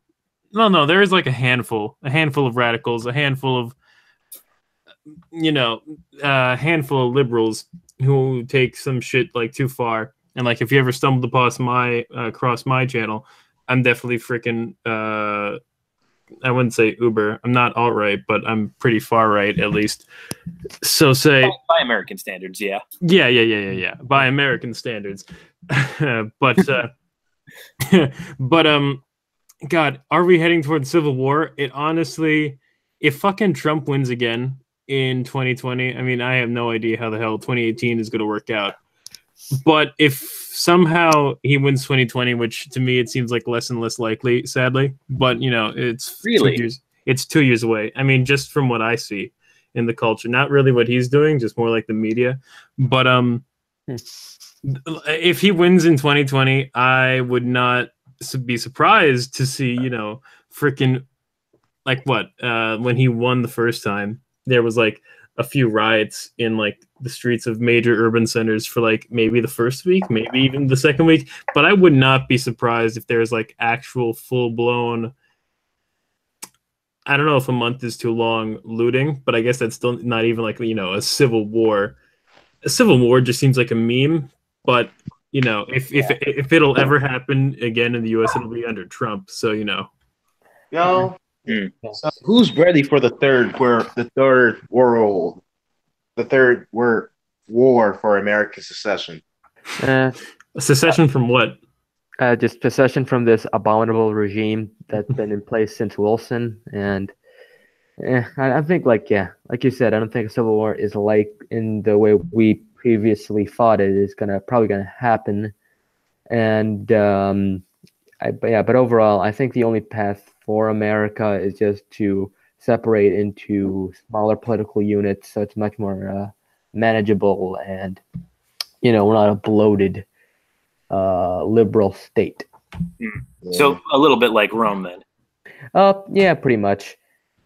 No, there is like a handful of radicals, a handful of liberals who take some shit like too far. And like, if you ever stumbled across my channel, I'm definitely freaking. I wouldn't say Uber. I'm not alt-right, but I'm pretty far right at least. So say by American standards, yeah. Yeah. By American standards, but God, are we heading towards civil war? It honestly, if fucking Trump wins again in 2020, I mean, I have no idea how the hell 2018 is going to work out. But if somehow he wins 2020, which to me it seems like less and less likely, sadly. But it's really 2 years. It's 2 years away. I mean, just from what I see in the culture, not really what he's doing, just more like the media. But if he wins in 2020, I would not be surprised to see, freaking like what when he won the first time, there was like a few riots in like the streets of major urban centers for like maybe the first week, maybe even the second week. But I would not be surprised if there's like actual full-blown, I don't know if a month is too long, looting, but I guess that's still not even like a civil war. A civil war just seems like a meme, but if it'll ever happen again in the U.S., it'll be under Trump. So So who's ready for the third war for American secession? Secession from what? Just secession from this abominable regime that's been in place since Wilson. And I think like you said, I don't think a civil war is like in the way we previously thought it is probably gonna happen. And but overall, I think the only path for America is just to separate into smaller political units, so it's much more manageable, and we're not a bloated liberal state. So a little bit like Rome, then. Yeah, pretty much.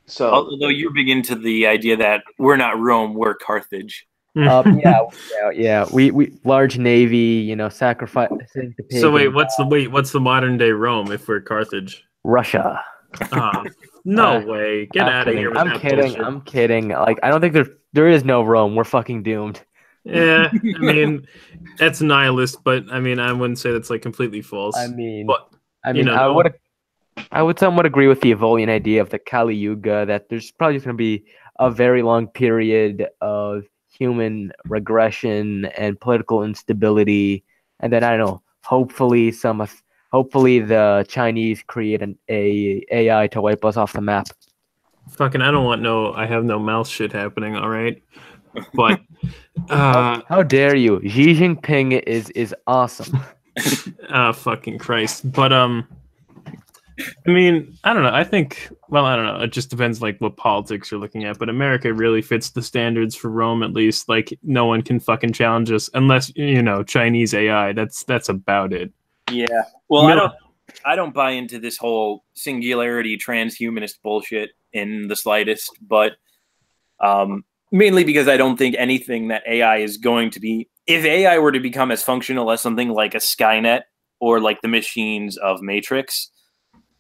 So although you're big into the idea that we're not Rome, we're Carthage. Yeah. We large navy, sacrificing to So pagan what's the modern day Rome if we're Carthage? Russia. No way. Get I'm out of kidding. here with I'm that kidding. bullshit. I'm kidding. Like, I don't think there is no Rome. We're fucking doomed. Yeah, I mean, that's nihilist, but I mean, I wouldn't say that's like completely false. I mean, but I you mean, know, I would somewhat agree with the Evolian idea of the Kali Yuga, that there's probably just going to be a very long period of human regression and political instability, and then I don't know. Hopefully, the Chinese create an AI to wipe us off the map. fucking, I have no mouth shit happening. All right, but How dare you? Xi Jinping is awesome. fucking Christ. But I mean, I don't know. I don't know. It just depends like what politics you're looking at. But America really fits the standards for Rome, at least. Like no one can fucking challenge us unless Chinese AI. That's about it. Yeah. Well, I don't buy into this whole singularity transhumanist bullshit in the slightest, but mainly because I don't think anything that AI is going to be. If AI were to become as functional as something like a Skynet or like the machines of Matrix,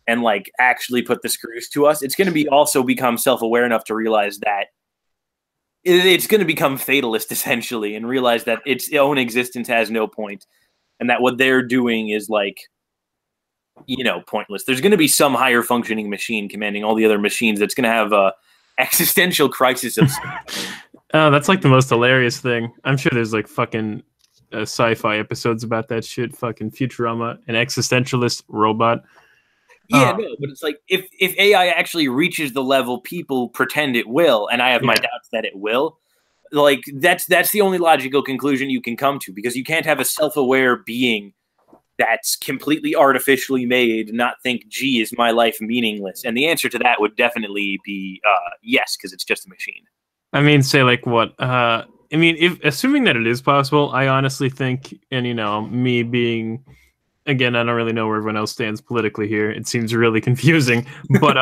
and like actually put the screws to us, it's going to be also become self-aware enough to realize that it's going to become fatalist essentially, and realize that its own existence has no point, and that what they're doing is like, pointless. There's going to be some higher functioning machine commanding all the other machines that's going to have a existential crisis of. Oh, that's like the most hilarious thing. I'm sure there's like fucking sci-fi episodes about that shit. Fucking Futurama, an existentialist robot. Yeah, no, but it's like if AI actually reaches the level people pretend it will, and I have my doubts that it will, like that's the only logical conclusion you can come to, because you can't have a self-aware being that's completely artificially made not think, gee, is my life meaningless? And the answer to that would definitely be yes, because it's just a machine. I mean, say like what? I mean, if assuming that it is possible, I honestly think, and me being. Again, I don't really know where everyone else stands politically here. It seems really confusing. But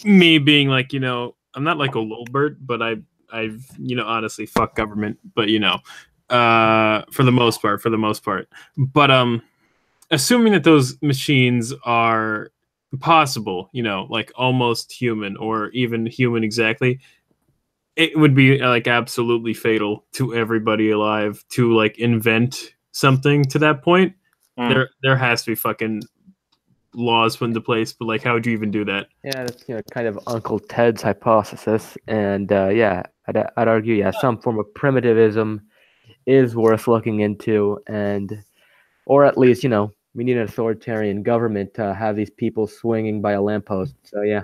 me being like, I'm not like a Lulbert, but I've honestly, fuck government. But for the most part. But assuming that those machines are possible, like almost human or even human exactly, it would be like absolutely fatal to everybody alive to like invent something to that point. There has to be fucking laws put into place, but like, how would you even do that? Yeah, that's kind of Uncle Ted's hypothesis, and I'd argue, some form of primitivism is worth looking into, or at least we need an authoritarian government to have these people swinging by a lamppost. So yeah,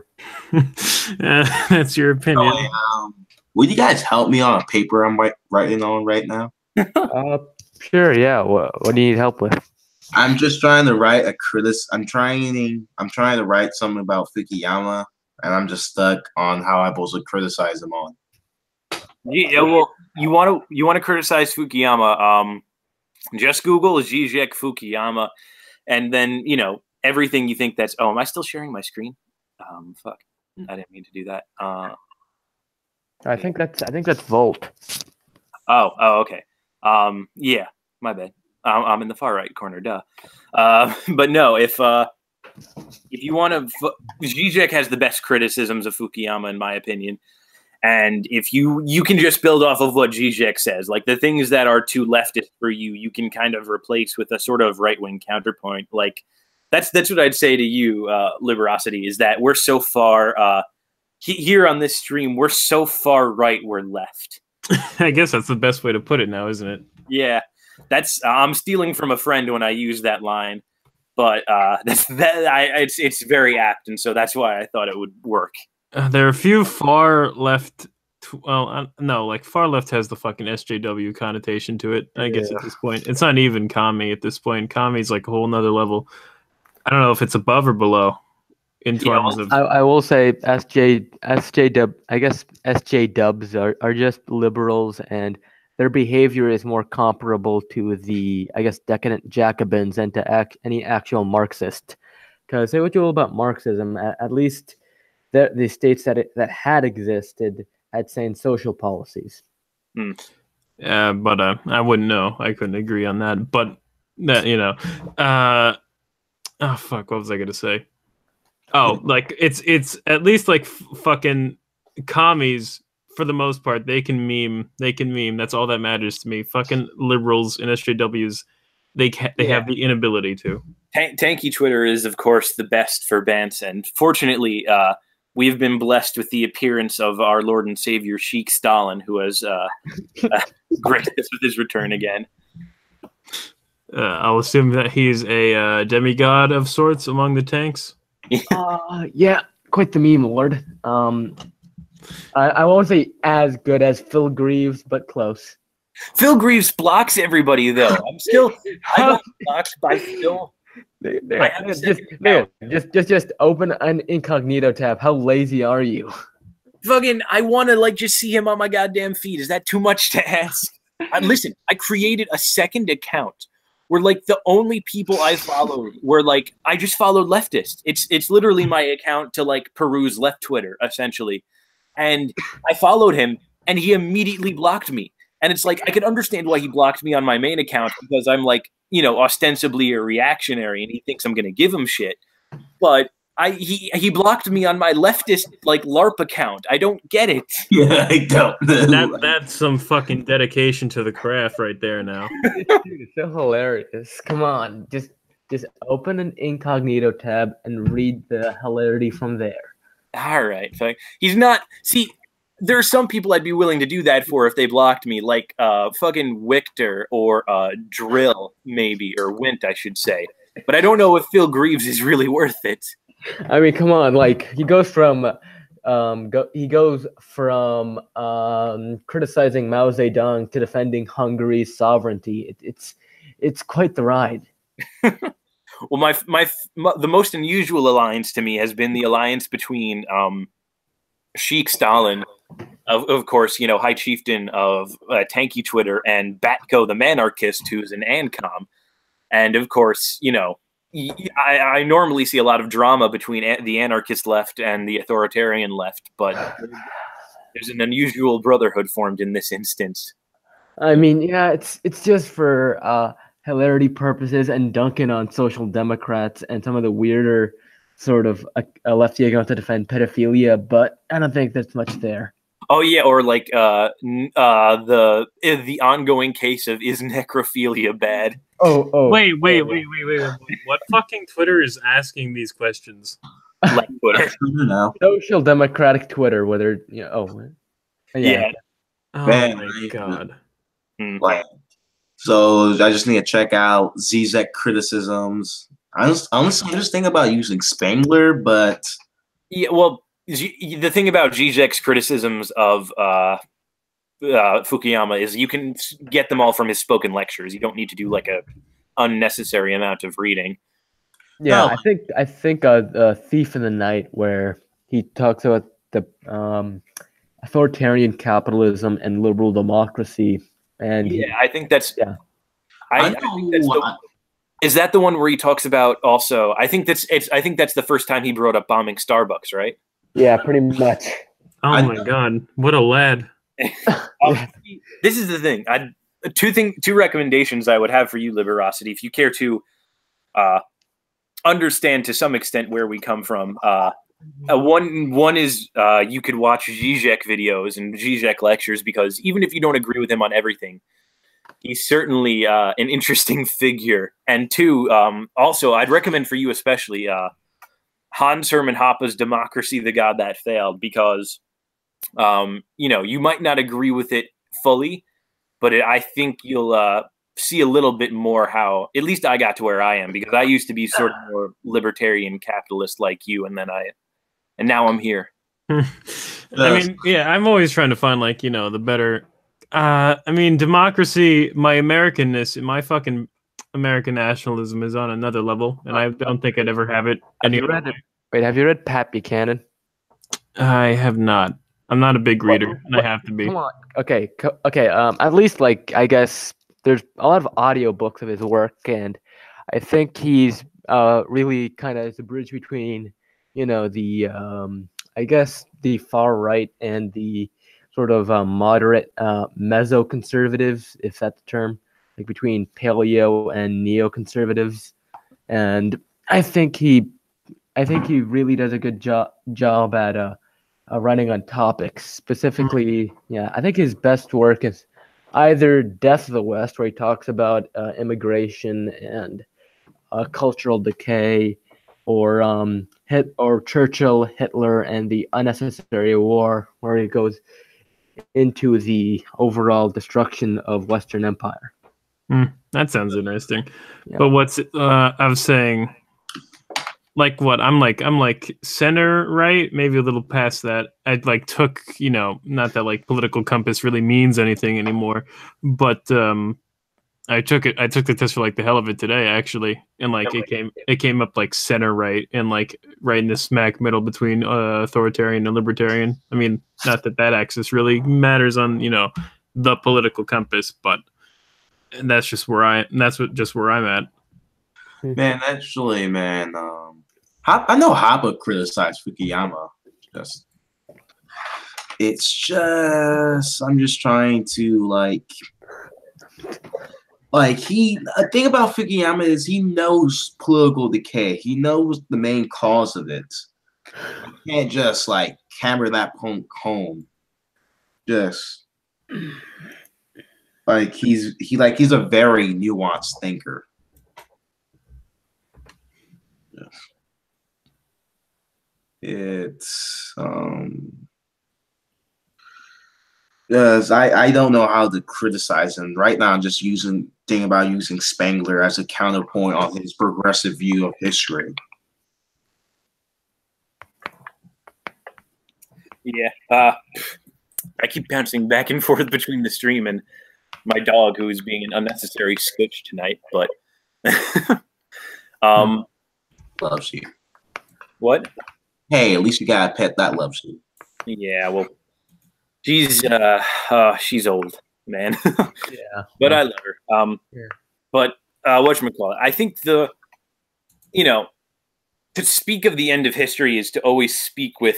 that's your opinion. Would you guys help me on a paper I'm writing on right now? Sure. Yeah. What do you need help with? I'm just trying to write I'm trying to write something about Fukuyama, and I'm just stuck on how I'm supposed to criticize him on. Yeah, well, you want to criticize Fukuyama? Just Google Zizek Fukuyama, and then everything you think that's. Oh, am I still sharing my screen? Fuck, I didn't mean to do that. I think that's Volt. Oh, okay. Yeah, my bad. I'm in the far right corner, duh. But no, if you want to, Zizek has the best criticisms of Fukuyama, in my opinion. And if you can just build off of what Zizek says, like the things that are too leftist for you can kind of replace with a sort of right-wing counterpoint. Like that's what I'd say to you, Liberosity, is that we're so far here on this stream, we're so far right, we're left. I guess that's the best way to put it now, isn't it? Yeah. I'm stealing from a friend when I use that line, but it's very apt, and so that's why I thought it would work. There are a few far left. No, like far left has the fucking SJW connotation to it. I guess at this point, it's not even commie at this point. Commie's like a whole nother level. I don't know if it's above or below in terms of. I will say SJW. I guess SJWs are just liberals, and their behavior is more comparable to the, I guess, decadent Jacobins than to any actual Marxist. Because say what you will about Marxism, at least the states that had existed had sane social policies. But I wouldn't know. I couldn't agree on that. But that oh fuck, what was I gonna say? Oh, like it's at least like fucking commies for the most part. They can meme. That's all that matters to me. Fucking liberals and SJWs, they have the inability to. Tanky Twitter is, of course, the best for bants, and fortunately, we've been blessed with the appearance of our Lord and Savior Sheik Stalin, who has graced us with his return again. I'll assume that he's a demigod of sorts among the tanks. Yeah, quite the meme lord. I won't say as good as Phil Greaves, but close. Phil Greaves blocks everybody, though. I got blocked by Phil. Just open an incognito tab. How lazy are you? Fucking, I want to just see him on my goddamn feed. Is that too much to ask? Listen, I created a second account where the only people I followed were I just followed leftists. It's literally my account to peruse left Twitter essentially, and I followed him and he immediately blocked me. And it's I could understand why he blocked me on my main account because I'm ostensibly a reactionary and he thinks I'm gonna give him shit. But he blocked me on my leftist LARP account. I don't get it. Yeah, I don't. That's some fucking dedication to the craft right there now. Dude, it's so hilarious. Come on, just open an incognito tab and read the hilarity from there. All right, he's not. See, there are some people I'd be willing to do that for if they blocked me, fucking Wichter or Drill maybe, or Wint, I should say. But I don't know if Phil Greaves is really worth it. I mean, come on, he goes from criticizing Mao Zedong to defending Hungary's sovereignty. It's quite the ride. Well, the most unusual alliance to me has been the alliance between Sheik Stalin, of course, High Chieftain of Tanky Twitter, and Batko the Manarchist, who's an ANCOM, and of course, I normally see a lot of drama between the anarchist left and the authoritarian left, but there's an unusual brotherhood formed in this instance. I mean, yeah, it's just for hilarity purposes and dunking on social democrats and some of the weirder sort of lefty going to defend pedophilia, but I don't think there's much there. Oh yeah, or the ongoing case of is necrophilia bad? Oh. Wait. What fucking Twitter is asking these questions? Twitter. Social democratic Twitter, whether yeah. Oh Man, my god. So I just need to check out Zizek criticisms. Honestly, I just think about using Spangler, but yeah, well, the thing about Zizek's criticisms of Fukuyama is you can get them all from his spoken lectures. You don't need to do a unnecessary amount of reading. Yeah, no. I think Thief in the Night, where he talks about the authoritarian capitalism and liberal democracy, and I think that's I think that's is that the one where he talks about also? I think that's the first time he brought up bombing Starbucks, right? Yeah, pretty much. Oh my god, what a lad! This is the thing. Two recommendations I would have for you, Liberosity, if you care to understand to some extent where we come from. One is you could watch Zizek videos and Zizek lectures, because even if you don't agree with him on everything, he's certainly an interesting figure. And two, also, I'd recommend for you especially Hans Hermann Hoppe's Democracy, the God That Failed, because you might not agree with it fully, but I think you'll see a little bit more how, at least I got to where I am, because I used to be sort of more libertarian capitalist like you, and now I'm here. I mean, yeah, I'm always trying to find the better. I mean, democracy, my Americanness, my fucking American nationalism is on another level, and I don't think I'd ever have it. Have you read Pat Buchanan? I have not. I'm not a big reader, and I have to be. Come on. Okay. At least, I guess there's a lot of audiobooks of his work, and I think he's really kind of the bridge between, the I guess the far right and the sort of moderate meso-conservatives, if that's the term, like between paleo and neoconservatives. And I think he really does a good job at running on topics. Specifically, yeah, I think his best work is either Death of the West, where he talks about immigration and cultural decay, or Churchill, Hitler, and the Unnecessary War, where he goes into the overall destruction of Western Empire. That sounds interesting. Yeah. But what's I was saying, like what I'm like center right, maybe a little past that. I like took, not that like political compass really means anything anymore, but I took the test for like the hell of it today actually, and like it came up like center right, and like right in the smack middle between authoritarian and libertarian. I mean, not that axis really matters on the political compass, but that's just where I'm at. Man, actually, man, I know Haba criticized Fukuyama. It's just I'm just trying to the thing about Fukuyama is he knows political decay. He knows the main cause of it. You can't just hammer that point home. Just he's a very nuanced thinker. It's I don't know how to criticize him right now. I'm just thinking about using Spengler as a counterpoint on his progressive view of history. Yeah, I keep bouncing back and forth between the stream and my dog, who is being an unnecessary scooch tonight. But loves you. What? Hey, at least you got a pet that loves you. Yeah, well, she's old, man. Yeah, but I love her. Yeah. But whatchamacallit, I think to speak of the end of history is to always speak with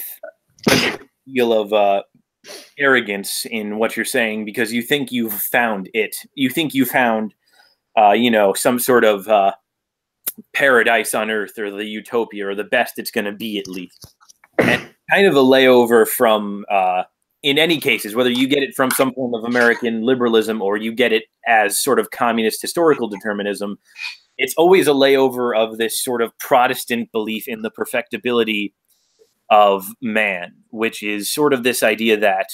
a deal of arrogance in what you're saying, because you think you've found it. You think you found, some sort of paradise on earth, or the utopia, or the best it's going to be, at least. And kind of a layover from, in any cases, whether you get it from some form of American liberalism or you get it as sort of communist historical determinism, it's always a layover of this sort of Protestant belief in the perfectibility of man, which is sort of this idea that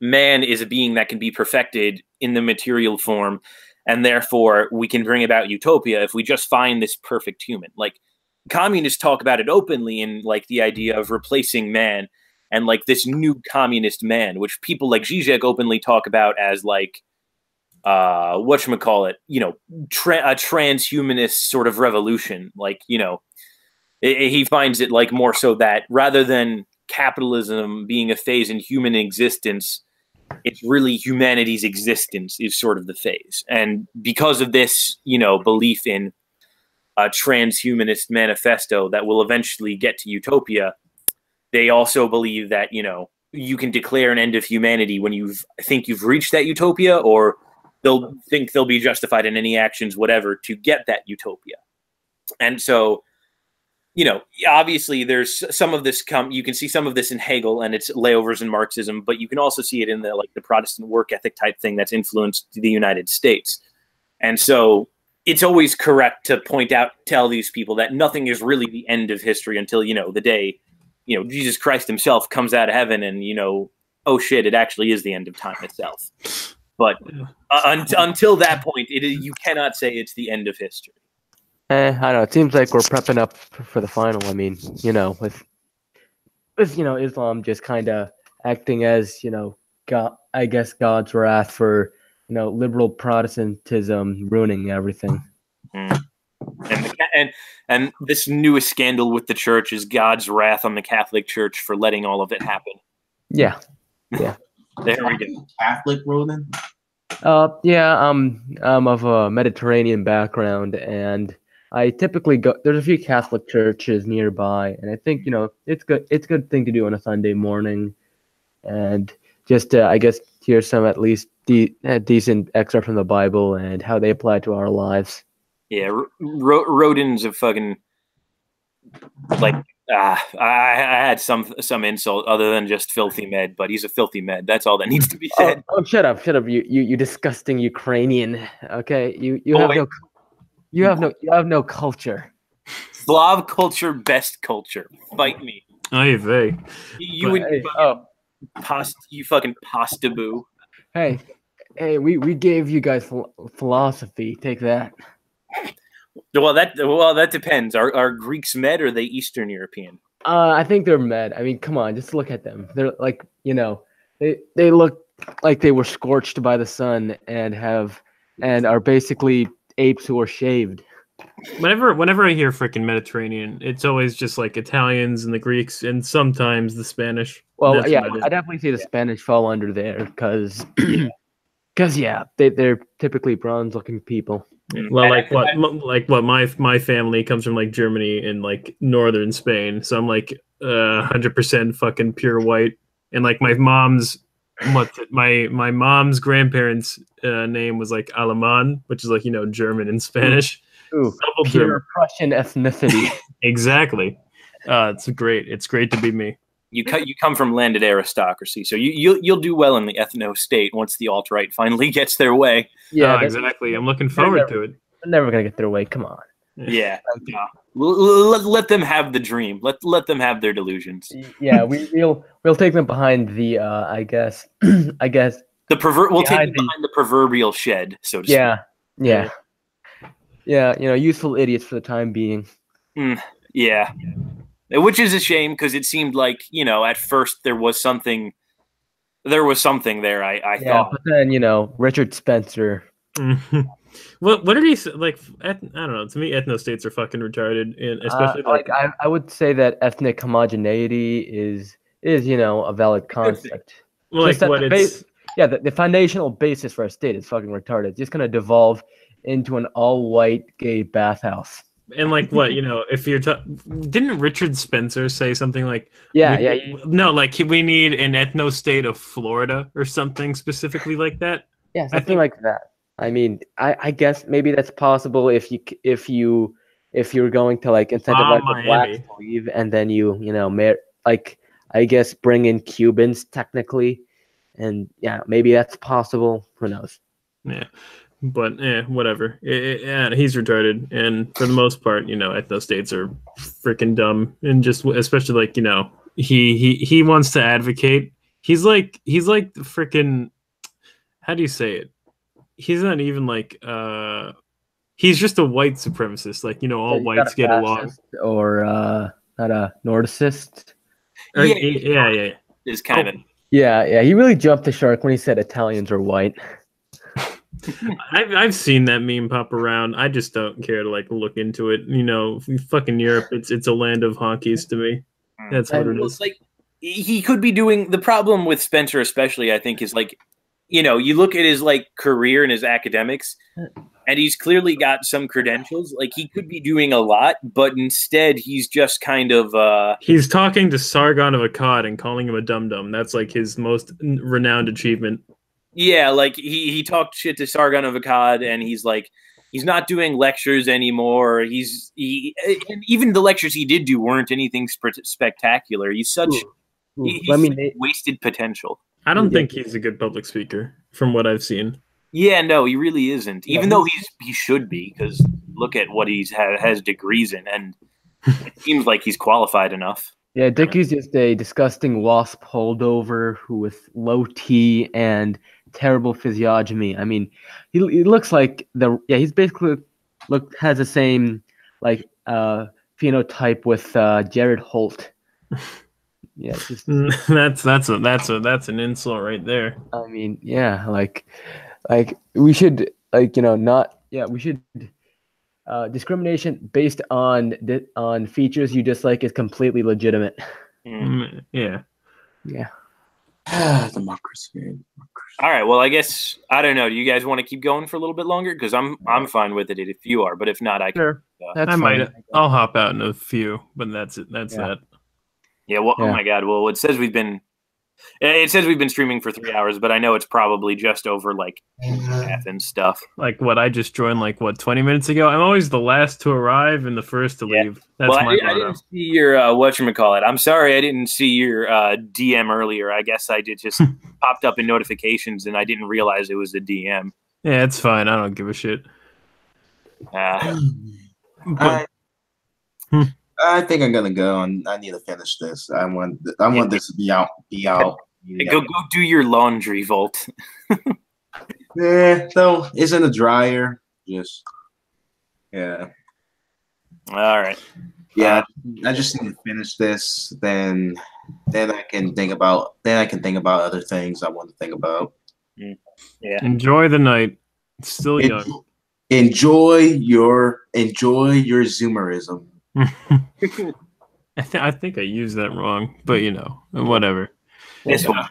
man is a being that can be perfected in the material form, and therefore we can bring about utopia if we just find this perfect human. Like, communists talk about it openly in the idea of replacing man and this new communist man, which people like Zizek openly talk about as whatchamacallit, a transhumanist sort of revolution. He finds it more so that rather than capitalism being a phase in human existence, it's really humanity's existence is sort of the phase. And because of this, belief in a transhumanist manifesto that will eventually get to utopia, they also believe that, you can declare an end of humanity when you think you've reached that utopia, or they'll think they'll be justified in any actions, whatever, to get that utopia. And so, obviously there's some of this you can see some of this in Hegel and its layovers in Marxism, but you can also see it in the Protestant work ethic type thing that's influenced the United States. And so it's always correct to tell these people that nothing is really the end of history until, the day, Jesus Christ himself comes out of heaven and, oh shit, it actually is the end of time itself. But until that point, you cannot say it's the end of history. I don't know. It seems like we're prepping up for the final. I mean, with Islam just kind of acting as, God, I guess God's wrath for, liberal Protestantism ruining everything. And this newest scandal with the church is God's wrath on the Catholic Church for letting all of it happen. Yeah. There we go. Catholic, Ronan? Yeah, I'm of a Mediterranean background, and I typically go. There's a few Catholic churches nearby, and I think it's good. It's a good thing to do on a Sunday morning, and just I guess hear some at least decent excerpt from the Bible and how they apply to our lives. Yeah, Rodin's a fucking like. I had some insult other than just filthy med, but he's a filthy med. That's all that needs to be said. Oh, shut up! You disgusting Ukrainian. Okay, you have no culture. Slav culture, best culture. Fight me. Oy vey. You fucking pasta boo. Hey, we gave you guys philosophy. Take that. Well, that depends. Are Greeks med or are they Eastern European? I think they're med. I mean, come on, just look at them. They're like, they look like they were scorched by the sun and are basically apes who are shaved. Whenever I hear freaking Mediterranean, it's always just like Italians and the Greeks and sometimes the Spanish. Well, I definitely see the Spanish fall under there because they're typically bronze-looking people. Well, like what my family comes from, like Germany and like northern Spain, so I'm like 100% fucking pure white, and like my mom's grandparents' name was like Alemán, which is like German and Spanish. Ooh, pure Prussian ethnicity. Exactly. It's great to be me. You come from landed aristocracy, so you'll do well in the ethno state once the alt-right finally gets their way. Yeah, exactly. I'm looking forward to it. They're never gonna get their way. Come on. Yeah. Let them have the dream. Let them have their delusions. Yeah, we'll take them behind the I guess we'll take them behind the proverbial shed, so to speak. Yeah, useful idiots for the time being. Yeah. Which is a shame because it seemed like, at first there was something there, I thought. But then, Richard Spencer. What did he say? Like, I don't know. To me, ethnostates are fucking retarded, and especially I would say that ethnic homogeneity is a valid concept. Well, like what it's the foundational basis for a state is fucking retarded. It's just gonna devolve into an all-white gay bathhouse. And like what, if you're didn't Richard Spencer say something like we need an ethno state of Florida or something specifically like that? Yeah, something like that. I mean, I guess maybe that's possible if you're going to like incentivize the blacks to leave and then I guess bring in Cubans technically, and maybe that's possible. Who knows? Yeah. But whatever. He's retarded, and for the most part, ethnostates are freaking dumb, and just especially like he wants to advocate. He's like the freaking, how do you say it? He's not even like he's just a white supremacist. Like all whites get along, or not a Nordicist. Yeah. Is kind of yeah. He really jumped the shark when he said Italians are white. I've seen that meme pop around. I just don't care to like look into it. Fucking Europe, it's a land of honkies to me. That's what it is. Like he could be doing the problem with Spencer, especially. I think is like, you look at his like career and his academics, and he's clearly got some credentials. Like he could be doing a lot, but instead he's just kind of he's talking to Sargon of Akkad and calling him a dum-dum. That's like his most renowned achievement. Yeah, like he talked shit to Sargon of Akkad, and he's like, he's not doing lectures anymore. And even the lectures he did do weren't anything spectacular. He's wasted potential. I don't think he's a good public speaker, from what I've seen. Yeah, no, he really isn't. Even though he should be, because look at what he's has degrees in, and it seems like he's qualified enough. Yeah, Dickie's just a disgusting wasp holdover who with low T and terrible physiognomy. I mean, he looks like he's basically has the same like phenotype with Jared Holt. Yeah, just that's an insult right there. I mean, yeah, like we should we should discrimination based on features you dislike is completely legitimate. Yeah. Democracy. All right. Well, I guess I don't know. Do you guys want to keep going for a little bit longer? Because I'm fine with it if you are. But if not, I can. That's fine. I'll hop out in a few. But that's it. That's that. Yeah. Well. Yeah. Oh my God. Well, it says we've been It says we've been streaming for 3 hours, but I know it's probably just over like math and stuff. Like what I just joined, 20 minutes ago. I'm always the last to arrive and the first to leave. That's Well, my I didn't see your whatchamacallit. I'm sorry I didn't see your DM earlier. I guess I did just popped up in notifications and I didn't realize it was a DM. Yeah, it's fine. I don't give a shit. I think I'm gonna go, and I need to finish this. I want this to be out. Go do your laundry, Volt. Yeah, so it's in the dryer. Just yeah. All right. Yeah, I just need to finish this. Then I can think about other things I want to think about. Yeah. Enjoy the night. It's still young. Enjoy your Zoomerism. I think I used that wrong, but whatever. It's fine.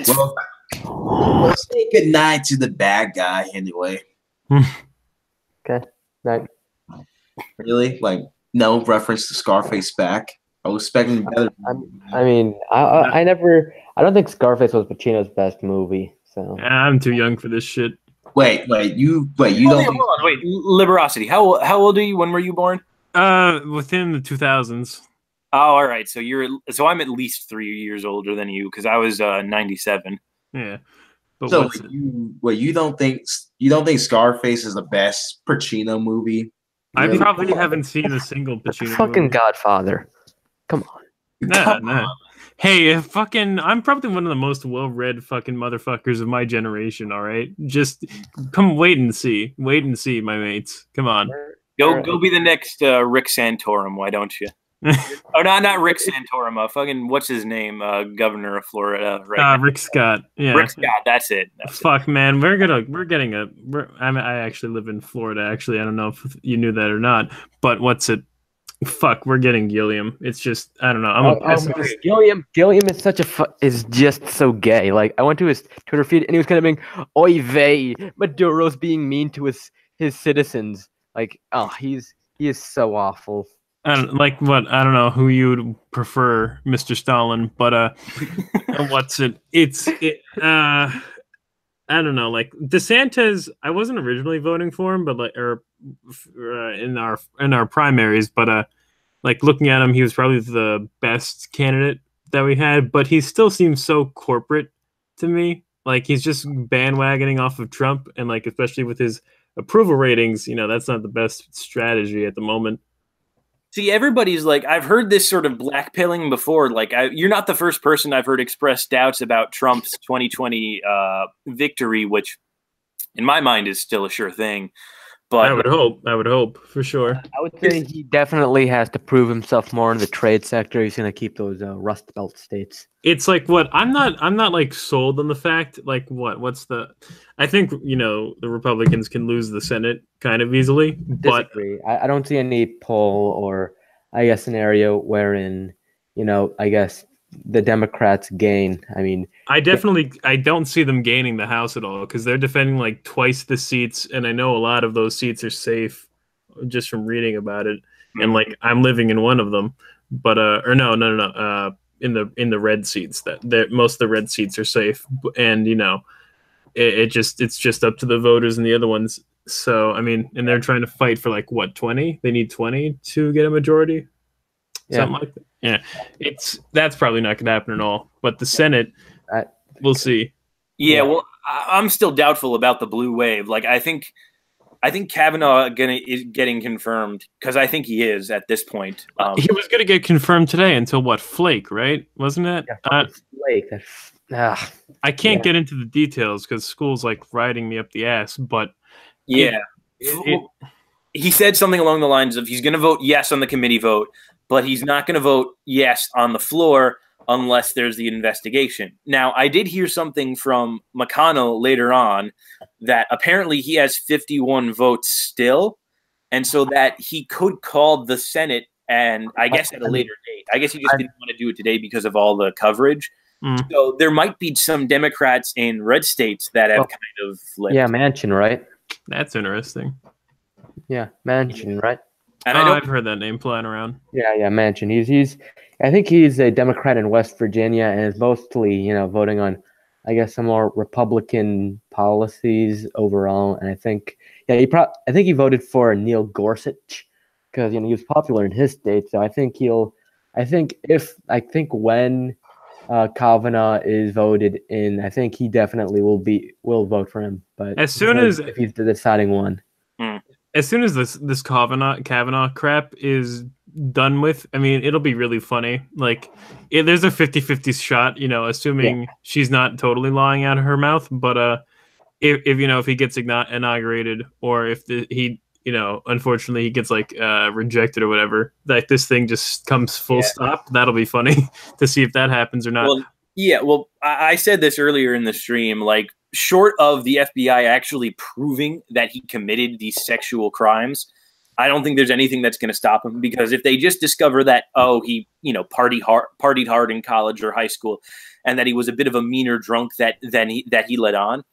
Well, say good night to the bad guy anyway. Okay. Night. Really? Like no reference to Scarface back? I was expecting better. I mean, I don't think Scarface was Pacino's best movie. So I'm too young for this shit. Wait, you don't. Wait, Liberosity. How old are you? When were you born? Within the 2000s. Oh, all right. So I'm at least 3 years older than you because I was 97. Yeah. But So you don't think Scarface is the best Pacino movie? I Really? probably haven't seen a single Pacino fucking movie. Godfather. Come on. Nah. Hey, I'm probably one of the most well-read fucking motherfuckers of my generation. All right, just come wait and see, my mates. Come on, Go be the next Rick Santorum. Why don't you? Oh, not Rick Santorum. Fucking what's his name? Governor of Florida, right? Rick Scott. Yeah, Rick Scott. That's it. Fuck, man, I actually live in Florida. Actually, I don't know if you knew that or not, but Fuck, we're getting Gilliam. It's just I don't know. I'm a pessimist. Gilliam is just so gay. Like I went to his Twitter feed and he was kind of being, "Oy vey, Maduro's being mean to his citizens." Like, he is so awful. I don't know who you would prefer, Mr. Stalin, but I don't know. Like DeSantis, I wasn't originally voting for him, but in our primaries, but looking at him, he was probably the best candidate that we had. But he still seems so corporate to me. Like he's just bandwagoning off of Trump, and especially with his approval ratings, that's not the best strategy at the moment. See, everybody's I've heard this sort of blackpilling before. You're not the first person I've heard express doubts about Trump's 2020 victory, which in my mind is still a sure thing. But I would hope for sure. I would say he definitely has to prove himself more in the trade sector. He's going to keep those Rust Belt states. It's I'm not sold on the fact I think the Republicans can lose the Senate kind of easily, but Disagree. I don't see any poll or scenario wherein I guess the Democrats gain. I mean, I don't see them gaining the House at all because they're defending twice the seats, and I know a lot of those seats are safe just from reading about it. And I'm living in one of them, but in the red seats most of the red seats are safe, and it's just up to the voters and the other ones. So I mean, and they're trying to fight for 20? They need 20 to get a majority, something like that. Yeah, that's probably not going to happen at all. But the Senate, we'll see. Yeah, well, I'm still doubtful about the blue wave. I think Kavanaugh is getting confirmed because I think he is at this point. He was going to get confirmed today until Flake, right? Wasn't it? Yeah, Flake. I can't get into the details because school's riding me up the ass. But yeah, he said something along the lines of he's going to vote yes on the committee vote, but he's not going to vote yes on the floor unless there's the investigation. Now, I did hear something from McConnell later on that apparently he has 51 votes still, and so that he could call the Senate, and I guess at a later date. I guess he just didn't want to do it today because of all the coverage. So there might be some Democrats in red states that have kind of flipped. Yeah, Manchin, right? That's interesting. Yeah, Manchin, right? And I don't. I've heard that name flying around. Yeah, Manchin. I think he's a Democrat in West Virginia and is mostly, voting on, I guess, some more Republican policies overall. And I think, I think he voted for Neil Gorsuch because he was popular in his state. So I think when Kavanaugh is voted in, I think he definitely will vote for him. But as soon as if he's the deciding one, as soon as this Kavanaugh crap is done with, I mean, it'll be really funny. Like, there's a 50-50 shot, assuming she's not totally lying out of her mouth. But if he gets inaugurated, or if he unfortunately he gets rejected or whatever, like this thing just comes full stop, that'll be funny to see if that happens or not. Well, I said this earlier in the stream, like, short of the FBI actually proving that he committed these sexual crimes, I don't think there's anything that's going to stop him, because if they just discover that, he, partied hard in college or high school, and that he was a bit of a meaner drunk that he let on,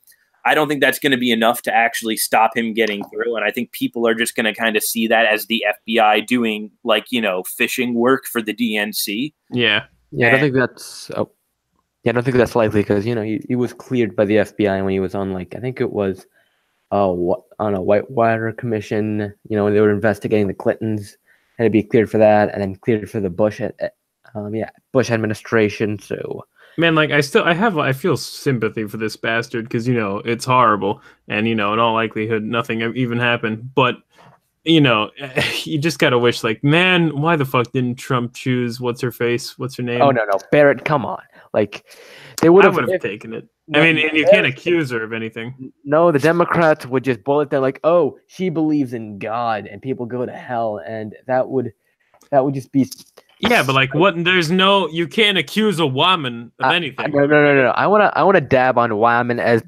I don't think that's going to be enough to actually stop him getting through. And I think people are just going to kind of see that as the FBI doing, fishing work for the DNC. Yeah. Yeah, I don't think that's. I don't think that's likely because he was cleared by the FBI when he was on I think it was on a Whitewater commission. When they were investigating the Clintons, had to be cleared for that, and then cleared for the Bush Bush administration. So man, I feel sympathy for this bastard because it's horrible, and in all likelihood nothing even happened. But you just gotta wish, man, why the fuck didn't Trump choose what's her name? Oh no, Barrett, come on. They would have taken it. I mean, and you can't accuse her of anything. No, the Democrats would just bullet them she believes in God, and people go to hell, and that would just be. Yeah, but what? There's no. You can't accuse a woman of anything. No. I wanna dab on women as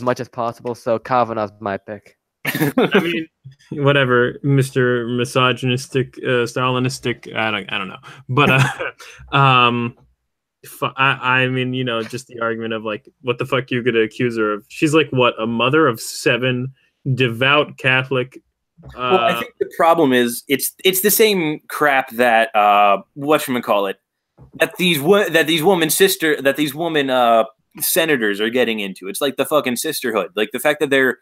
much as possible. So Kavanaugh's my pick. I mean, whatever, Mr. Misogynistic, Stalinistic. I don't know, but I mean, just the argument of what the fuck you gonna accuse her of? She's a mother of 7, devout Catholic. Well, I think the problem is it's the same crap that whatchamacallit, that these women senators are getting into. It's like the fucking sisterhood, the fact that they're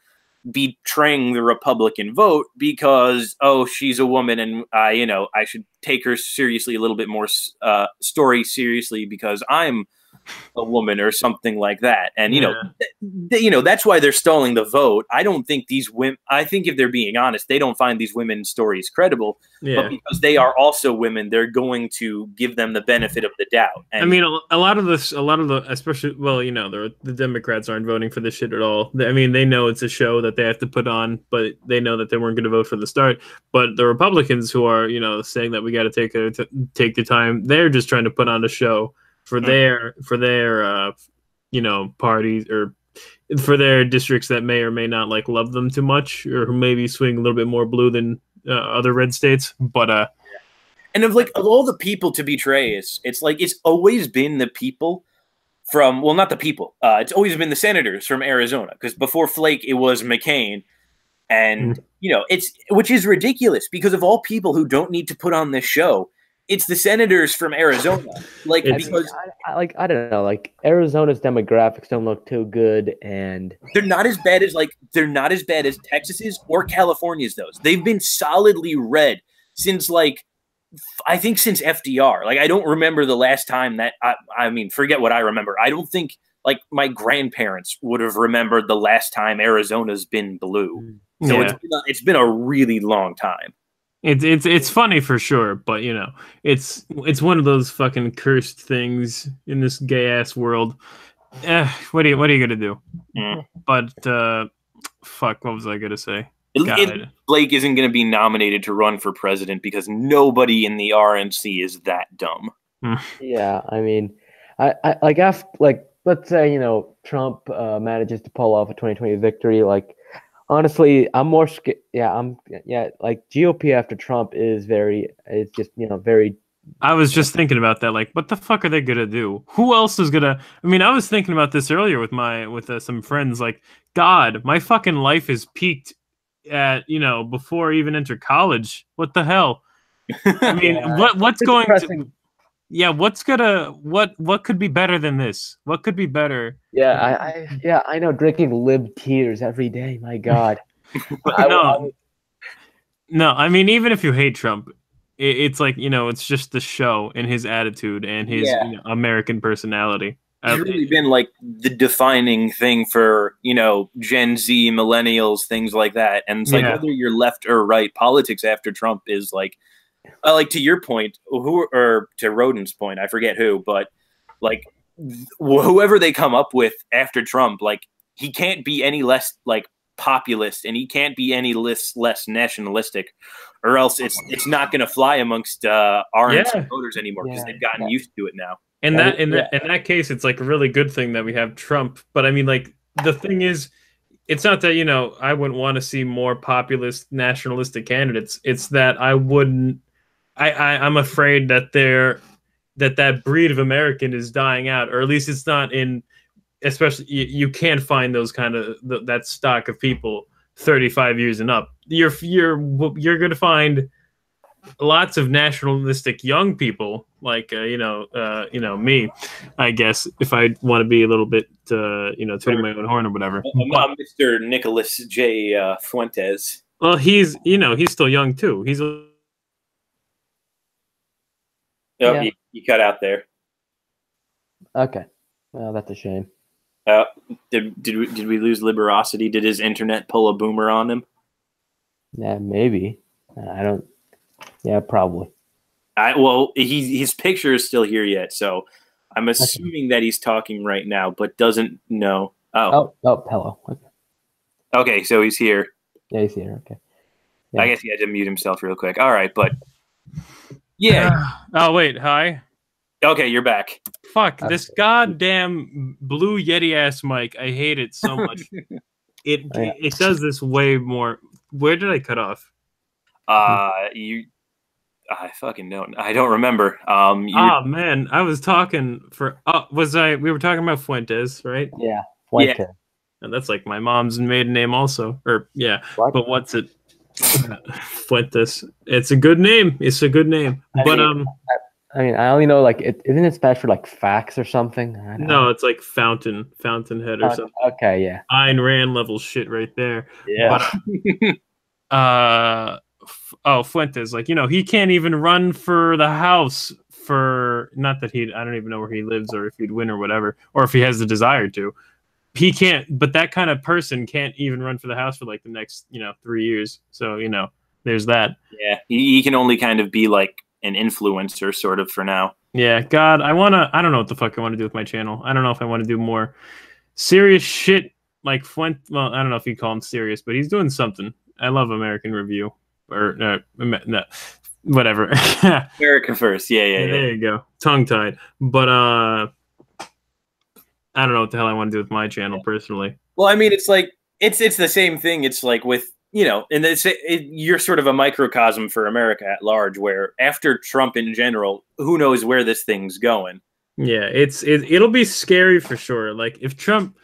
betraying the Republican vote because she's a woman and I should take her seriously a little bit more story seriously because I'm a woman or something like that. And that's why they're stalling the vote. I don't think these women, I think if they're being honest, they don't find these women's stories credible, but because they are also women, they're going to give them the benefit of the doubt. And, I mean, a lot of the especially, the Democrats aren't voting for this shit at all. I mean, they know it's a show that they have to put on, but they know that they weren't going to vote for the start. But the Republicans who are, saying that we got to take the time, they're just trying to put on a show for their parties or for their districts that may or may not love them too much, or who maybe swing a little bit more blue than other red states. But and of all the people to betray, it's always been the people from, well, not the people. It's always been the senators from Arizona, because before Flake it was McCain, and which is ridiculous because of all people who don't need to put on this show. It's the senators from Arizona, because I don't know, Arizona's demographics don't look too good, and they're not as bad as Texas's or California's. Those they've been solidly red since I think since FDR. I don't remember the last time that I mean, forget what I remember. I don't think my grandparents would have remembered the last time Arizona's been blue. So it's been a really long time. It's funny for sure, but it's one of those fucking cursed things in this gay ass world. What are you gonna do? But fuck, what was I gonna say? Blake isn't gonna be nominated to run for president because nobody in the RNC is that dumb. Yeah, I mean, I let's say Trump manages to pull off a 2020 victory, honestly, I'm more scared. GOP after Trump is very. I was just thinking about that. What the fuck are they gonna do? Who else is gonna? I mean, I was thinking about this earlier with some friends. God, my fucking life is peaked at before I even enter college. What the hell? I mean, what's it's going depressing. to? Yeah, what could be better than this? What could be better? Yeah, I know. Drinking lib tears every day. My God. No, I mean, even if you hate Trump, it's like it's just the show and his attitude and his American personality. He's really been like the defining thing for Gen Z, millennials, things like that. And it's like whether you're left or right, politics after Trump is like to your point, or to Roden's point, I forget who, but like whoever they come up with after Trump, like he can't be any less like populist and he can't be any less nationalistic, or else it's not going to fly amongst RNC voters anymore because they've gotten used to it now. And in that case, it's like a really good thing that we have Trump. But I mean, like the thing is, it's not that I wouldn't want to see more populist nationalistic candidates. It's that I wouldn't. I'm afraid that that breed of American is dying out, or at least it's not in. Especially, you can't find those kind of that stock of people 35 years and up. You're going to find lots of nationalistic young people like me, I guess, if I want to be a little bit tooting my own horn or whatever. Mr. Nicholas J. Fuentes. Well, he's still young too. He's you cut out there. Okay, well, that's a shame. Did we lose Liberosity? Did his internet pull a boomer on him? Yeah, maybe. I don't. Yeah, probably. Well, his picture is still here yet, so I'm assuming that he's talking right now, but doesn't know. Oh, hello. Okay, so he's here. Yeah, he's here. Okay. Yeah. I guess he had to mute himself real quick. All right, but yeah. Oh wait, hi. Okay, you're back. Fuck, this goddamn Blue Yeti ass mic. I hate it so much. It does this way more. Where did I cut off? I fucking don't. I don't remember. Man, I was talking for. We were talking about Fuentes, right? Yeah, Fuentes. Yeah. And that's like my mom's maiden name, also. Or What? But what's it? Fuentes. It's a good name. I mean, I only know like isn't it spelled for like fax or something? No, it's like Fountainhead or something. Okay, yeah. Ayn Rand level shit right there. Yeah. But, Fuentes, like he can't even run for the House for not that I don't even know where he lives or if he'd win or whatever, or if he has the desire to. He can't, but that kind of person can't even run for the House for like the next 3 years. So there's that. Yeah, he can only kind of be like an influencer sort of for now. Yeah, God, I don't know what the fuck I want to do with my channel. I don't know if I want to do more serious shit like Fuentes. Well, I don't know if you call him serious, but he's doing something. I love American Review or no, whatever. America First. Yeah. There you go. Tongue tied. But I don't know what the hell I want to do with my channel personally. Well, I mean, it's like it's the same thing. It's like with and you're sort of a microcosm for America at large, where after Trump in general, who knows where this thing's going? Yeah, it'll be scary for sure. Like if Trump,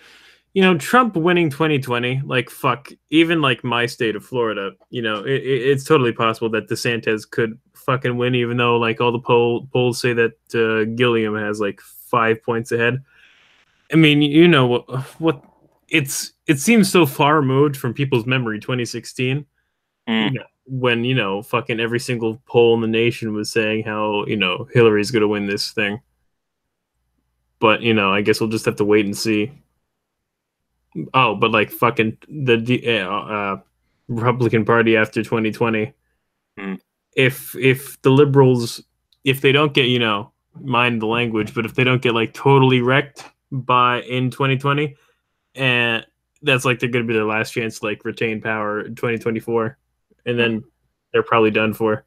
Trump winning 2020, like fuck, even like my state of Florida, it's totally possible that DeSantis could fucking win, even though like all the polls say that Gilliam has like 5 points ahead. I mean, what it seems so far removed from people's memory, 2016, when fucking every single poll in the nation was saying how Hillary's gonna win this thing. But I guess we'll just have to wait and see. Oh, but like fucking the Republican Party after 2020, if the liberals, if they don't get mind the language, but if they don't get like totally wrecked in 2020, and that's like they're gonna be their last chance to like retain power in 2024, and then they're probably done for.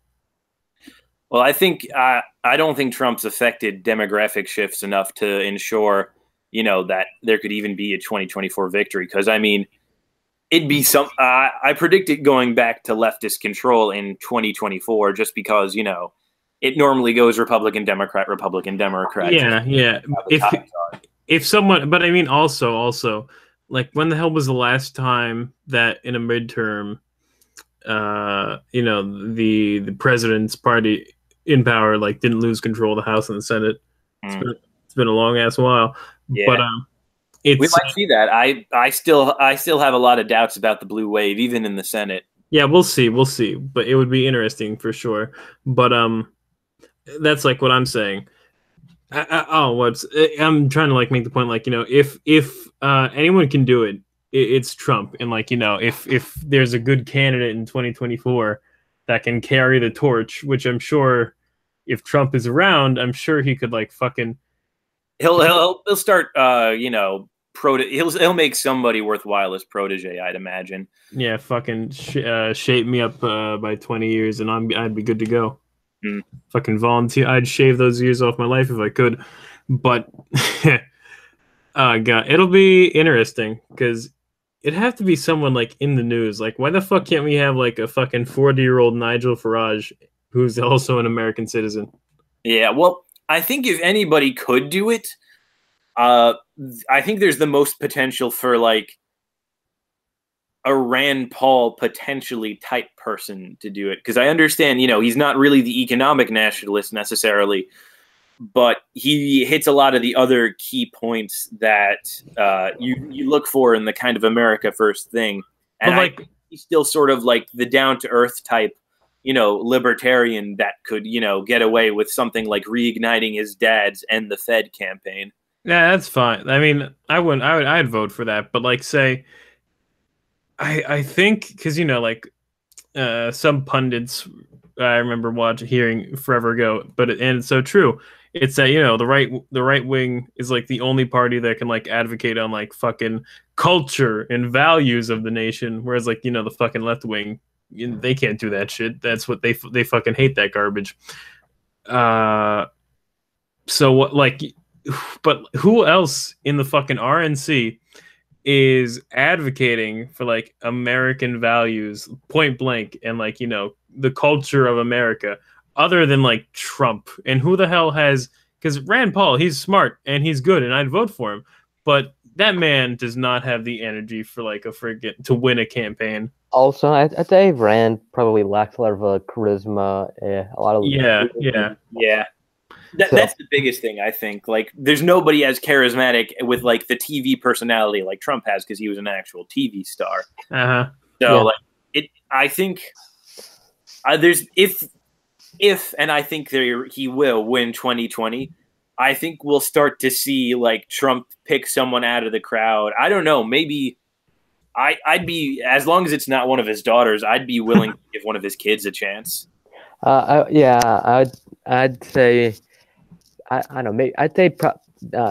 Well, I think I don't think Trump's affected demographic shifts enough to ensure that there could even be a 2024 victory. Because I mean, it'd be some. I predict it going back to leftist control in 2024, just because it normally goes Republican Democrat. Yeah. If someone, but I mean, also, like when the hell was the last time that in a midterm the president's party in power like didn't lose control of the House and the Senate. It's been a long ass while, but we might see that. I still have a lot of doubts about the blue wave, even in the Senate. Yeah, we'll see, but it would be interesting for sure. But that's like what I'm saying. I'm trying to like make the point, like, if anyone can do it, it's Trump. And like, if there's a good candidate in 2024 that can carry the torch, which I'm sure if Trump is around, I'm sure he could like fucking he'll start he'll make somebody worthwhile as protege, I'd imagine. Yeah, fucking shape me up by 20 years and I'd be good to go. Fucking volunteer. I'd shave those years off my life if I could. But God, it'll be interesting because it'd have to be someone like in the news. Like, why the fuck can't we have like a fucking 40-year-old Nigel Farage who's also an American citizen? Yeah, well, I think if anybody could do it, I think there's the most potential for like a Rand Paul potentially type person to do it. Because I understand, he's not really the economic nationalist necessarily, but he hits a lot of the other key points that you look for in the kind of America First thing. And like, I think he's still sort of like the down-to-earth type, libertarian that could, get away with something like reigniting his dad's End the Fed campaign. Yeah, that's fine. I mean, I'd vote for that. But like, say, I think because some pundits I remember hearing forever ago, and it's so true. It's that the right wing is like the only party that can like advocate on like fucking culture and values of the nation, whereas like the fucking left wing, they can't do that shit. That's what they fucking hate, that garbage. So what like, but who else in the fucking RNC is advocating for like American values point blank and like the culture of America other than like Trump? And who the hell has, because Rand Paul, he's smart and he's good and I'd vote for him, but that man does not have the energy for like to win a campaign. Also, I'd say Rand probably lacks a lot of charisma, a lot of yeah. That's the biggest thing, I think. Like, there's nobody as charismatic with like the TV personality like Trump has, because he was an actual TV star. I think there's if and I think he will win 2020. I think we'll start to see like Trump pick someone out of the crowd. I don't know. Maybe I'd be, as long as it's not one of his daughters, I'd be willing to give one of his kids a chance. I'd say. I don't know. I'd say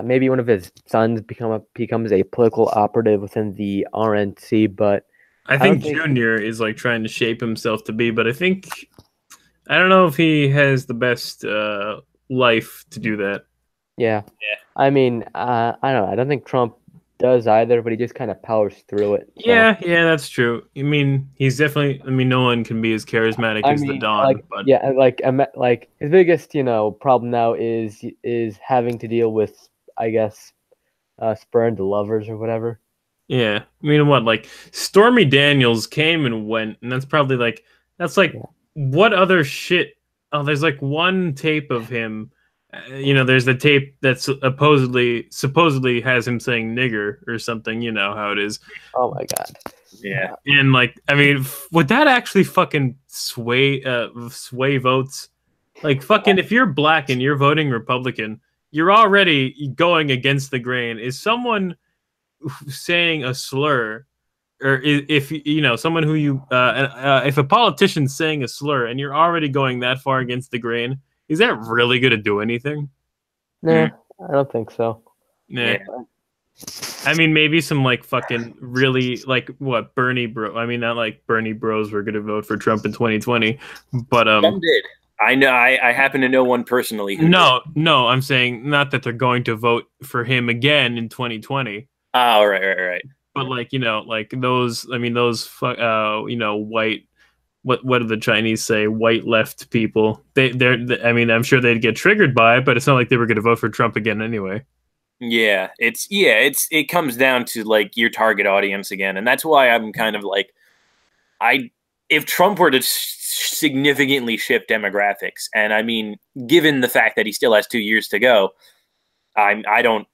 maybe one of his sons becomes a political operative within the RNC, but I think Junior is like trying to shape himself to be. But I don't know if he has the best life to do that. Yeah. I mean, I don't know. I don't think Trump does either, but he just kind of powers through it. So. Yeah, that's true. I mean, he's definitely. I mean, no one can be as charismatic as the Don. But yeah, like his biggest problem now is having to deal with, I guess, spurned lovers or whatever. Yeah, I mean, what, like Stormy Daniels came and went, and that's probably like what other shit? Oh, there's like one tape of him. There's the tape that supposedly has him saying nigger or something. You know how it is. Oh my god. Yeah. And like, I mean, would that actually fucking sway votes? Like, fucking, if you're black and you're voting Republican, you're already going against the grain. Is someone saying a slur, or if someone who you if a politician's saying a slur and you're already going that far against the grain, is that really going to do anything? No, I don't think so. Yeah. I mean, maybe some like fucking really like what Bernie bro. I mean, not like Bernie bros were going to vote for Trump in 2020, but some did. I know. I happen to know one personally. No, I'm saying not that they're going to vote for him again in 2020. Oh, right. But like like those. I mean, those white. What do the Chinese say? White left people. They're. I mean, I'm sure they'd get triggered by it, but it's not like they were going to vote for Trump again anyway. Yeah, it comes down to like your target audience again, and that's why I'm kind of like, if Trump were to significantly shift demographics, and I mean, given the fact that he still has 2 years to go, I don't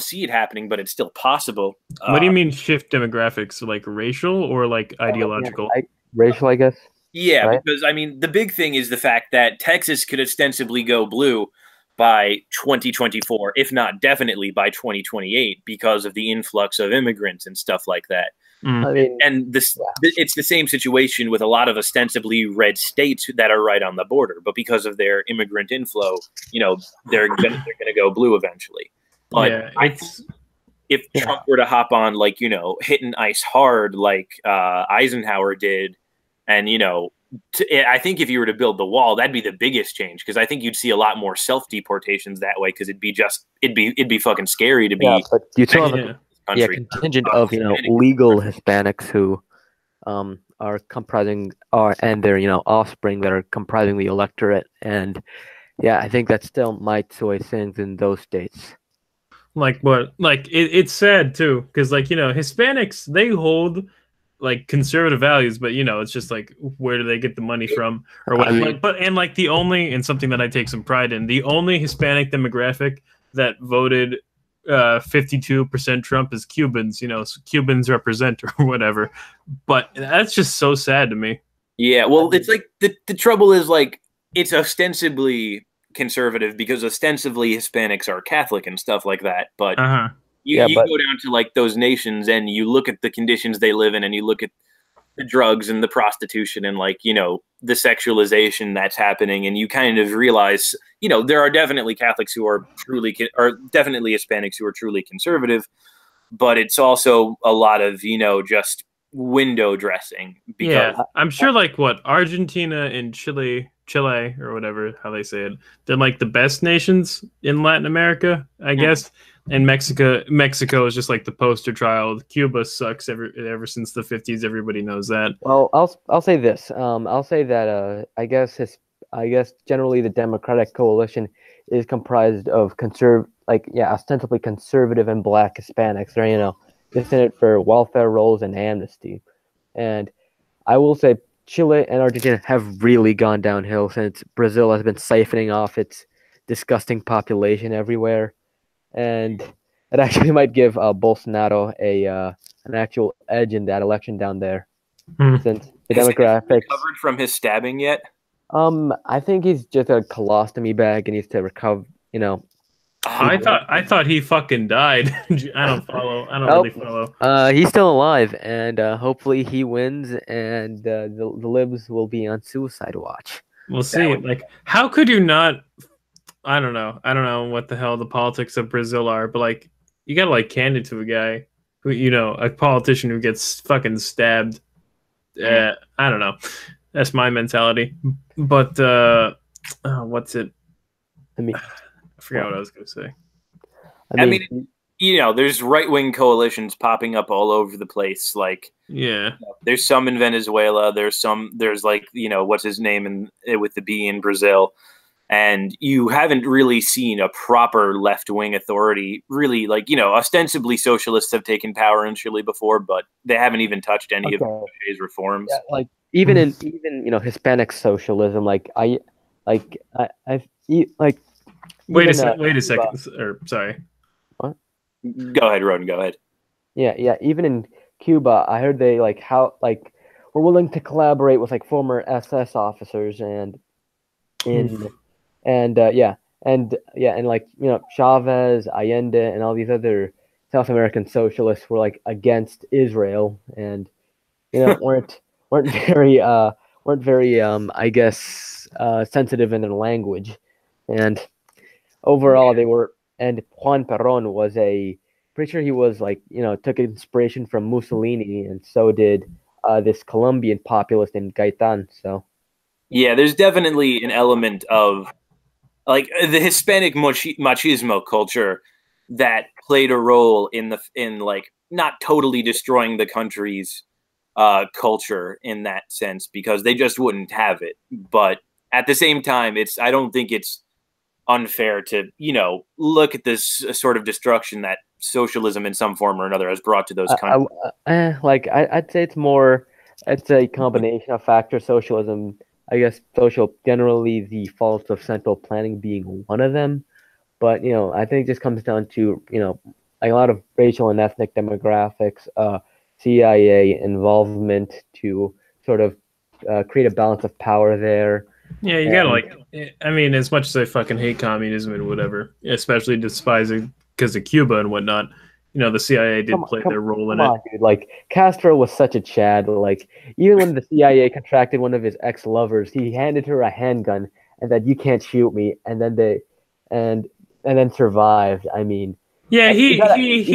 see it happening, but it's still possible. What do you mean shift demographics? Like racial or like ideological? Racial, I guess. Yeah, right? because I mean, the big thing is the fact that Texas could ostensibly go blue by 2024, if not definitely by 2028, because of the influx of immigrants and stuff like that. I mean, And it's the same situation with a lot of ostensibly red states that are right on the border, but because of their immigrant inflow, they're gonna go blue eventually. But yeah, if Trump were to hop on, like, hitting ice hard like Eisenhower did, and I think if you were to build the wall, that'd be the biggest change, because I think you'd see a lot more self deportations that way, because it'd be fucking scary to be. Yeah, but you still have a contingent of legal Hispanics who are comprising and their offspring that are comprising the electorate, and I think that still might sway things in those states. Like what? Like it's sad too, because Hispanics, they hold like conservative values, but it's just like, where do they get the money from, or what? The only, and something that I take some pride in, the only Hispanic demographic that voted 52% Trump is Cubans. Cubans represent or whatever. But that's just so sad to me. Yeah, well, it's like the trouble is, like, it's ostensibly conservative because ostensibly Hispanics are Catholic and stuff like that, but you go down to like those nations and you look at the conditions they live in, and you look at the drugs and the prostitution and like the sexualization that's happening, and you kind of realize there are definitely Catholics who are definitely Hispanics who are truly conservative, but it's also a lot of just window dressing. Because I'm sure like what Argentina and Chile or whatever how they say it, they're like the best nations in Latin America, I guess. And Mexico is just like the poster child. Cuba sucks ever since the 50s. Everybody knows that. Well, I'll say this. I'll say that I guess generally the Democratic coalition is comprised of ostensibly conservative and black Hispanics. They're just in it for welfare rolls and amnesty. And I will say Chile and Argentina have really gone downhill since Brazil has been siphoning off its disgusting population everywhere. And it actually might give Bolsonaro an actual edge in that election down there, since the demographics. Recovered from his stabbing yet? I think he's just a colostomy bag and needs to recover. I thought he fucking died. I don't really follow. He's still alive, and hopefully he wins, and the libs will be on suicide watch. We'll see. Like, how could you not? I don't know what the hell the politics of Brazil are, but like, you gotta like hand it to a guy who, a politician who gets fucking stabbed. I don't know. That's my mentality. But what's it? I forgot what I was gonna say. I mean, there's right-wing coalitions popping up all over the place. Like, there's some in Venezuela. There's like, what's his name with the B in Brazil. And you haven't really seen a proper left-wing authority, really, like, ostensibly socialists have taken power in Chile before, but they haven't even touched any of Pinochet's reforms. Yeah, like even Hispanic socialism, wait a second, or sorry. What? Go ahead, Roden. Go ahead. Yeah. Even in Cuba, I heard they we're willing to collaborate with like former SS officers and Chavez, Allende, and all these other South American socialists were like against Israel, and weren't very I guess sensitive in their language, and overall they were. And Juan Perón was pretty sure he was like took inspiration from Mussolini, and so did this Colombian populist named Gaitan. So yeah, there's definitely an element of like the Hispanic machismo culture that played a role in like not totally destroying the country's culture in that sense, because they just wouldn't have it. But at the same time, I don't think it's unfair to look at this sort of destruction that socialism in some form or another has brought to those countries. I'd say it's more it's a combination of factors. Socialism, I guess, generally the faults of central planning being one of them. But I think it just comes down to like a lot of racial and ethnic demographics, CIA involvement to sort of create a balance of power there. Yeah, you gotta I mean, as much as I fucking hate communism and whatever, especially despising because of Cuba and whatnot, the CIA did play their role in it. Dude. Like, Castro was such a Chad. Like, even when the CIA contracted one of his ex-lovers, he handed her a handgun and said, "You can't shoot me," and then and then survived. I mean, yeah, he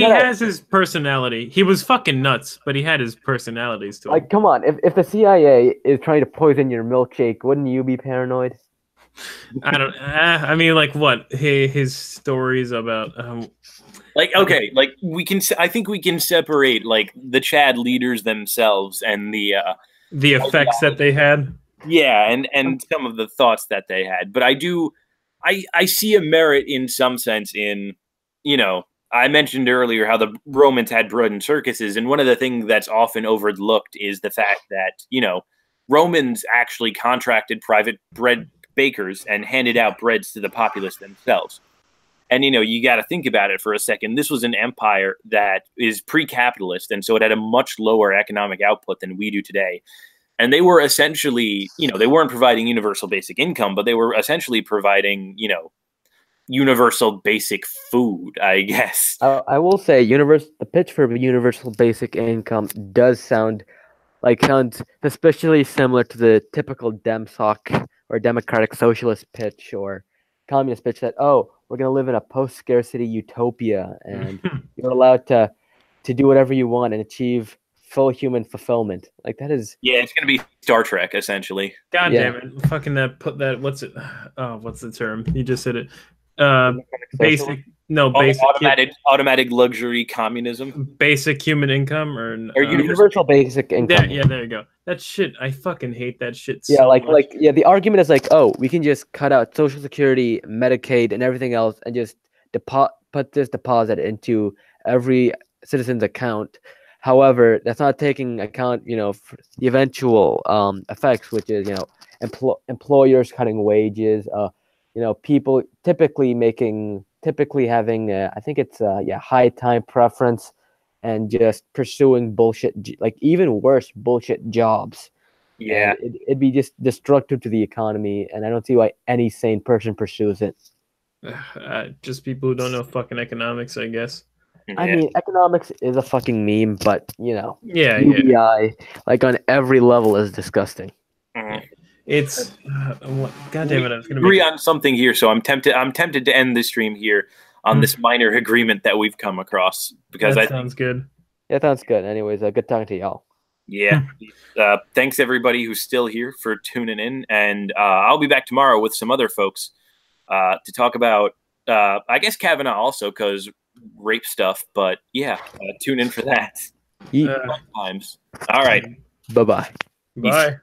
has his personality. He was fucking nuts, but he had his personality still. Like, come on, if the CIA is trying to poison your milkshake, wouldn't you be paranoid? I don't. I mean, like, what his stories about. Like, okay, like I think we can separate like the Chad leaders themselves and the effects that they had. Yeah, and some of the thoughts that they had. But I see a merit in some sense in, I mentioned earlier how the Romans had bread and circuses, and one of the things that's often overlooked is the fact that, Romans actually contracted private bread bakers and handed out breads to the populace themselves. And, you got to think about it for a second. This was an empire that is pre-capitalist, and so it had a much lower economic output than we do today. And they were essentially, they weren't providing universal basic income, but they were essentially providing, universal basic food, I guess. I will say, the pitch for universal basic income does sound suspiciously similar to the typical DemSoc or democratic socialist pitch or communist pitch that, we're going to live in a post-scarcity utopia and you're allowed to do whatever you want and achieve full human fulfillment. Like, that is... Yeah, it's going to be Star Trek, essentially. God damn it. Fucking what's it? Oh, what's the term? You just said it. Basic... No, basic... Automatic luxury communism? Basic human income or universal basic income. Yeah, there you go. That shit, I fucking hate that shit so much. The argument is we can just cut out Social Security, Medicaid, and everything else and just put this deposit into every citizen's account. However, that's not taking account, for the eventual effects, which is, employers cutting wages, people typically having, I think it's high time preference and just pursuing bullshit, even worse bullshit jobs. Yeah, it'd be just destructive to the economy, and I don't see why any sane person pursues it. Just people who don't know fucking economics, I guess. I mean, economics is a fucking meme, but UBI, on every level, is disgusting. Mm-hmm. It's God damn it! I was gonna agree on something here, so I'm tempted to end the stream here on this minor agreement that we've come across because that sounds good. Yeah, sounds good. Anyways, good talking to y'all. Yeah, thanks everybody who's still here for tuning in, and I'll be back tomorrow with some other folks to talk about, I guess Kavanaugh also because rape stuff, but yeah, tune in for that. Times. All right. Bye-bye. Bye.